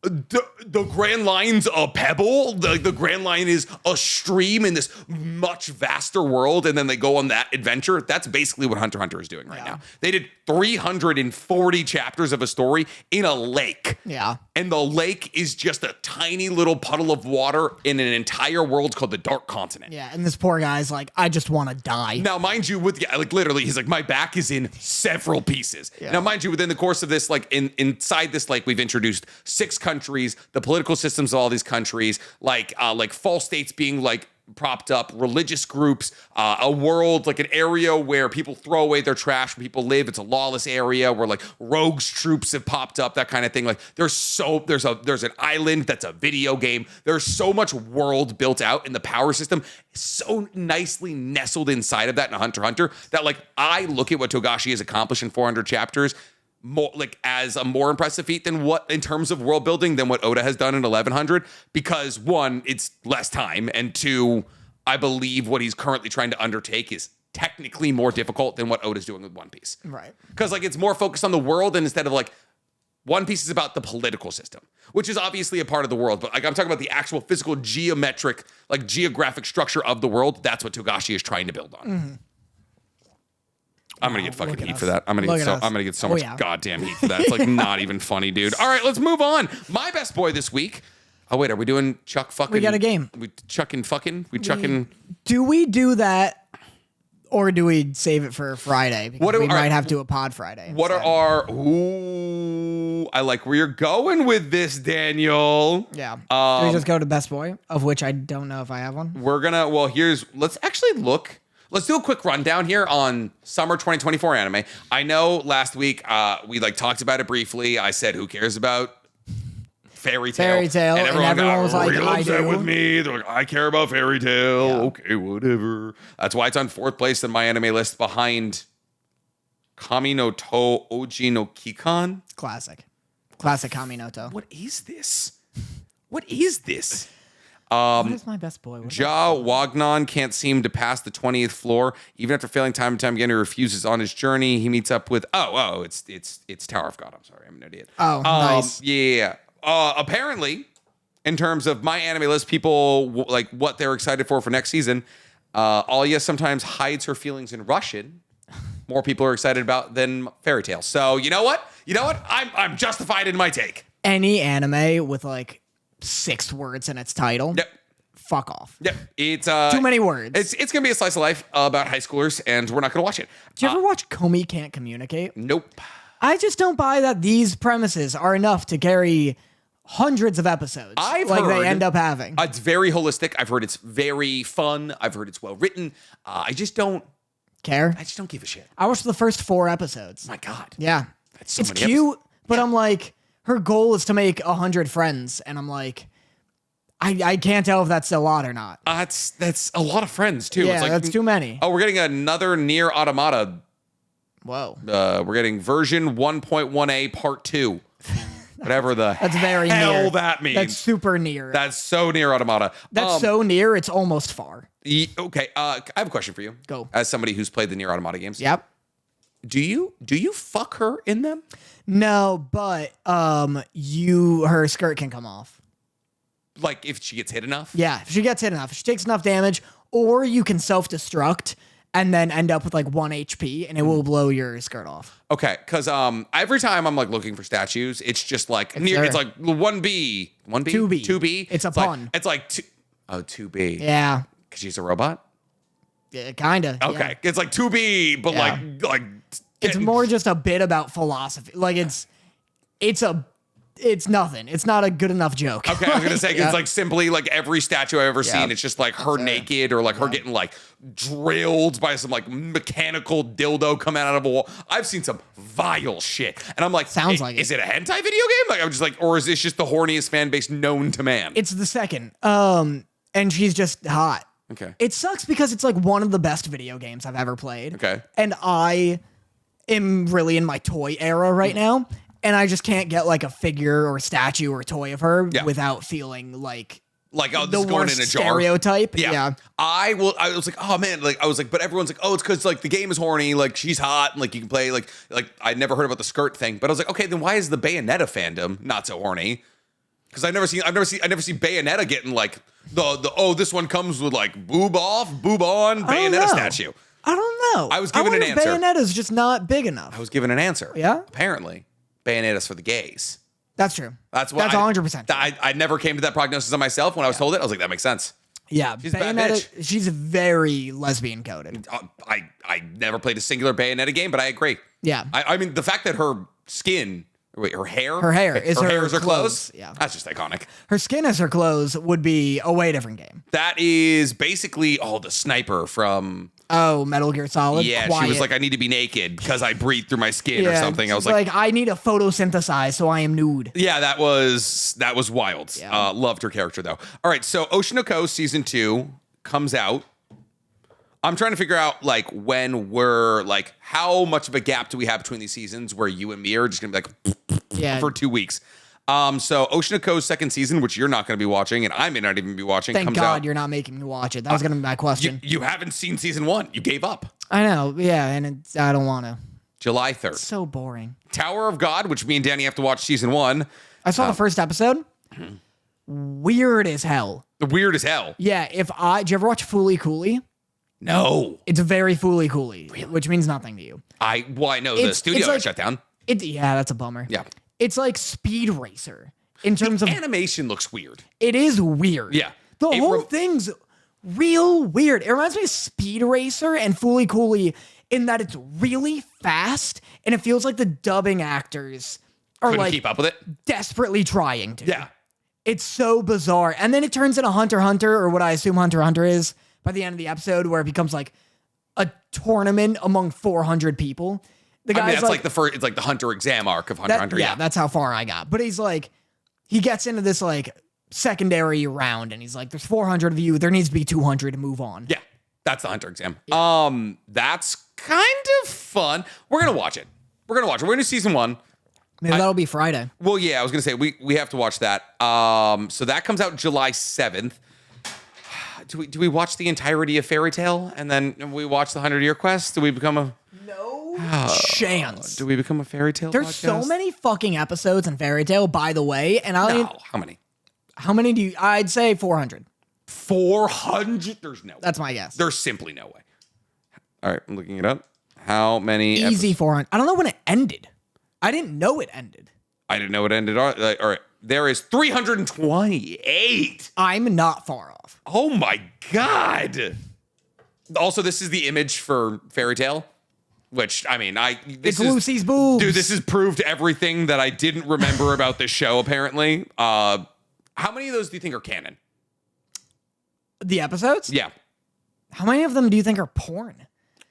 S1: the Grand Line's a pebble. The Grand Line is a stream in this much vaster world, and then they go on that adventure. That's basically what Hunter x Hunter is doing right now. They did 340 chapters of a story in a lake.
S2: Yeah.
S1: And the lake is just a tiny little puddle of water in an entire world called the Dark Continent.
S2: Yeah, and this poor guy's like, I just want to die.
S1: Now, mind you, like literally, he's like, my back is in several pieces.
S2: Yeah.
S1: Now, mind you, within the course of this, like inside this lake, we've introduced 6 countries, the political systems of all these countries, like false states being like propped up, religious groups, a world, like an area where people throw away their trash, where people live. It's a lawless area where like rogues troops have popped up, that kind of thing. Like there's an island that's a video game. There's so much world built out in the power system, so nicely nestled inside of that in Hunter x Hunter that like I look at what Togashi has accomplished in 400 chapters more like as a more impressive feat than what in terms of world building than what Oda has done in 1100, because one, it's less time, and two, I believe what he's currently trying to undertake is technically more difficult than what Oda's doing with One Piece.
S2: Right.
S1: Because like it's more focused on the world, and instead of like One Piece is about the political system, which is obviously a part of the world, but like I'm talking about the actual physical geometric, like geographic structure of the world. That's what Togashi is trying to build on.
S2: Mm-hmm.
S1: I'm gonna get fucking
S2: look at
S1: heat
S2: us.
S1: for that. I'm gonna get so much
S2: yeah.
S1: goddamn heat for that. It's like not even funny, dude. All right, let's move on. My best boy this week. Oh wait, are we doing Chuck fucking?
S2: We got a game.
S1: We chucking fucking. We chucking.
S2: Do we do that, or do we save it for Friday? Because we might have to do a pod Friday.
S1: What are our? Ooh, I like where you're going with this, Daniel.
S2: Yeah. Do we just go to best boy, of which I don't know if I have one?
S1: We're gonna. Well, let's actually look. Let's do a quick rundown here on summer 2024 anime. I know last week we like talked about it briefly. I said, "Who cares about Fairy Tail?"
S2: And everyone
S1: got
S2: was like,
S1: real
S2: "I
S1: upset
S2: do."
S1: with me. They're like, "I care about Fairy Tail."
S2: Yeah.
S1: Okay, whatever. That's why it's on 4th place in my anime list behind Kami no To Oji no Kikan.
S2: Classic Kaminoto.
S1: What is this? What is this?
S2: What is my best boy?
S1: Ja Wagnon can't seem to pass the 20th floor. Even after failing time and time again, he refuses on his journey. He meets up with it's Tower of God. I'm sorry, I'm an idiot.
S2: Oh, nice.
S1: Yeah. Apparently, in terms of my anime list, people like what they're excited for next season. Alya sometimes hides her feelings in Russian. More people are excited about than Fairy Tail. So you know what? I'm justified in my take.
S2: Any anime with like 6 words in its title.
S1: Yep.
S2: Fuck off.
S1: Yep. It's
S2: Too many words.
S1: It's gonna be a slice of life about high schoolers, and we're not gonna watch it.
S2: Do you ever watch Komi Can't Communicate?
S1: Nope.
S2: I just don't buy that these premises are enough to carry hundreds of episodes.
S1: I've
S2: like
S1: heard
S2: they end up having.
S1: It's very holistic. I've heard it's very fun. I've heard it's well written. I just don't
S2: Care?
S1: give a shit.
S2: I watched the first 4 episodes.
S1: My God.
S2: Yeah.
S1: That's so
S2: it's
S1: many
S2: cute,
S1: episodes.
S2: but I'm like, her goal is to make 100 friends, and I'm like, I can't tell if that's a lot or not.
S1: That's a lot of friends too.
S2: Yeah,
S1: It's like,
S2: that's too many.
S1: Oh, we're getting another Nier Automata.
S2: Whoa.
S1: We're getting version 1.1a part 2. Whatever the
S2: That's very
S1: hell
S2: near.
S1: that means.
S2: That's super near.
S1: That's so Nier Automata.
S2: That's so near, it's almost far.
S1: Okay. I have a question for you.
S2: Go.
S1: As somebody who's played the Nier Automata games.
S2: Yep.
S1: Do you fuck her in them?
S2: No, but her skirt can come off.
S1: Like if she gets hit enough?
S2: Yeah, if she gets hit enough, if she takes enough damage, or you can self-destruct and then end up with like 1 HP and it will blow your skirt off.
S1: Okay, because every time I'm like looking for statues, it's just like
S2: there.
S1: it's like 1B, 2B.
S2: It's a pun.
S1: It's like 2B.
S2: Yeah.
S1: Because she's a robot.
S2: Yeah, kinda.
S1: Okay,
S2: Yeah.
S1: it's like 2B, but
S2: Yeah.
S1: like
S2: It's more just a bit about philosophy. Like it's it's nothing. It's not a good enough joke.
S1: Okay, I was gonna say, 'cause
S2: Yeah.
S1: it's like simply like every statue I've ever seen, it's just like her naked or like her getting like drilled by some like mechanical dildo coming out of a wall. I've seen some vile shit. And I'm like,
S2: Sounds like it.
S1: Is it a hentai video game? Like, I'm just like, or is this just the horniest fan base known to man?
S2: It's the second. And she's just hot.
S1: Okay.
S2: It sucks because it's like one of the best video games I've ever played.
S1: Okay.
S2: And I am really in my toy era right now. And I just can't get like a figure or statue or toy of her without feeling like
S1: oh, this
S2: the
S1: is going
S2: worst
S1: in a jar.
S2: stereotype.
S1: Yeah. I was like, oh man, like I was like, but everyone's like, oh, it's because like the game is horny, like she's hot, and like you can play like I'd never heard about the skirt thing, but I was like, okay, then why is the Bayonetta fandom not so horny? Because I've never seen Bayonetta getting like the this one comes with like boob off, boob on, Bayonetta statue.
S2: I don't know.
S1: I was given an answer.
S2: Bayonetta's just not big enough.
S1: I was given an answer.
S2: Yeah?
S1: Apparently, Bayonetta's for the gays.
S2: That's true.
S1: That's what
S2: 100%.
S1: I never came to that prognosis on myself when I was told it. I was like, that makes sense.
S2: Yeah,
S1: She's a bad bitch.
S2: She's very lesbian coded.
S1: I never played a singular Bayonetta game, but I agree.
S2: Yeah.
S1: I mean, the fact that her skin, her hair
S2: is
S1: her
S2: her
S1: clothes.
S2: clothes. Yeah.
S1: That's just iconic.
S2: Her skin as her clothes would be a way different game.
S1: That is basically the sniper from.
S2: Oh, Metal Gear Solid.
S1: Yeah,
S2: Quiet.
S1: she was like, I need to be naked because I breathe through my skin or something. I was
S2: she's like, I need to photosynthesize, so I am nude.
S1: yeah, that was wild.
S2: Yeah.
S1: Loved her character though. All right, so Oshinoko season 2 comes out. I'm trying to figure out like when we're like how much of a gap do we have between these seasons where you and me are just gonna be like for 2 weeks. So Oshinoko's second season, which you're not going to be watching, and I may not even be watching.
S2: Thank
S1: comes
S2: God
S1: out.
S2: you're not making me watch it. That was going to be my question.
S1: You haven't seen season 1. You gave up.
S2: I know. Yeah, and I don't want to.
S1: July 3rd.
S2: So boring.
S1: Tower of God, which me and Danny have to watch season 1.
S2: I saw the first episode. Weird as hell.
S1: Weird as hell.
S2: Yeah, did you ever watch Fooly Cooley?
S1: No.
S2: It's very Fooly Cooley, which means nothing to you.
S1: I know the studio got shut down.
S2: Yeah, that's a bummer.
S1: Yeah.
S2: It's like Speed Racer in terms of
S1: animation looks weird.
S2: It is weird.
S1: Yeah.
S2: The whole thing's real weird. It reminds me of Speed Racer and Fooly Cooley in that it's really fast and it feels like the dubbing actors are
S1: Couldn't
S2: like
S1: keep up with it.
S2: desperately trying to.
S1: Yeah.
S2: It's so bizarre. And then it turns into Hunter x Hunter, or what I assume Hunter x Hunter is by the end of the episode, where it becomes like a tournament among 400 people. The guy's
S1: that's like the first. It's like the Hunter exam arc of Hunter x Hunter.
S2: Yeah, that's how far I got. But he's like, he gets into this like secondary round, and he's like, "There's 400 of you. There needs to be 200 to move on."
S1: Yeah, that's the Hunter exam. Yeah. That's kind of fun. We're gonna watch it. We're gonna do season 1.
S2: Maybe that'll be Friday.
S1: Well, yeah, I was gonna say we have to watch that. So that comes out July 7th. Do we watch the entirety of Fairy Tail and then we watch the 100-Year Quest? Do we become a
S2: chance?
S1: Do we become a Fairy Tail?
S2: There's so many fucking episodes in Fairy Tail, by the way, and
S1: how many?
S2: How many do you? I'd say 400.
S1: 400? There's no way.
S2: That's my guess.
S1: There's simply no way. All right, I'm looking it up. How many?
S2: Easy 400. I don't know when it ended. I didn't know it ended.
S1: I didn't know it ended. All right, there is 328.
S2: I'm not far off.
S1: Oh my God. Also, this is the image for Fairy Tail, which, I mean,
S2: It's Lucy's boobs.
S1: Dude, this has proved everything that I didn't remember about this show, apparently. How many of those do you think are canon?
S2: The episodes?
S1: Yeah.
S2: How many of them do you think are porn?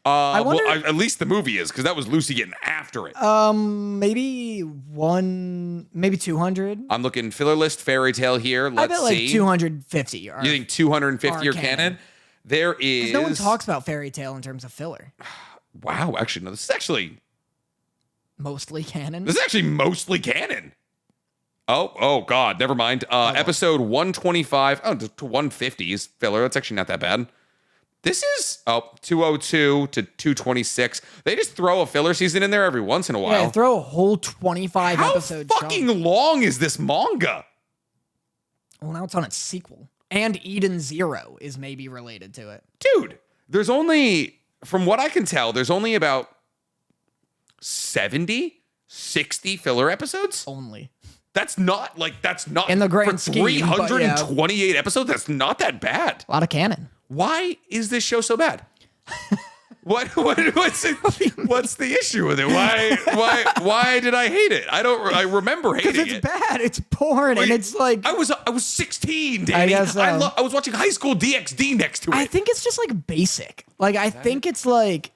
S2: I wonder,
S1: well, at least the movie is, because that was Lucy getting after it.
S2: maybe 200.
S1: I'm looking filler list Fairy Tail here. Let's
S2: I bet like
S1: see.
S2: 250 are.
S1: You think 250 are canon? There is.
S2: No one talks about Fairy Tail in terms of filler.
S1: Wow, actually, no. This is actually
S2: mostly canon.
S1: This is actually mostly canon. Oh God, never mind. Episode 125 to 150 is filler. That's actually not that bad. This is 202 to 226. They just throw a filler season in there every once in a while.
S2: Yeah, throw a whole 25 episode
S1: How fucking long is this manga?
S2: Well, now it's on its sequel. And Eden Zero is maybe related to it.
S1: Dude, there's only, from what I can tell, there's only about 70, 60 filler episodes.
S2: Only.
S1: That's not
S2: in the grand
S1: for
S2: scheme,
S1: 328 episodes. That's not that bad.
S2: A lot of canon.
S1: Why is this show so bad? What's the issue with it? Why did I hate it? I remember hating
S2: Because it's
S1: it.
S2: bad. It's porn, and it's like
S1: I was 16, Danny.
S2: I guess so.
S1: I was watching High School DxD next to it.
S2: I think it's just like basic. Like I think it's like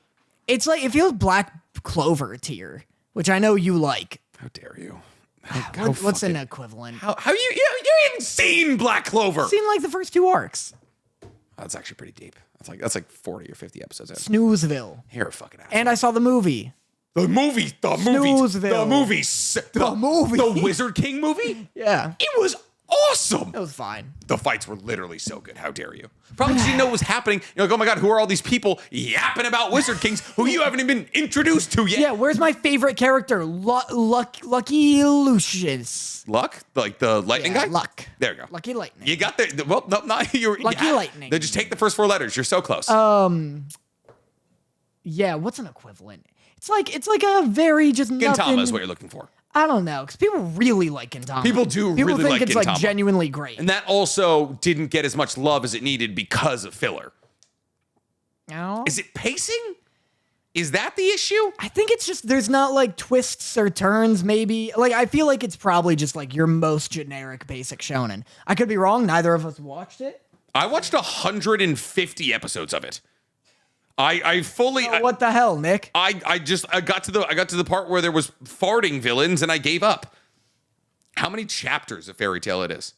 S2: it feels Black Clover tier, which I know you like.
S1: How dare you?
S2: What's an equivalent?
S1: How you haven't seen Black Clover?
S2: Seen like the first 2 arcs.
S1: That's actually pretty deep. That's like 40 or 50 episodes in.
S2: Snoozeville.
S1: You're a fucking asshole.
S2: And I saw the movie.
S1: The movie, the Wizard King movie.
S2: Yeah.
S1: It was awesome.
S2: It was fine.
S1: The fights were literally so good. How dare you? Probably because you know what was happening. You're like, oh my God, who are all these people yapping about Wizard Kings who you haven't even been introduced to yet?
S2: Yeah, where's my favorite character? Lucky Lucius.
S1: Luck? Like the lightning guy?
S2: Luck.
S1: There you go.
S2: Lucky Lightning.
S1: You got the, well, no, not you.
S2: Lucky Lightning.
S1: Then just take the first 4 letters. You're so close.
S2: Yeah, what's an equivalent? It's like a very just
S1: Gintama
S2: nothing.
S1: is what you're looking for.
S2: I don't know, because people really like Gintama.
S1: People do
S2: People
S1: really
S2: think
S1: like
S2: it's like
S1: Gintama.
S2: genuinely great.
S1: And that also didn't get as much love as it needed because of filler.
S2: No?
S1: Is it pacing? Is that the issue?
S2: I think it's just there's not like twists or turns. Maybe like I feel like it's probably just like your most generic basic shonen. I could be wrong. Neither of us watched it.
S1: I watched 150 episodes of it. I fully.
S2: What the hell, Nick?
S1: I got to the part where there was farting villains and I gave up. How many chapters of Fairy Tail it is?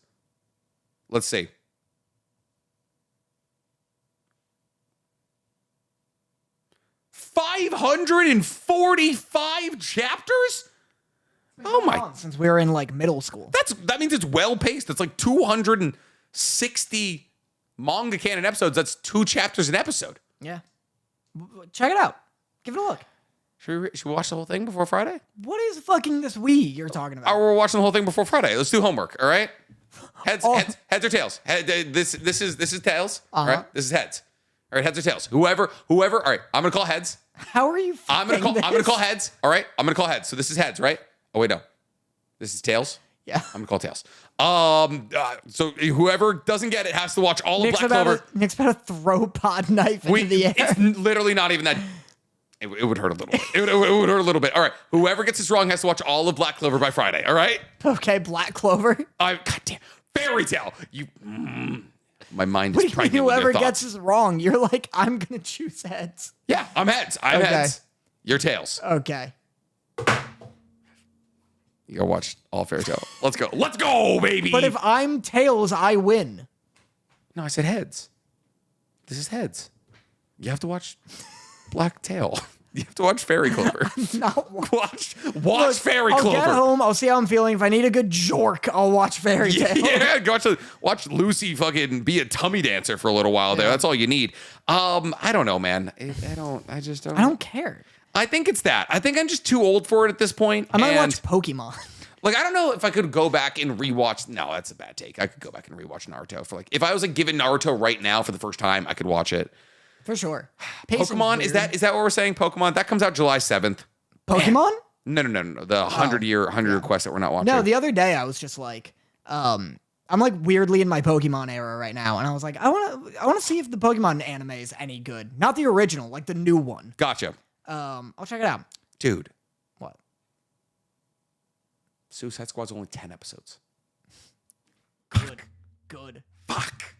S1: Let's see. $545 chapters? Oh my!
S2: Since we were in like middle school.
S1: That means it's well paced. It's like 260 manga canon episodes. That's 2 chapters an episode.
S2: Yeah. Check it out. Give it a look.
S1: Should we watch the whole thing before Friday?
S2: What is fucking this you're talking about?
S1: We're watching the whole thing before Friday. Let's do homework. All right. Heads or tails. This is tails. All right. This is heads. All right. Heads or tails. Whoever. All right. I'm gonna call heads.
S2: How are you?
S1: I'm gonna call heads. All right. I'm gonna call heads. So this is heads, right? Oh wait, no. This is tails.
S2: Yeah.
S1: I'm gonna call tails. So whoever doesn't get it has to watch all of Black Clover.
S2: Nick's about to throw pod knife into the air.
S1: It's literally not even that. It would hurt a little bit. It would hurt a little bit. All right. Whoever gets this wrong has to watch all of Black Clover by Friday. All right.
S2: Okay, Black Clover.
S1: Goddamn. Fairy Tail. My mind is pregnant with
S2: Whoever
S1: your
S2: gets
S1: thoughts.
S2: this wrong, you're like, I'm gonna choose heads.
S1: Yeah, I'm heads. I'm
S2: Okay.
S1: heads. You're tails.
S2: Okay.
S1: You gotta watch all Fairy Tail. Let's go. Let's go, baby.
S2: But if I'm tails, I win.
S1: No, I said heads. This is heads. You have to watch Black Tail. You have to watch Fairy Clover.
S2: Not
S1: watch
S2: Look,
S1: Fairy
S2: I'll
S1: Clover.
S2: get home. I'll see how I'm feeling. If I need a good jork, I'll watch Fairy Tail.
S1: Yeah, go watch Lucy fucking be a tummy dancer for a little while there. That's all you need. I don't know, man. I just don't.
S2: I don't care.
S1: I think it's that. I think I'm just too old for it at this point.
S2: I might
S1: and,
S2: watch Pokemon.
S1: Like, I don't know if I could go back and rewatch. No, that's a bad take. I could go back and rewatch Naruto for like, if I was like given Naruto right now for the first time, I could watch it.
S2: For sure.
S1: Pokemon, is that what we're saying? Pokemon? That comes out July 7th.
S2: Pokemon?
S1: No. The 100-year quest that we're not watching.
S2: No, the other day I was just like, I'm like weirdly in my Pokemon era right now, and I was like, I want to see if the Pokemon anime is any good. Not the original, like the new one.
S1: Gotcha.
S2: I'll check it out.
S1: Dude.
S2: What?
S1: Suicide Squad's only 10 episodes.
S2: Good.
S1: Fuck.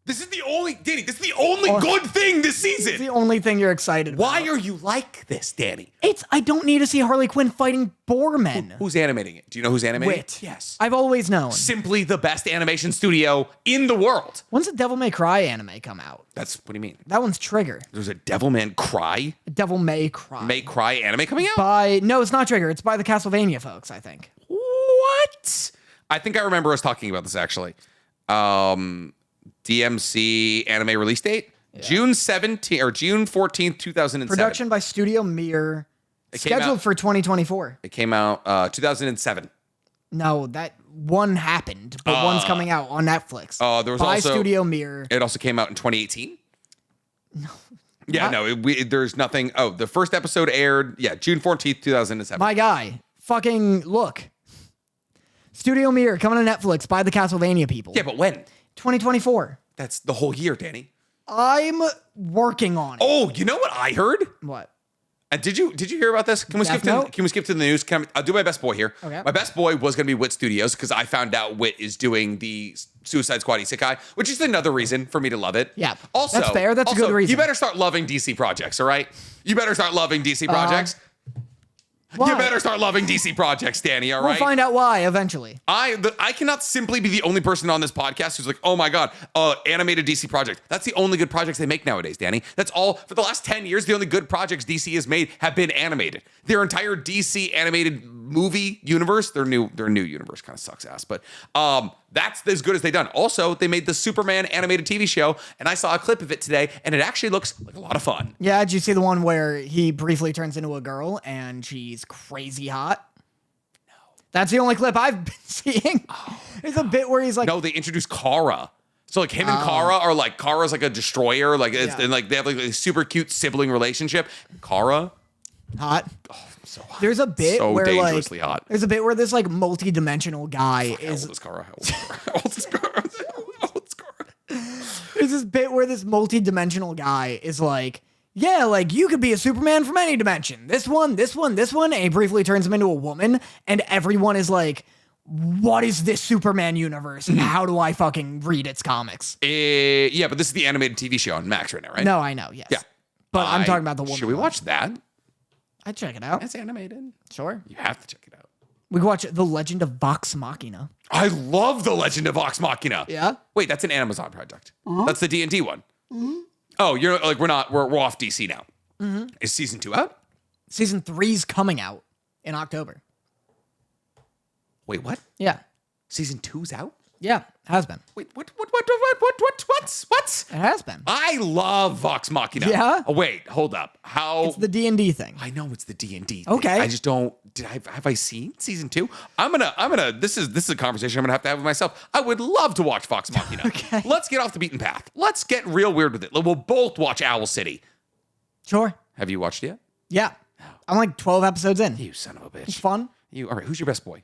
S1: This is the only good thing this season.
S2: It's the only thing you're excited about.
S1: Why are you like this, Danny?
S2: I don't need to see Harley Quinn fighting boarmen.
S1: Who's animating it? Do you know who's animating
S2: Wit.
S1: it? Yes.
S2: I've always known.
S1: Simply the best animation studio in the world.
S2: When's the Devil May Cry anime come out?
S1: What do you mean?
S2: That one's Trigger.
S1: There's a Devilman Cry?
S2: Devil May Cry.
S1: May Cry anime coming out?
S2: No, it's not Trigger. It's by the Castlevania folks, I think.
S1: What? I think I remember us talking about this actually. DMC anime release date? Yeah. June 14th, 2007.
S2: Production by Studio Mir. Scheduled for 2024.
S1: It came out 2007.
S2: No, that one happened, but one's coming out on Netflix.
S1: There was
S2: by
S1: also
S2: Studio Mir.
S1: It also came out in 2018.
S2: No.
S1: Yeah, no, there's nothing. Oh, the first episode aired, June 14th, 2007.
S2: My guy, fucking look. Studio Mir coming to Netflix by the Castlevania people.
S1: Yeah, but when?
S2: 2024.
S1: That's the whole year, Danny.
S2: I'm working on it.
S1: Oh, you know what I heard?
S2: What?
S1: And did you hear about this? Can we skip to the news? I'll do my best boy here.
S2: Okay.
S1: My best boy was going to be Wit Studios because I found out Wit is doing the Suicide Squad Isekai, which is another reason for me to love it.
S2: Yeah.
S1: Also,
S2: that's fair. That's a good reason.
S1: You better start loving DC projects, all right? You better start loving DC projects.
S2: Why?
S1: You better start loving DC projects, Danny, all
S2: We'll
S1: right?
S2: find out why eventually.
S1: I cannot simply be the only person on this podcast who's like, oh my God, animated DC project. That's the only good projects they make nowadays, Danny. That's all. For the last 10 years, the only good projects DC has made have been animated. Their entire DC animated movie universe, their new universe kind of sucks ass, but that's as good as they've done. Also, they made the Superman animated TV show, and I saw a clip of it today, and it actually looks like a lot of fun.
S2: Yeah, did you see the one where he briefly turns into a girl and she's crazy hot? No. That's the only clip I've been seeing. There's a bit where he's like...
S1: No, they introduced Kara. So like him and Kara are like, Kara's like a destroyer, like it's, and like they have like a super cute sibling relationship. Kara,
S2: hot.
S1: oh, so hot.
S2: There's a bit
S1: so
S2: where
S1: dangerously
S2: like
S1: hot.
S2: there's a bit where this like multi-dimensional guy
S1: How
S2: is
S1: old is Kara? How old is Kara? How old is Kara?
S2: there's this bit where this multi-dimensional guy is like, yeah, like you could be a Superman from any dimension. This one, and he briefly turns him into a woman, and everyone is like, what is this Superman universe? And how do I fucking read its comics?
S1: Yeah, but this is the animated TV show on Max right now, right?
S2: No, I know, yes.
S1: Yeah.
S2: But I'm talking about the woman.
S1: Should we
S2: one.
S1: watch that?
S2: I'd check it out.
S1: It's animated.
S2: Sure.
S1: You have to check it out.
S2: We could watch The Legend of Vox Machina.
S1: I love The Legend of Vox Machina.
S2: Yeah?
S1: Wait, that's an Amazon project. That's the D&D one. Oh, you're like, we're off DC now. Is season 2 out?
S2: Season 3's coming out in October.
S1: Wait, what?
S2: Yeah.
S1: Season 2's out?
S2: Yeah, has been.
S1: Wait, what?
S2: It has been.
S1: I love Vox Machina.
S2: Yeah?
S1: Oh, wait, hold up. How?
S2: It's the D&D thing.
S1: I know it's the D&D.
S2: Okay.
S1: I just don't. Have I seen season 2? I'm gonna. This is a conversation I'm gonna have to have with myself. I would love to watch Vox Machina.
S2: Okay.
S1: Let's get off the beaten path. Let's get real weird with it. We'll both watch Owl City.
S2: Sure.
S1: Have you watched it yet?
S2: Yeah. I'm like 12 episodes in.
S1: You son of a bitch.
S2: It's fun.
S1: All right. Who's your best boy?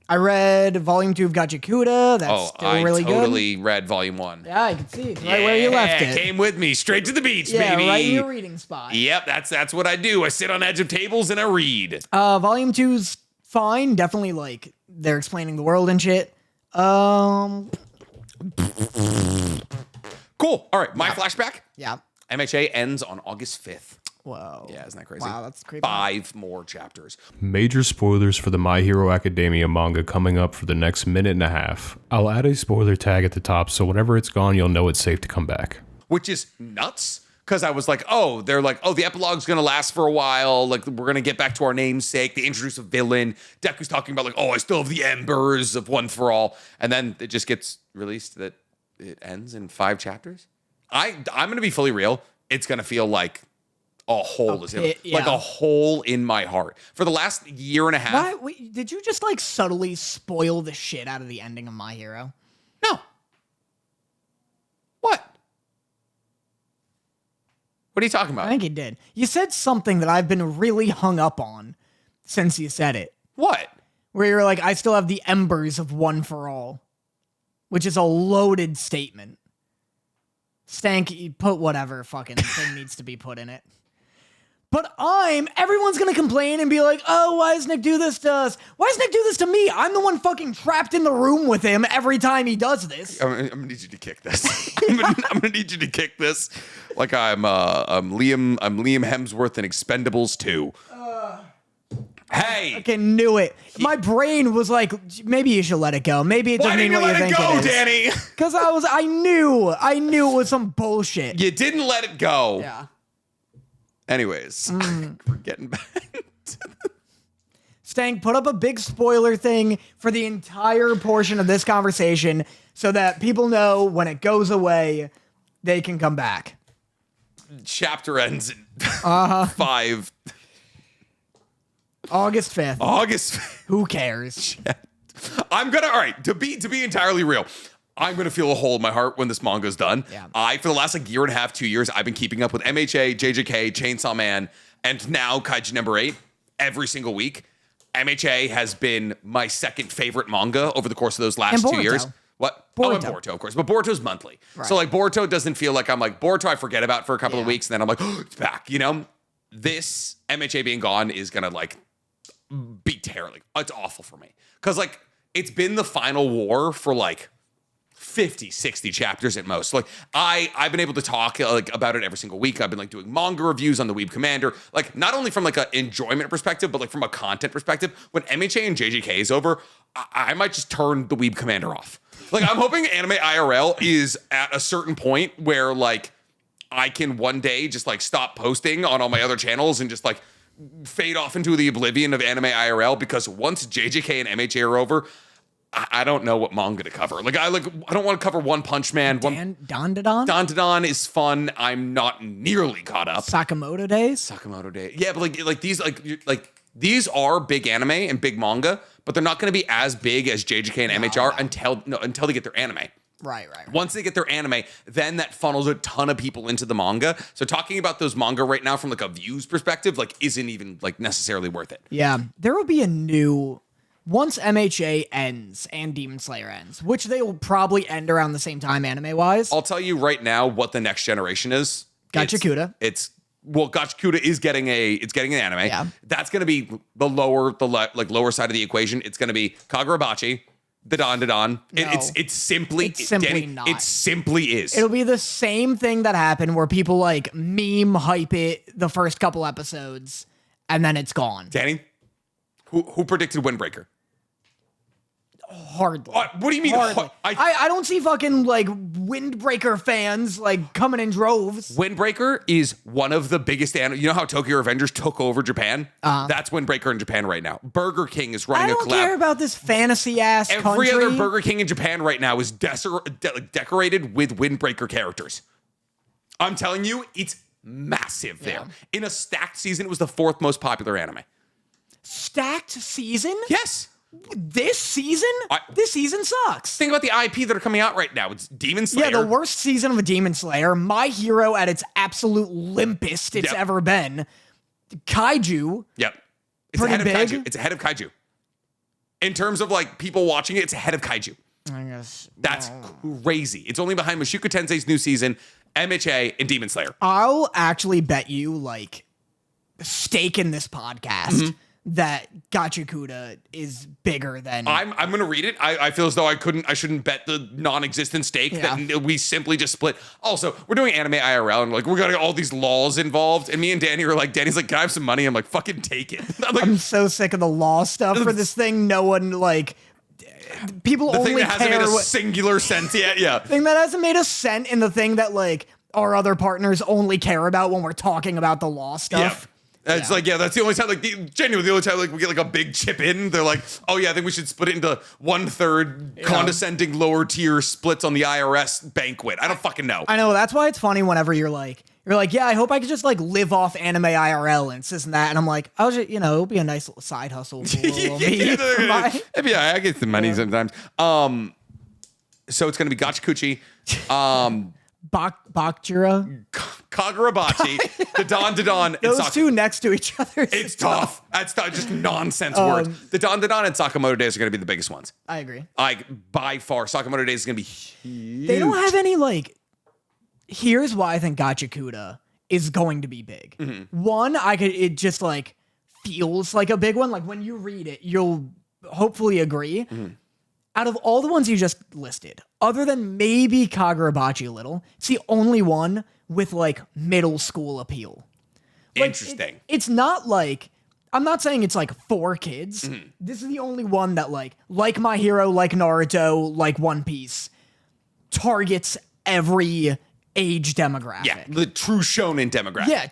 S2: I read Volume 2 of Gachakuda. That's still really good.
S1: I totally read Volume 1.
S2: Yeah, I can see. It's right where you left it.
S1: Came with me straight to the beach,
S2: Yeah,
S1: baby.
S2: right in your reading spot.
S1: Yep, that's what I do. I sit on edge of tables and I read.
S2: Volume 2's fine. Definitely like they're explaining the world and shit.
S1: Cool. All right, my flashback.
S2: Yeah.
S1: MHA ends on August 5th.
S2: Whoa.
S1: Yeah, isn't that crazy?
S2: Wow, that's creepy.
S1: 5 more chapters.
S3: Major spoilers for the My Hero Academia manga coming up for the next minute and a half. I'll add a spoiler tag at the top so whenever it's gone, you'll know it's safe to come back.
S1: Which is nuts. Because I was like, they're like, the epilogue's going to last for a while. Like, we're going to get back to our namesake. They introduce a villain. Deku's talking about like, I still have the embers of One for All. And then it just gets released that it ends in 5 chapters. I'm going to be fully real. It's going to feel like a hole like a hole in my heart for the last year and a half.
S2: Why? Wait, did you just like subtly spoil the shit out of the ending of My Hero?
S1: No. What are you talking about?
S2: I think you did. You said something that I've been really hung up on since you said it.
S1: What?
S2: Where you're like, I still have the embers of One for All, which is a loaded statement. Stank, you put whatever fucking thing needs to be put in it. But everyone's gonna complain and be like, why does Nick do this to us? Why does Nick do this to me? I'm the one fucking trapped in the room with him every time he does this.
S1: I'm gonna need you to kick this. I'm gonna need you to kick this like I'm Liam Hemsworth in Expendables 2. Hey!
S2: I fucking knew it. My brain was like, maybe you should let it go. Maybe it doesn't mean what you think it is.
S1: Why didn't you let it go, Danny?
S2: Because I knew it was some bullshit.
S1: You didn't let it go.
S2: Yeah.
S1: Anyways, we're getting back.
S2: Stank, put up a big spoiler thing for the entire portion of this conversation so that people know when it goes away, they can come back.
S1: Chapter ends in 5.
S2: August 5th.
S1: August.
S2: Who cares?
S1: All right, to be entirely real, I'm going to feel a hole in my heart when this manga's done.
S2: Yeah.
S1: For the last like year and a half, 2 years, I've been keeping up with MHA, JJK, Chainsaw Man, and now Kaiju number 8 every single week. MHA has been my second favorite manga over the course of those last 2 years. What?
S2: Boruto.
S1: Oh, and Boruto, of course. But Boruto's monthly.
S2: Right.
S1: So like Boruto doesn't feel like I'm like, Boruto I forget about for a couple of weeks and then I'm like, oh, it's back, you know? This MHA being gone is gonna like be terrible. It's awful for me. Cause like it's been the final war for like 50, 60 chapters at most. Like I've been able to talk like about it every single week. I've been like doing manga reviews on the Weeb Commander, like not only from like an enjoyment perspective, but like from a content perspective. When MHA and JJK is over, I might just turn the Weeb Commander off. Like I'm hoping Anime IRL is at a certain point where like I can one day just like stop posting on all my other channels and just like fade off into the oblivion of Anime IRL, because once JJK and MHA are over, I don't know what manga to cover. I don't want to cover One Punch Man.
S2: Dandadan?
S1: Dandadan is fun. I'm not nearly caught up.
S2: Sakamoto Days?
S1: Sakamoto Day. Yeah, but these are big anime and big manga, but they're not going to be as big as JJK and MHR until they get their anime.
S2: Right.
S1: Once they get their anime, then that funnels a ton of people into the manga. So talking about those manga right now from like a views perspective, like isn't even like necessarily worth it.
S2: Yeah, there will be a new... Once MHA ends and Demon Slayer ends, which they will probably end around the same time anime-wise.
S1: I'll tell you right now what the next generation is.
S2: Gachakuda.
S1: Gachakuda is getting an anime.
S2: Yeah.
S1: That's going to be the lower side of the equation. It's going to be Kagurabachi, the Dandadan. It's simply
S2: not.
S1: It simply is.
S2: It'll be the same thing that happened where people like meme hype it the first couple episodes and then it's gone.
S1: Danny, who predicted Windbreaker?
S2: Hardly.
S1: What do you mean?
S2: Hardly. I don't see fucking like Windbreaker fans like coming in droves.
S1: Windbreaker is one of the biggest anime. You know how Tokyo Revengers took over Japan? That's Windbreaker in Japan right now. Burger King is running a collab.
S2: I don't care about this fantasy ass country.
S1: Every other Burger King in Japan right now is decorated with Windbreaker characters. I'm telling you, it's massive there. In a stacked season, it was the 4th most popular anime.
S2: Stacked season?
S1: Yes.
S2: This season? This season sucks.
S1: Think about the IP that are coming out right now. It's Demon Slayer.
S2: Yeah, the worst season of a Demon Slayer. My Hero at its absolute limpest it's ever been. Kaiju.
S1: Yep. It's
S2: pretty
S1: ahead of
S2: big.
S1: Kaiju. It's ahead of Kaiju. In terms of like people watching it, it's ahead of Kaiju.
S2: I guess.
S1: That's crazy. It's only behind Mushoku Tensei's new season, MHA, and Demon Slayer.
S2: I'll actually bet you like stake in this podcast that Gachakuda is bigger than...
S1: I'm gonna read it. I feel as though I shouldn't bet the non-existent stake that we simply just split. Also, we're doing Anime IRL and like we're gonna get all these laws involved, and me and Danny are like, Danny's like, can I have some money? I'm like, fucking take it.
S2: I'm so sick of the law stuff for this thing. No one like... People
S1: the
S2: only
S1: thing that hasn't
S2: care
S1: made a singular sense yet. Yeah.
S2: Thing that hasn't made a cent in the thing that like our other partners only care about when we're talking about the law stuff.
S1: It's like, that's the only time, like, genuinely, the only time, like, we get, like, a big chip in. They're like, oh, yeah, I think we should split it into 1/3 condescending lower tier splits on the IRS banquet. I don't fucking know.
S2: I know. That's why it's funny whenever you're like, yeah, I hope I could just, like, live off Anime IRL and this and that. And I'm like, I'll just, it'll be a nice little side hustle.
S1: I get the money sometimes. So it's going to be Gachakuchi.
S2: Bakjira,
S1: Kagurabachi, the Dandadan,
S2: those
S1: and
S2: two next to each other.
S1: It's tough. That's just nonsense words. The Dandadan and Sakamoto Days are going to be the biggest ones.
S2: I agree.
S1: By far, Sakamoto Days is going to be huge.
S2: They don't have any like. Here's why I think Gachakuda is going to be big. One, it just like feels like a big one. Like when you read it, you'll hopefully agree. Out of all the ones you just listed, other than maybe Kagurabachi a little, it's the only one with like middle school appeal. Like,
S1: interesting.
S2: It's not like, I'm not saying it's like for kids. This is the only one that like My Hero, like Naruto, like One Piece, targets every age demographic.
S1: Yeah, the true shonen demographic.
S2: Yeah,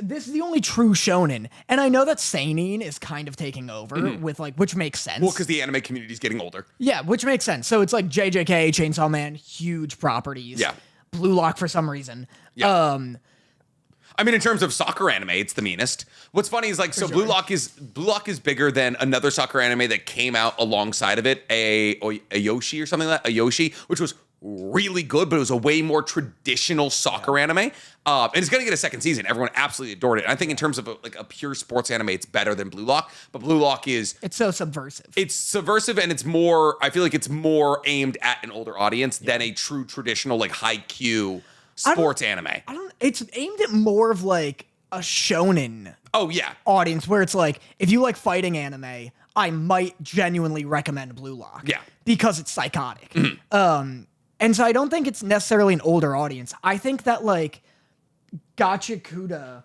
S2: this is the only true shonen. And I know that seinen is kind of taking over with like, which makes sense.
S1: Well, because the anime community is getting older.
S2: Yeah, which makes sense. So it's like JJK, Chainsaw Man, huge properties.
S1: Yeah.
S2: Blue Lock for some reason.
S1: Yeah. I mean, in terms of soccer anime, it's the meanest. What's funny is like, so Blue Lock is bigger than another soccer anime that came out alongside of it, a Yoshi or something like that, a Yoshi, which was really good, but it was a way more traditional soccer anime. And it's going to get a second season. Everyone absolutely adored it. I think in terms of a pure sports anime, it's better than Blue Lock. But Blue Lock is...
S2: It's so subversive.
S1: It's subversive, and it's more... I feel like it's more aimed at an older audience than a true traditional, like, high-Q sports anime.
S2: It's aimed at more of, like, a shonen
S1: Oh, yeah.
S2: audience, where it's like, if you like fighting anime, I might genuinely recommend Blue Lock.
S1: Yeah.
S2: Because it's psychotic. And so I don't think it's necessarily an older audience. I think that, like, Gacha Kuda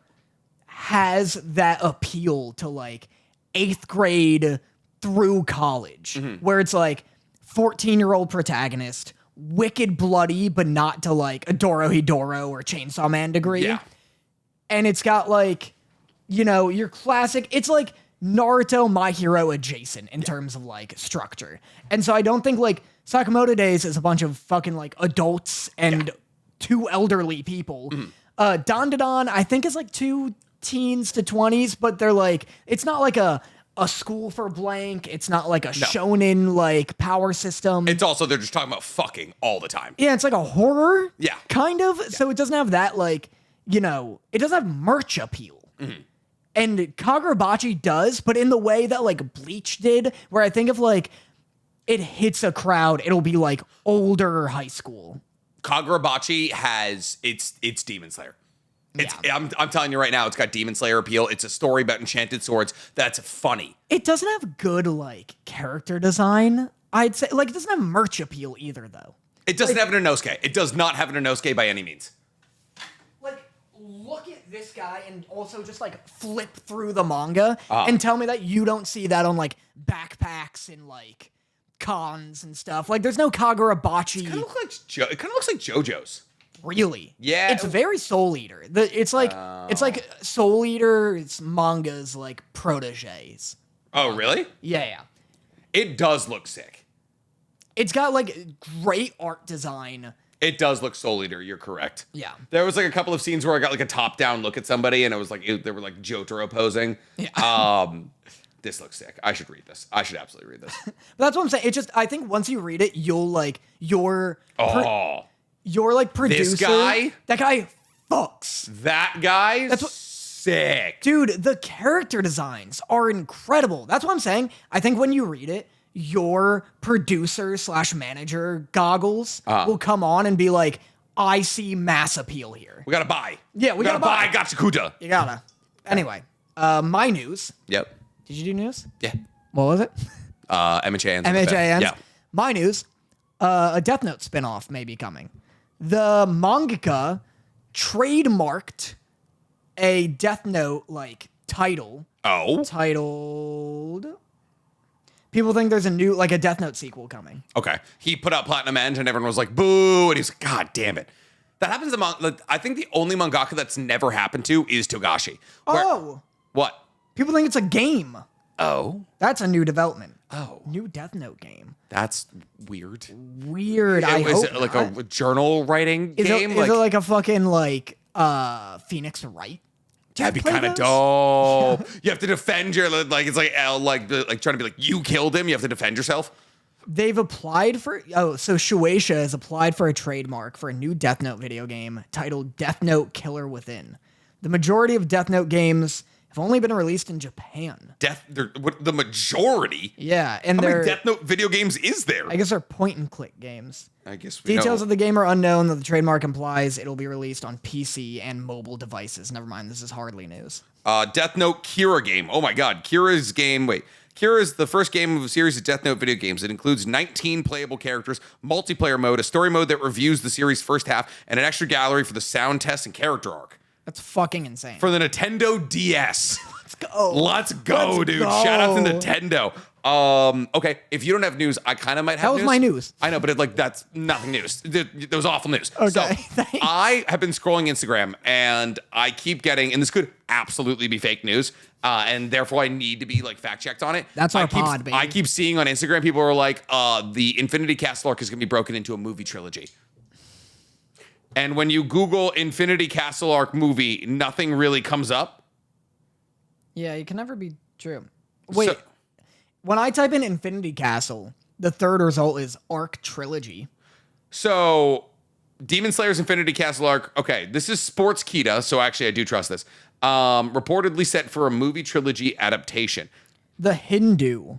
S2: has that appeal to, like, 8th grade through college, where it's like 14-year-old protagonist, wicked bloody, but not to, like, a Dorohedoro or Chainsaw Man degree.
S1: Yeah.
S2: And it's got, like, you know, your classic, it's like Naruto, My Hero adjacent in terms of, like, structure. And so I don't think, like, Sakamoto Days is a bunch of fucking, like, adults and 2 elderly people. Dandadan, I think, is, like, 2 teens to 20s, but they're, like, it's not like a school for blank. It's not like a shonen, like, power system.
S1: It's also, they're just talking about fucking all the time.
S2: Yeah, it's like a horror.
S1: Yeah.
S2: Kind of. So it doesn't have that, like, you know, it doesn't have merch appeal. And Kagurabachi does, but in the way that, like, Bleach did, where I think if, like, it hits a crowd, it'll be, like, older high school.
S1: Kagurabachi has it's Demon Slayer. It's,
S2: Yeah.
S1: I'm telling you right now, it's got Demon Slayer appeal. It's a story about enchanted swords that's funny.
S2: It doesn't have good, like, character design, I'd say. Like, it doesn't have merch appeal either, though.
S1: It doesn't have an Inosuke. It does not have an Inosuke by any means.
S2: Like, look at this guy and also just, like, flip through the manga and tell me that you don't see that on, like, backpacks and, like, cons and stuff. Like, there's no Kagurabachi.
S1: It kind of looks like JoJo's.
S2: Really?
S1: Yeah.
S2: It's very Soul Eater. It's like Soul Eater's manga's, like, proteges.
S1: Oh, really?
S2: Yeah.
S1: It does look sick.
S2: It's got, like, great art design.
S1: It does look Soul Eater. You're correct.
S2: Yeah.
S1: There was like a couple of scenes where I got like a top-down look at somebody, and it was like they were like Jotaro posing.
S2: Yeah.
S1: This looks sick. I should read this. I should absolutely read this.
S2: But that's what I'm saying. It just, I think once you read it, you'll, like, your like, producer.
S1: This guy?
S2: That guy fucks.
S1: That guy?
S2: That's what-
S1: sick.
S2: Dude, the character designs are incredible. That's what I'm saying. I think when you read it, your producer / manager goggles will come on and be like, I see mass appeal here.
S1: We gotta buy.
S2: Yeah, we gotta buy.
S1: Gachakuda.
S2: You gotta. Anyway, my news.
S1: Yep.
S2: Did you do news?
S1: Yeah.
S2: What was it?
S1: MHA ends.
S2: MHA ends.
S1: Yeah.
S2: My news. A Death Note spinoff may be coming. The mangaka trademarked a Death Note, like, title.
S1: Oh.
S2: Titled... People think there's a Death Note sequel coming.
S1: Okay. He put out Platinum End, and everyone was like, boo. And he's like, God damn it. That happens to I think the only mangaka that's never happened to is Togashi.
S2: Oh!
S1: What?
S2: People think it's a game.
S1: Oh.
S2: That's a new development.
S1: Oh.
S2: New Death Note game.
S1: That's weird.
S2: Weird.
S1: Is it like a journal writing game?
S2: Is it like a fucking, like, Phoenix Wright?
S1: That'd be kind of dope. Yeah. You have to defend your, like, it's like L, like trying to be like, you killed him. You have to defend yourself.
S2: They've applied for, so Shueisha has applied for a trademark for a new Death Note video game titled Death Note Killer Within. The majority of Death Note games have only been released in Japan.
S1: The majority?
S2: Yeah, and
S1: How
S2: they're...
S1: many Death Note video games is there?
S2: I guess they're point-and-click games.
S1: I guess we
S2: Details
S1: know.
S2: of the game are unknown, though the trademark implies it'll be released on PC and mobile devices. Never mind, this is hardly news.
S1: Death Note Kira game. Oh my god, Kira's game. Wait. Kira is the first game of a series of Death Note video games. It includes 19 playable characters, multiplayer mode, a story mode that reviews the series' first half, and an extra gallery for the sound test and character arc.
S2: That's fucking insane.
S1: For the Nintendo DS.
S2: Let's go.
S1: Let's go, dude. Shout out to Nintendo. Okay, if you don't have news, I kind of might have news.
S2: That was my news.
S1: I know, but that's nothing news. That was awful news.
S2: Okay,
S1: So
S2: thanks.
S1: I have been scrolling Instagram, and I keep getting, and this could absolutely be fake news, and therefore I need to be like fact checked on it.
S2: That's our pod, baby.
S1: I keep seeing on Instagram people are like, the Infinity Castle arc is going to be broken into a movie trilogy. And when you Google Infinity Castle arc movie, nothing really comes up.
S2: Yeah, it can never be true. Wait,
S1: So-
S2: when I type in Infinity Castle, the third result is Arc Trilogy.
S1: So Demon Slayer's Infinity Castle arc. Okay, this is Sports Kita, so actually I do trust this. Reportedly set for a movie trilogy adaptation.
S2: The Hindu,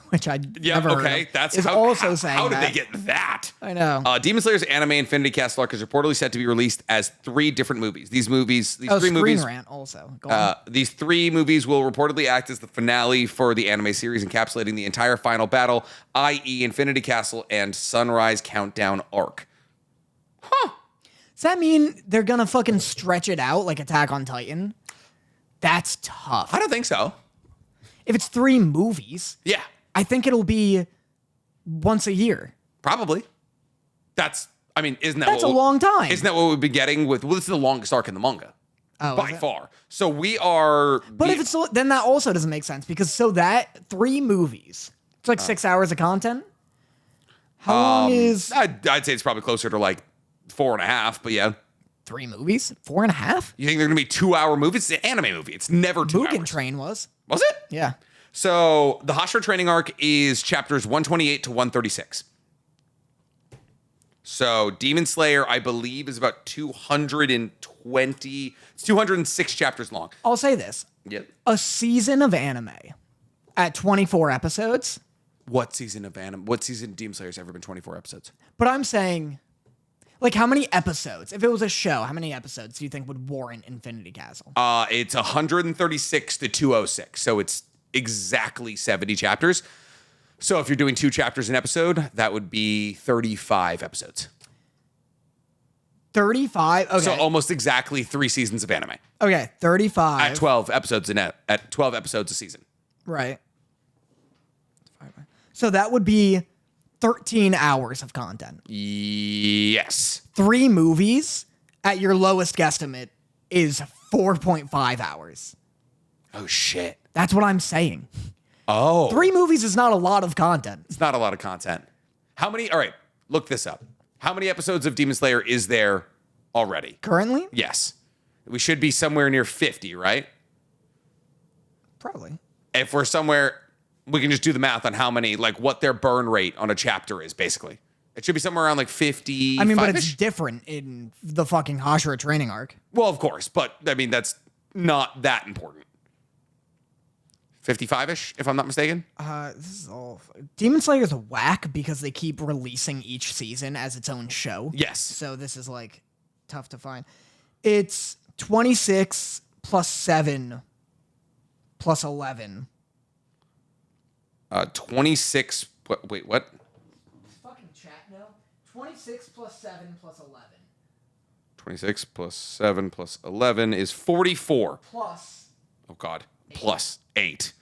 S2: which I never heard of,
S1: that's
S2: is also saying
S1: how did
S2: that.
S1: they get that?
S2: I know.
S1: Demon Slayer's anime Infinity Castle arc is reportedly set to be released as 3 different movies. These three
S2: Screen
S1: movies.
S2: Rant also. Go on.
S1: These 3 movies will reportedly act as the finale for the anime series, encapsulating the entire final battle, i.e., Infinity Castle and Sunrise Countdown arc. Huh.
S2: Does that mean they're gonna fucking stretch it out like Attack on Titan? That's tough.
S1: I don't think so.
S2: If it's 3 movies,
S1: Yeah,
S2: I think it'll be once a year.
S1: probably. That's isn't that
S2: That's a long time.
S1: Isn't that what we've been getting with? Well, this is the longest arc in the manga
S2: Oh,
S1: by
S2: is it?
S1: far. So we are.
S2: But if it's then that also doesn't make sense because that 3 movies, it's like 6 hours of content. How long is
S1: I'd say it's probably closer to like 4.5. But yeah,
S2: 3 movies? 4.5?
S1: you think they're gonna be 2-hour movies? It's an anime movie. It's never 2
S2: Mugen
S1: hours.
S2: Train was.
S1: Was it?
S2: Yeah.
S1: So the Hashira training arc is chapters 128 to 136. So Demon Slayer, I believe, is about 220. It's 206 chapters long.
S2: I'll say this.
S1: Yep.
S2: A season of anime at 24 episodes,
S1: What season of Demon Slayer's ever been 24 episodes?
S2: but I'm saying, like, how many episodes? If it was a show, how many episodes do you think would warrant Infinity Castle?
S1: It's 136 to 206. So it's exactly 70 chapters. So if you're doing 2 chapters an episode, that would be 35 episodes.
S2: 35? Okay.
S1: So almost exactly 3 seasons of anime
S2: Okay, 35.
S1: at 12 episodes at 12 episodes a season.
S2: Right. So that would be 13 hours of content.
S1: Yes.
S2: 3 movies at your lowest guesstimate is 4.5 hours.
S1: Oh shit.
S2: That's what I'm saying.
S1: Oh.
S2: 3 movies is not a lot of content.
S1: It's not a lot of content. All right, look this up. How many episodes of Demon Slayer is there already?
S2: Currently?
S1: Yes. We should be somewhere near 50, right?
S2: Probably.
S1: If we're somewhere, we can just do the math on how many, like what their burn rate on a chapter is, basically. It should be somewhere around like 50.
S2: I mean, but it's different in the fucking Hashira training arc.
S1: Well, of course, but I mean, that's not that important. 55-ish, if I'm not mistaken.
S2: This is all... Demon Slayer is a whack because they keep releasing each season as its own show.
S1: Yes.
S2: So this is, like, tough to find. It's 26 plus 7 plus 11.
S1: 26. Wait, what?
S2: Fucking chat now. 26 plus 7 plus 11.
S1: 26 plus 7 plus 11 is 44.
S2: Plus...
S1: Oh, God. Plus 8.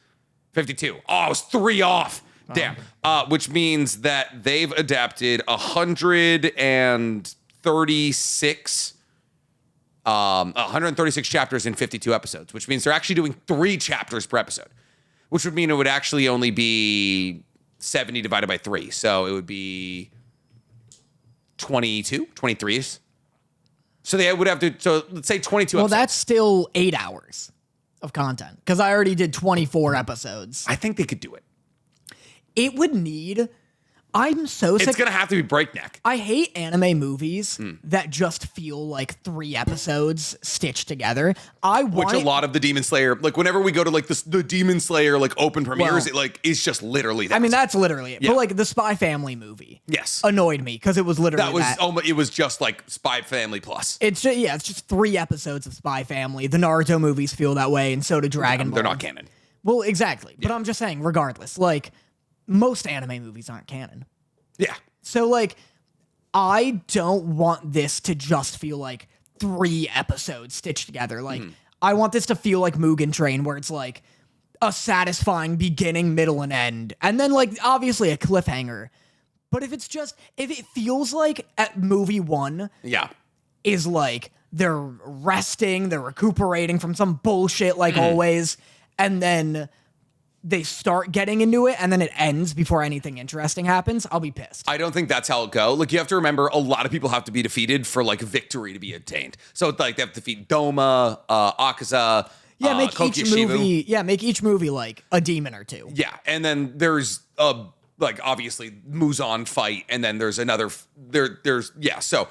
S1: 52. Oh, I was 3 off. Damn. Which means that they've adapted 136 chapters in 52 episodes, which means they're actually doing 3 chapters per episode, which would mean it would actually only be 70 divided by 3. So it would be 22, 23. So they would have to, so let's say 22
S2: Well,
S1: episodes.
S2: that's still 8 hours of content because I already did 24 episodes.
S1: I think they could do it.
S2: It would need... I'm so sick.
S1: It's going to have to be breakneck.
S2: I hate anime movies that just feel like 3 episodes stitched together.
S1: Which a lot of the Demon Slayer, like whenever we go to like the Demon Slayer like open premieres,
S2: Well,
S1: it's just literally that.
S2: I mean, that's literally it.
S1: Yeah.
S2: But like the Spy Family movie
S1: yes,
S2: annoyed me because it was literally
S1: that was it was just like Spy Family Plus.
S2: It's just, it's just 3 episodes of Spy Family. The Naruto movies feel that way, and so do Dragon Ball.
S1: They're not canon.
S2: Well, exactly. But I'm just saying, regardless, like most anime movies aren't canon.
S1: Yeah.
S2: So, like, I don't want this to just feel like 3 episodes stitched together. Like, I want this to feel like Mugen Train, where it's like a satisfying beginning, middle, and end. And then, like, obviously a cliffhanger. But if it feels like at movie 1
S1: Yeah.
S2: is like they're resting, they're recuperating from some bullshit, like always, and then they start getting into it and then it ends before anything interesting happens, I'll be pissed.
S1: I don't think that's how it go. Like you have to remember, a lot of people have to be defeated for like victory to be attained. So it's like they have to defeat Doma, Akaza.
S2: Make
S1: Koki
S2: each
S1: Shivu.
S2: movie, make each movie like a demon or 2.
S1: Yeah, and then there's a like obviously Muzan fight, and then there's another so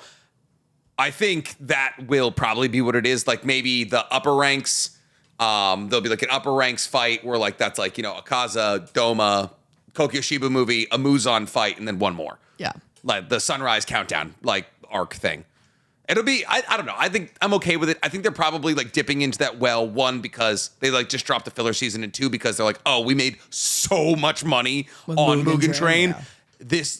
S1: I think that will probably be what it is. Like maybe the upper ranks, there'll be like an upper ranks fight where like that's like, Akaza, Doma, Kokyoshiba movie, a Muzan fight, and then one more.
S2: Yeah.
S1: Like the Sunrise Countdown, like arc thing. It'll be, I don't know. I think I'm okay with it. I think they're probably like dipping into that well, one, because they like just dropped the filler season, and two, because they're like, oh, we made so much money on Mugen Train.
S2: Yeah.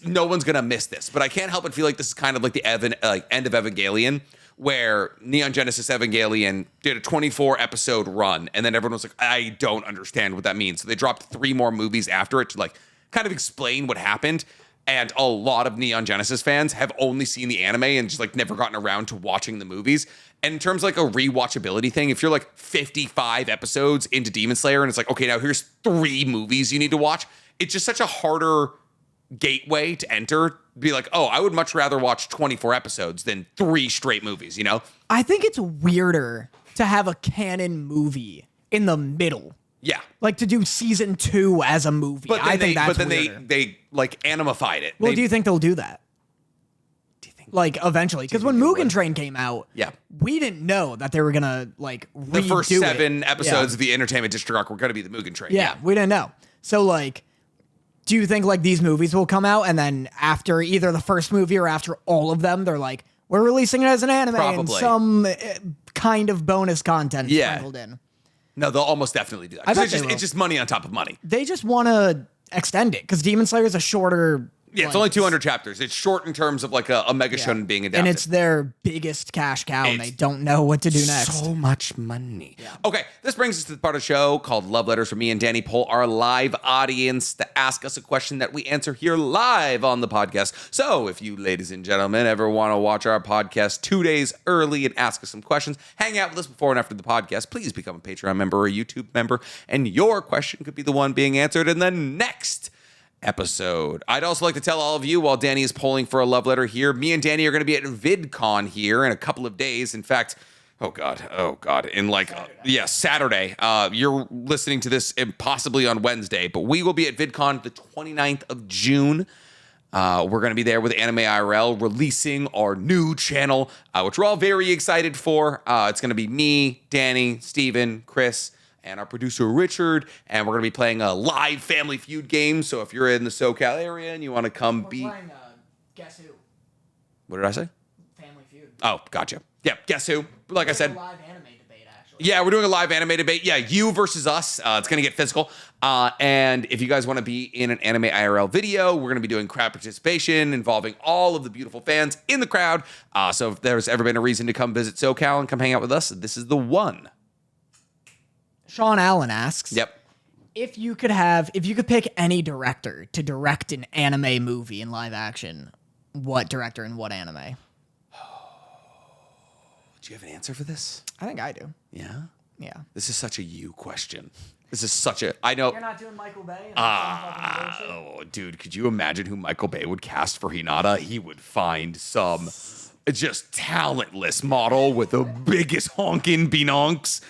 S1: No one's going to miss this. But I can't help but feel like this is kind of like the end of Evangelion, where Neon Genesis Evangelion did a 24 episode run. And then everyone was like, I don't understand what that means. So they dropped 3 more movies after it to like kind of explain what happened. And a lot of Neon Genesis fans have only seen the anime and just like never gotten around to watching the movies. And in terms of like a rewatchability thing, if you're like 55 episodes into Demon Slayer and it's like, okay, now here's 3 movies you need to watch, it's just such a harder gateway to enter. Be like, oh, I would much rather watch 24 episodes than 3 straight movies,
S2: I think it's weirder to have a canon movie in the middle.
S1: Yeah.
S2: Like to do season 2 as a movie. I think that's weirder.
S1: they like animified it.
S2: Well, do you think they'll do that?
S1: Do you think
S2: like eventually? Because when Mugen Train came out,
S1: yeah,
S2: we didn't know that they were gonna like redo
S1: the first 7
S2: it.
S1: episodes of the Entertainment District arc were gonna be the Mugen Train.
S2: Yeah, we didn't know. So like, do you think like these movies will come out and then after either the first movie or after all of them, they're like, we're releasing it as an anime and some kind of bonus content sprinkled in?
S1: No, they'll almost definitely do that. It's just money on top of money.
S2: They just want to extend it because Demon Slayer is a shorter.
S1: Yeah, it's only 200 chapters. It's short in terms of like a mega shonen being adapted.
S2: And it's their biggest cash cow, and they don't know what to do next.
S1: So much money. Yeah. Okay, this brings us to the part of the show called Love Letters, where me and Danny poll our live audience to ask us a question that we answer here live on the podcast. So if you, ladies and gentlemen, ever want to watch our podcast 2 days early and ask us some questions, hang out with us before and after the podcast, please become a Patreon member or a YouTube member, and your question could be the one being answered in the next episode. I'd also like to tell all of you, while Danny is polling for a love letter here, me and Danny are going to be at VidCon here in a couple of days. In fact, oh God, in like, Saturday. You're listening to this possibly on Wednesday, but we will be at VidCon the 29th of June. We're going to be there with Anime IRL releasing our new channel, which we're all very excited for. It's going to be me, Danny, Steven, Chris, and our producer, Richard, and we're going to be playing a live Family Feud game. So if you're in the SoCal area and you want to come
S2: We're playing Guess Who?
S1: What did I say?
S2: Family Feud.
S1: Oh, gotcha. Yeah, Guess Who? Like I said.
S2: A live anime debate, actually.
S1: Yeah, we're doing a live anime debate. Yeah, you versus us. It's going to get physical. And if you guys want to be in an Anime IRL video, we're going to be doing crowd participation involving all of the beautiful fans in the crowd. So if there's ever been a reason to come visit SoCal and come hang out with us, this is the one.
S2: Sean Allen asks,
S1: Yep.
S2: If you could pick any director to direct an anime movie in live action, what director and what anime?
S1: Do you have an answer for this?
S2: I think I do.
S1: Yeah?
S2: Yeah.
S1: This is such a you question. This is such a, I know.
S2: You're not doing Michael Bay?
S1: Oh, dude, could you imagine who Michael Bay would cast for Hinata? He would find some just talentless model with the biggest honking binonks.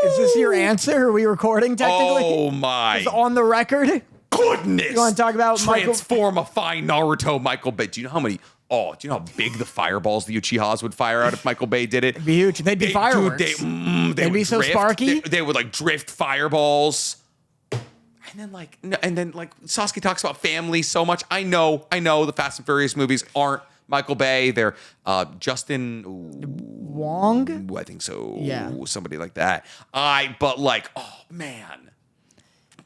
S2: Is this your answer? Are we recording technically?
S1: Oh my.
S2: Is on the record?
S1: Goodness.
S2: You want to talk about
S1: Transformify Naruto Michael Bay. Do you know how big the fireballs the Uchihas would fire out if Michael Bay did it?
S2: It'd be huge. They'd be fireworks.
S1: They'd
S2: be so sparky.
S1: They would like drift fireballs. And then Sasuke talks about family so much. I know the Fast and Furious movies aren't Michael Bay. They're Justin
S2: Wong?
S1: I think so.
S2: Yeah.
S1: Somebody like that. Oh man.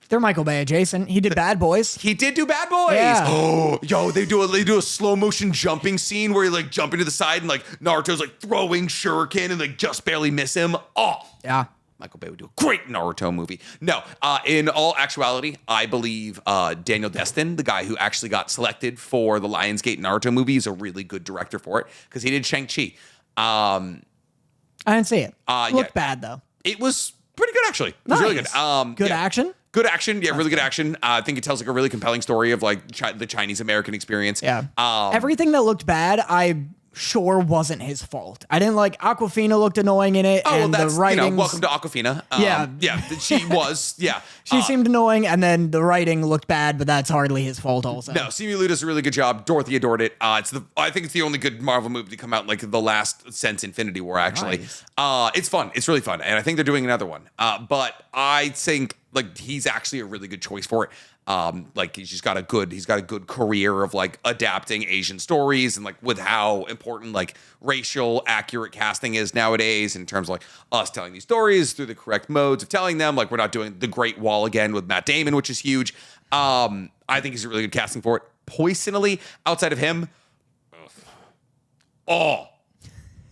S2: They're Michael Bay adjacent. He did Bad Boys.
S1: He did do Bad Boys.
S2: Yeah.
S1: Oh, yo, they do a slow motion jumping scene where he like jumping to the side and like Naruto's like throwing shuriken and like just barely miss him. Oh.
S2: Yeah.
S1: Michael Bay would do a great Naruto movie. No, in all actuality, I believe Daniel Destin, the guy who actually got selected for the Lionsgate Naruto movie, is a really good director for it because he did Shang-Chi.
S2: I didn't see it. Looked bad though.
S1: It was pretty good actually. It was really good.
S2: Good action.
S1: Good action. Yeah, really good action. I think it tells a really compelling story of like the Chinese American experience.
S2: Yeah. Everything that looked bad, I sure wasn't his fault. I didn't like Aquafina looked annoying in it, and
S1: that's
S2: the writings.
S1: welcome to Aquafina.
S2: Yeah.
S1: She was. Yeah,
S2: She seemed annoying, and then the writing looked bad, but that's hardly his fault. Also,
S1: no, Simu does a really good job. Dorothy adored it. I think it's the only good Marvel movie to come out like the last since Infinity War. Actually,
S2: Nice.
S1: It's fun. It's really fun, and I think they're doing another one. But I think like he's actually a really good choice for it. Like he's got a good career of like adapting Asian stories, and like with how important like racial accurate casting is nowadays in terms of like us telling these stories through the correct modes of telling them. Like we're not doing the Great Wall again with Matt Damon, which is huge. I think he's a really good casting for it. Personally, outside of him,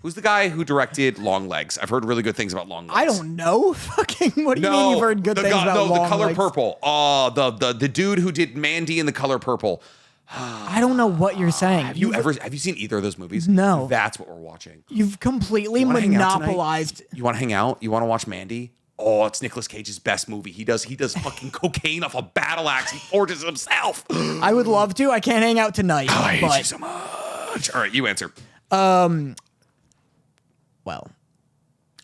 S1: who's the guy who directed Long Legs? I've heard really good things about Long Legs.
S2: I don't know. Fucking, what do you mean you've heard good things about Long
S1: The Color
S2: Legs?
S1: Purple. The dude who did Mandy in The Color Purple.
S2: I don't know what you're saying.
S1: Have you seen either of those movies?
S2: No.
S1: That's what we're watching.
S2: You've completely
S1: wanna hang out tonight?
S2: monopolized.
S1: You want to hang out? You want to watch Mandy? Oh, it's Nicolas Cage's best movie. He does fucking cocaine off a battle axe. He forges himself.
S2: I would love to. I can't hang out tonight.
S1: I hate you
S2: but
S1: so much. All right, you answer.
S2: well,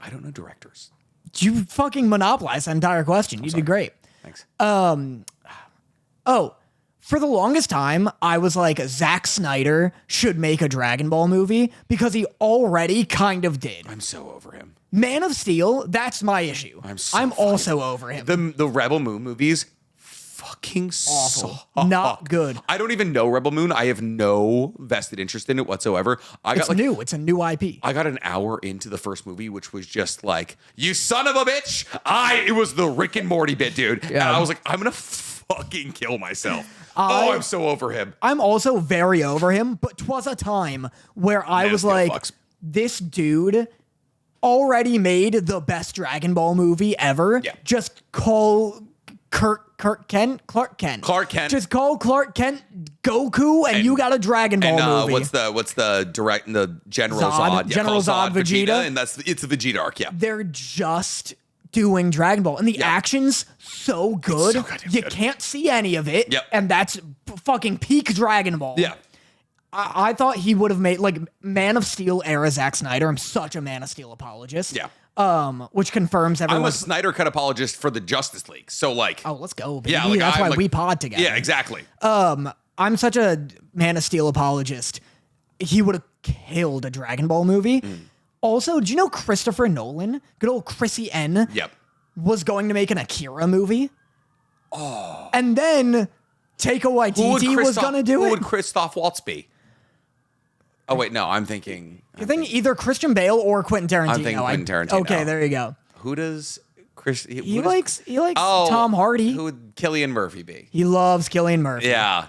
S1: I don't know directors.
S2: you fucking monopolized that entire question. You did great.
S1: Thanks.
S2: Oh, for the longest time, I was like, Zack Snyder should make a Dragon Ball movie because he already kind of did.
S1: I'm so over him.
S2: Man of Steel, that's my issue. I'm also over him.
S1: The Rebel Moon movies, fucking
S2: Awful.
S1: suck.
S2: Not good.
S1: I don't even know Rebel Moon. I have no vested interest in it whatsoever.
S2: It's new. It's a new IP.
S1: I got an hour into the first movie, which was just like, you son of a bitch. It was the Rick and Morty bit, dude.
S2: Yeah.
S1: And I was like, I'm going to fucking kill myself. I'm so over him.
S2: I'm also very over him, but 'twas a time where I was like,
S1: fucks.
S2: this dude already made the best Dragon Ball movie ever.
S1: Yeah.
S2: Just call Clark Kent. Just call Clark Kent Goku, and you got a Dragon Ball movie.
S1: What's the General
S2: Zod?
S1: Zod? Yeah,
S2: General
S1: Call
S2: Zod Vegeta.
S1: and it's a Vegeta arc. Yeah.
S2: They're just doing Dragon Ball, and the action's so good.
S1: so goddamn
S2: You
S1: good.
S2: can't see any of it.
S1: Yep.
S2: And that's fucking peak Dragon Ball.
S1: Yeah.
S2: I thought he would have made like Man of Steel era Zack Snyder. I'm such a Man of Steel apologist.
S1: Yeah.
S2: Which confirms
S1: I'm
S2: everyone.
S1: a Snyder Cut apologist for the Justice League. So like,
S2: Oh, let's go, baby.
S1: yeah, like,
S2: That's
S1: I'm
S2: why
S1: like-
S2: we pod together.
S1: yeah, exactly.
S2: I'm such a Man of Steel apologist. He would have killed a Dragon Ball movie. Also, do you know Christopher Nolan, good old Chrissy N,
S1: Yep.
S2: was going to make an Akira movie? Oh. And then Taika Waititi was going to do
S1: Who
S2: it.
S1: would Christoph Waltz be? Oh wait, no, I'm thinking.
S2: I think either Christian Bale or Quentin Tarantino.
S1: I'm thinking Quentin Tarantino.
S2: Okay, there you go.
S1: Who does Chris?
S2: He likes Tom Hardy.
S1: Who would Cillian Murphy be?
S2: He loves Cillian Murphy.
S1: Yeah.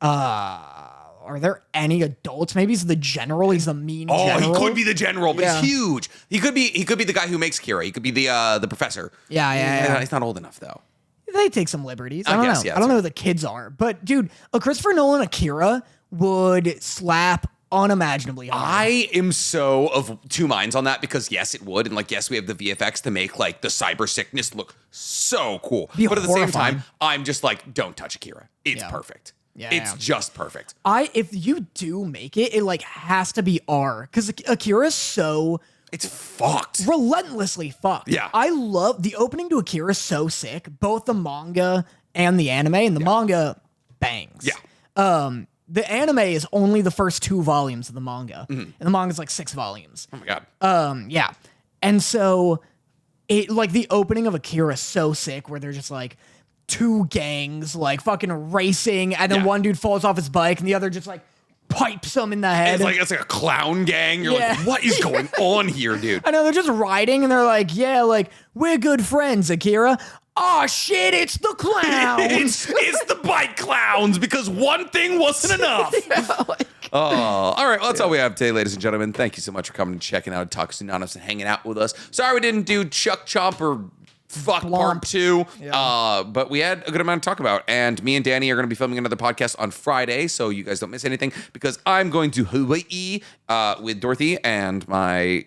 S2: Are there any adults? Maybe he's the general. He's the mean
S1: Oh,
S2: general.
S1: he could be the general, but
S2: Yeah.
S1: he's huge. He could be the guy who makes Kira. He could be the professor.
S2: Yeah.
S1: He's not old enough though.
S2: They take some liberties.
S1: I
S2: I don't
S1: guess,
S2: know.
S1: yeah,
S2: I don't know
S1: that's
S2: who the kids are. But dude, a Christopher Nolan Akira would slap unimaginably hard.
S1: I am so of two minds on that because yes, it would, and like yes, we have the VFX to make like the cyber sickness look so cool.
S2: Be
S1: But at the same
S2: horrifying.
S1: time, I'm just like, don't touch Akira. It's
S2: Yeah.
S1: perfect.
S2: Yeah,
S1: It's
S2: yeah.
S1: just perfect.
S2: If you do make it, it like has to be R because Akira's so
S1: It's fucked.
S2: relentlessly fucked.
S1: Yeah.
S2: I love the opening to Akira is so sick, both the manga and the anime, and the manga bangs.
S1: Yeah.
S2: The anime is only the first 2 volumes of the manga, and the manga's like 6 volumes.
S1: Oh my god.
S2: Yeah. And so it like the opening of Akira is so sick where they're just like 2 gangs like fucking racing, and then
S1: Yeah.
S2: one dude falls off his bike and the other just like pipes him in the head.
S1: It's like a clown gang. You're
S2: Yeah.
S1: like, what is going on here, dude?
S2: I know, they're just riding and they're like, yeah, like, we're good friends, Akira. Oh shit, it's the clown.
S1: it's the bike clowns because one thing wasn't enough. All right. Well, that's all we have today, ladies and gentlemen. Thank you so much for coming and checking out Otakus Anonymous and hanging out with us. Sorry we didn't do Chuck Chomp or Fuck Part 2, but we had a good amount to talk about. And me and Danny are going to be filming another podcast on Friday, so you guys don't miss anything because I'm going to Hawaii with Dorothy and my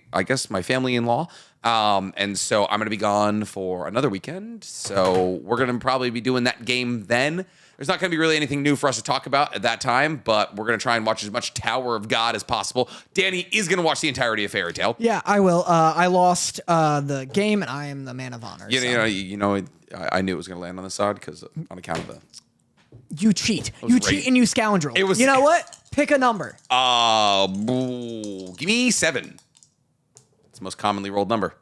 S1: family-in-law. And so I'm going to be gone for another weekend. So we're going to probably be doing that game then. There's not going to be really anything new for us to talk about at that time, but we're going to try and watch as much Tower of God as possible. Danny is going to watch the entirety of Fairy Tail.
S2: Yeah, I will. I lost the game, and I am the man of honor.
S1: I knew it was going to land on this side because on account of the...
S2: You cheat. You cheat and you scoundrel.
S1: It was...
S2: You know what? Pick a number.
S1: Give me 7. It's the most commonly rolled number.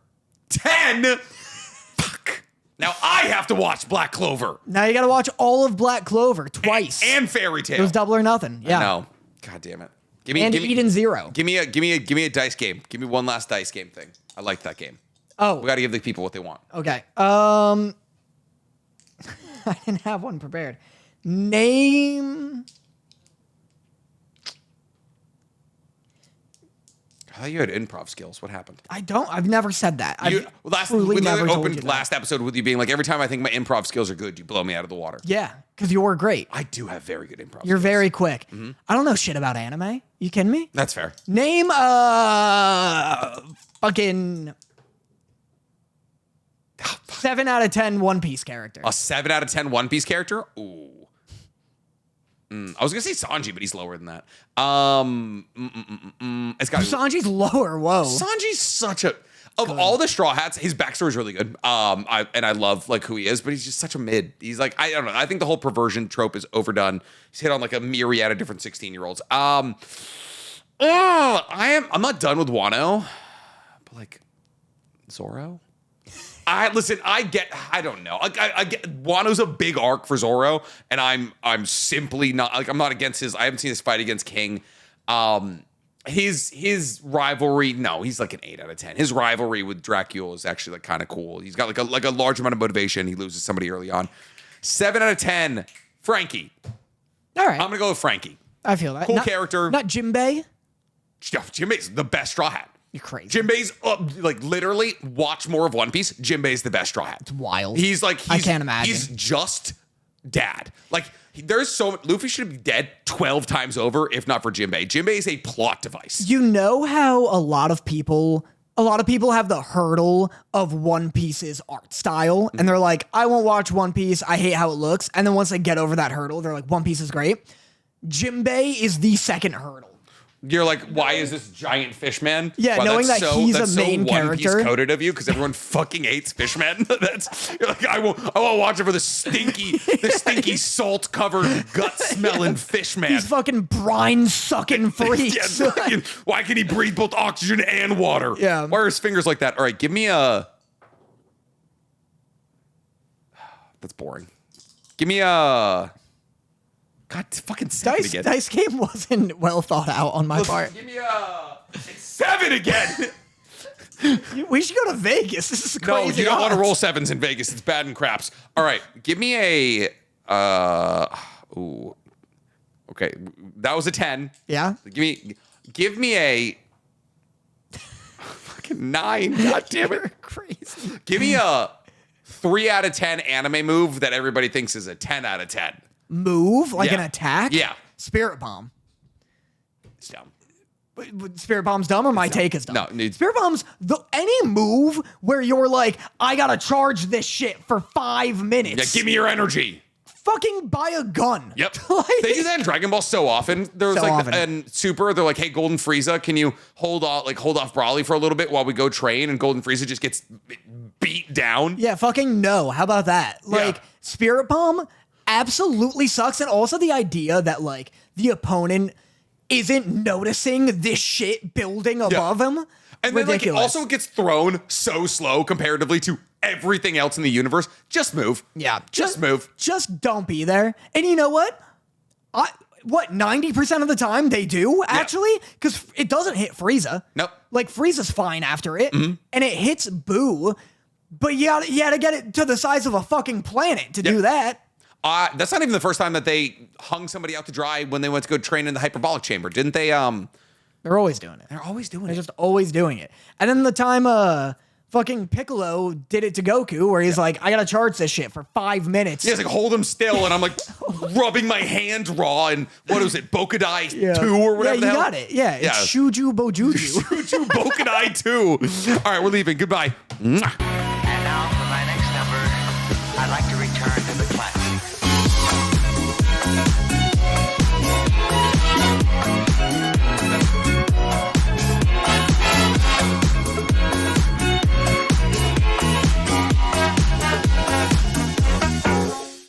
S1: 10? Fuck. Now I have to watch Black Clover.
S2: Now you got to watch all of Black Clover twice.
S1: And Fairy Tail.
S2: It was double or nothing. Yeah.
S1: No. God damn it. Give me
S2: Eden Zero.
S1: Give me a dice game. Give me one last dice game thing. I like that game.
S2: Oh.
S1: We got to give the people what they want.
S2: Okay. I didn't have one prepared. Name.
S1: I thought you had improv skills. What happened?
S2: I've never said that.
S1: We
S2: never told
S1: opened
S2: you that.
S1: last episode with you being like, every time I think my improv skills are good, you blow me out of the water.
S2: Yeah, because you were great.
S1: I do have very good improv
S2: You're
S1: skills.
S2: very quick. I don't know shit about anime. You kidding me?
S1: That's fair.
S2: Name fucking 7 out of 10 One Piece character.
S1: A 7 out of 10 One Piece character? Ooh. I was gonna say Sanji, but he's lower than that. It's got
S2: Sanji's lower. Whoa.
S1: Sanji's such a all the Straw Hats. His backstory is really good. I love like who he is, but he's just such a mid. He's like I don't know. I think the whole perversion trope is overdone. He's hit on like a myriad of different 16-year-olds. I'm not done with Wano, but like Zoro. I don't know. I get Wano's a big arc for Zoro, and I'm simply not like I'm not against his. I haven't seen his fight against King. His rivalry, no, he's like an 8 out of 10. His rivalry with Dracula is actually like kind of cool. He's got like a large amount of motivation. He loses somebody early on. 7 out of 10. Frankie.
S2: All right.
S1: I'm gonna go with Frankie.
S2: I feel that.
S1: Cool character.
S2: Not Jinbei.
S1: Jinbei's the best Straw Hat.
S2: You're crazy.
S1: Jinbei's like literally watch more of One Piece. Jinbei's the best Straw Hat.
S2: It's wild.
S1: I
S2: can't imagine.
S1: He's just dad. Like there's so Luffy should be dead 12 times over if not for Jinbei. Jinbei is a plot device.
S2: You know how a lot of people have the hurdle of One Piece's art style, and they're like, I won't watch One Piece. I hate how it looks. And then once they get over that hurdle, they're like, One Piece is great. Jinbei is the second hurdle.
S1: You're like, why is this giant fishman?
S2: Yeah,
S1: wow,
S2: knowing that he's a main
S1: One
S2: character.
S1: Piece coded of you because everyone fucking hates fishmen. You're like, I won't watch it for the stinky salt covered gut smelling fishman.
S2: He's fucking brine sucking freaks.
S1: Yeah, why can he breathe both oxygen and water?
S2: Yeah.
S1: Why are his fingers like that? All right, give me a. That's boring. Give me a. God, fucking 7 again.
S2: Dice game wasn't well thought out on my part.
S1: Give me a 7 again.
S2: We should go to Vegas. This is crazy.
S1: No, you don't want to
S2: odds.
S1: roll 7s in Vegas. It's bad in craps. All right, give me a. Ooh. Okay, that was a 10.
S2: Yeah.
S1: Give me a. Fucking 9. God damn it.
S2: You're crazy.
S1: Give me a 3 out of 10 anime move that everybody thinks is a 10 out of 10.
S2: Move? Like
S1: Yeah.
S2: an attack?
S1: Yeah.
S2: Spirit Bomb.
S1: It's dumb.
S2: But Spirit Bomb's dumb or my take is dumb?
S1: No, it's-
S2: Spirit Bomb's any move where you're like, I gotta charge this shit for 5 minutes.
S1: Yeah, give me your energy.
S2: Fucking buy a gun.
S1: Yep.
S2: Like-
S1: They do that in Dragon Ball so often. There's
S2: So
S1: like
S2: often.
S1: and Super, they're like, hey, Golden Frieza, can you hold off Broly for a little bit while we go train? And Golden Frieza just gets beat down.
S2: Yeah, fucking no. How about that? Like,
S1: Yeah.
S2: Spirit Bomb absolutely sucks. And also the idea that, like, the opponent isn't noticing this shit building above him.
S1: And then like it
S2: Ridiculous.
S1: also gets thrown so slow comparatively to everything else in the universe. Just move.
S2: Yeah.
S1: Just move.
S2: Just don't be there. And you know what? 90% of the time they do, actually? Because it doesn't hit Frieza.
S1: Nope.
S2: Like, Frieza's fine after it. And it hits Boo. But you gotta get it to the size of a fucking planet to do that.
S1: That's not even the first time that they hung somebody out to dry when they went to go train in the hyperbolic chamber. Didn't they?
S2: They're always doing it.
S1: They're always doing
S2: They're
S1: it.
S2: just always doing it. And then the time fucking Piccolo did it to Goku, where he's like, I gotta charge this shit for 5 minutes.
S1: Yeah, it's like hold him still, and I'm like, rubbing my hand raw and what was it, Bokudai 2 or whatever
S2: Yeah,
S1: the
S2: you
S1: hell?
S2: got it. Yeah, it's Shuju Bojuju.
S1: Shuju Bokudai 2. All right, we're leaving. Goodbye. Mwah.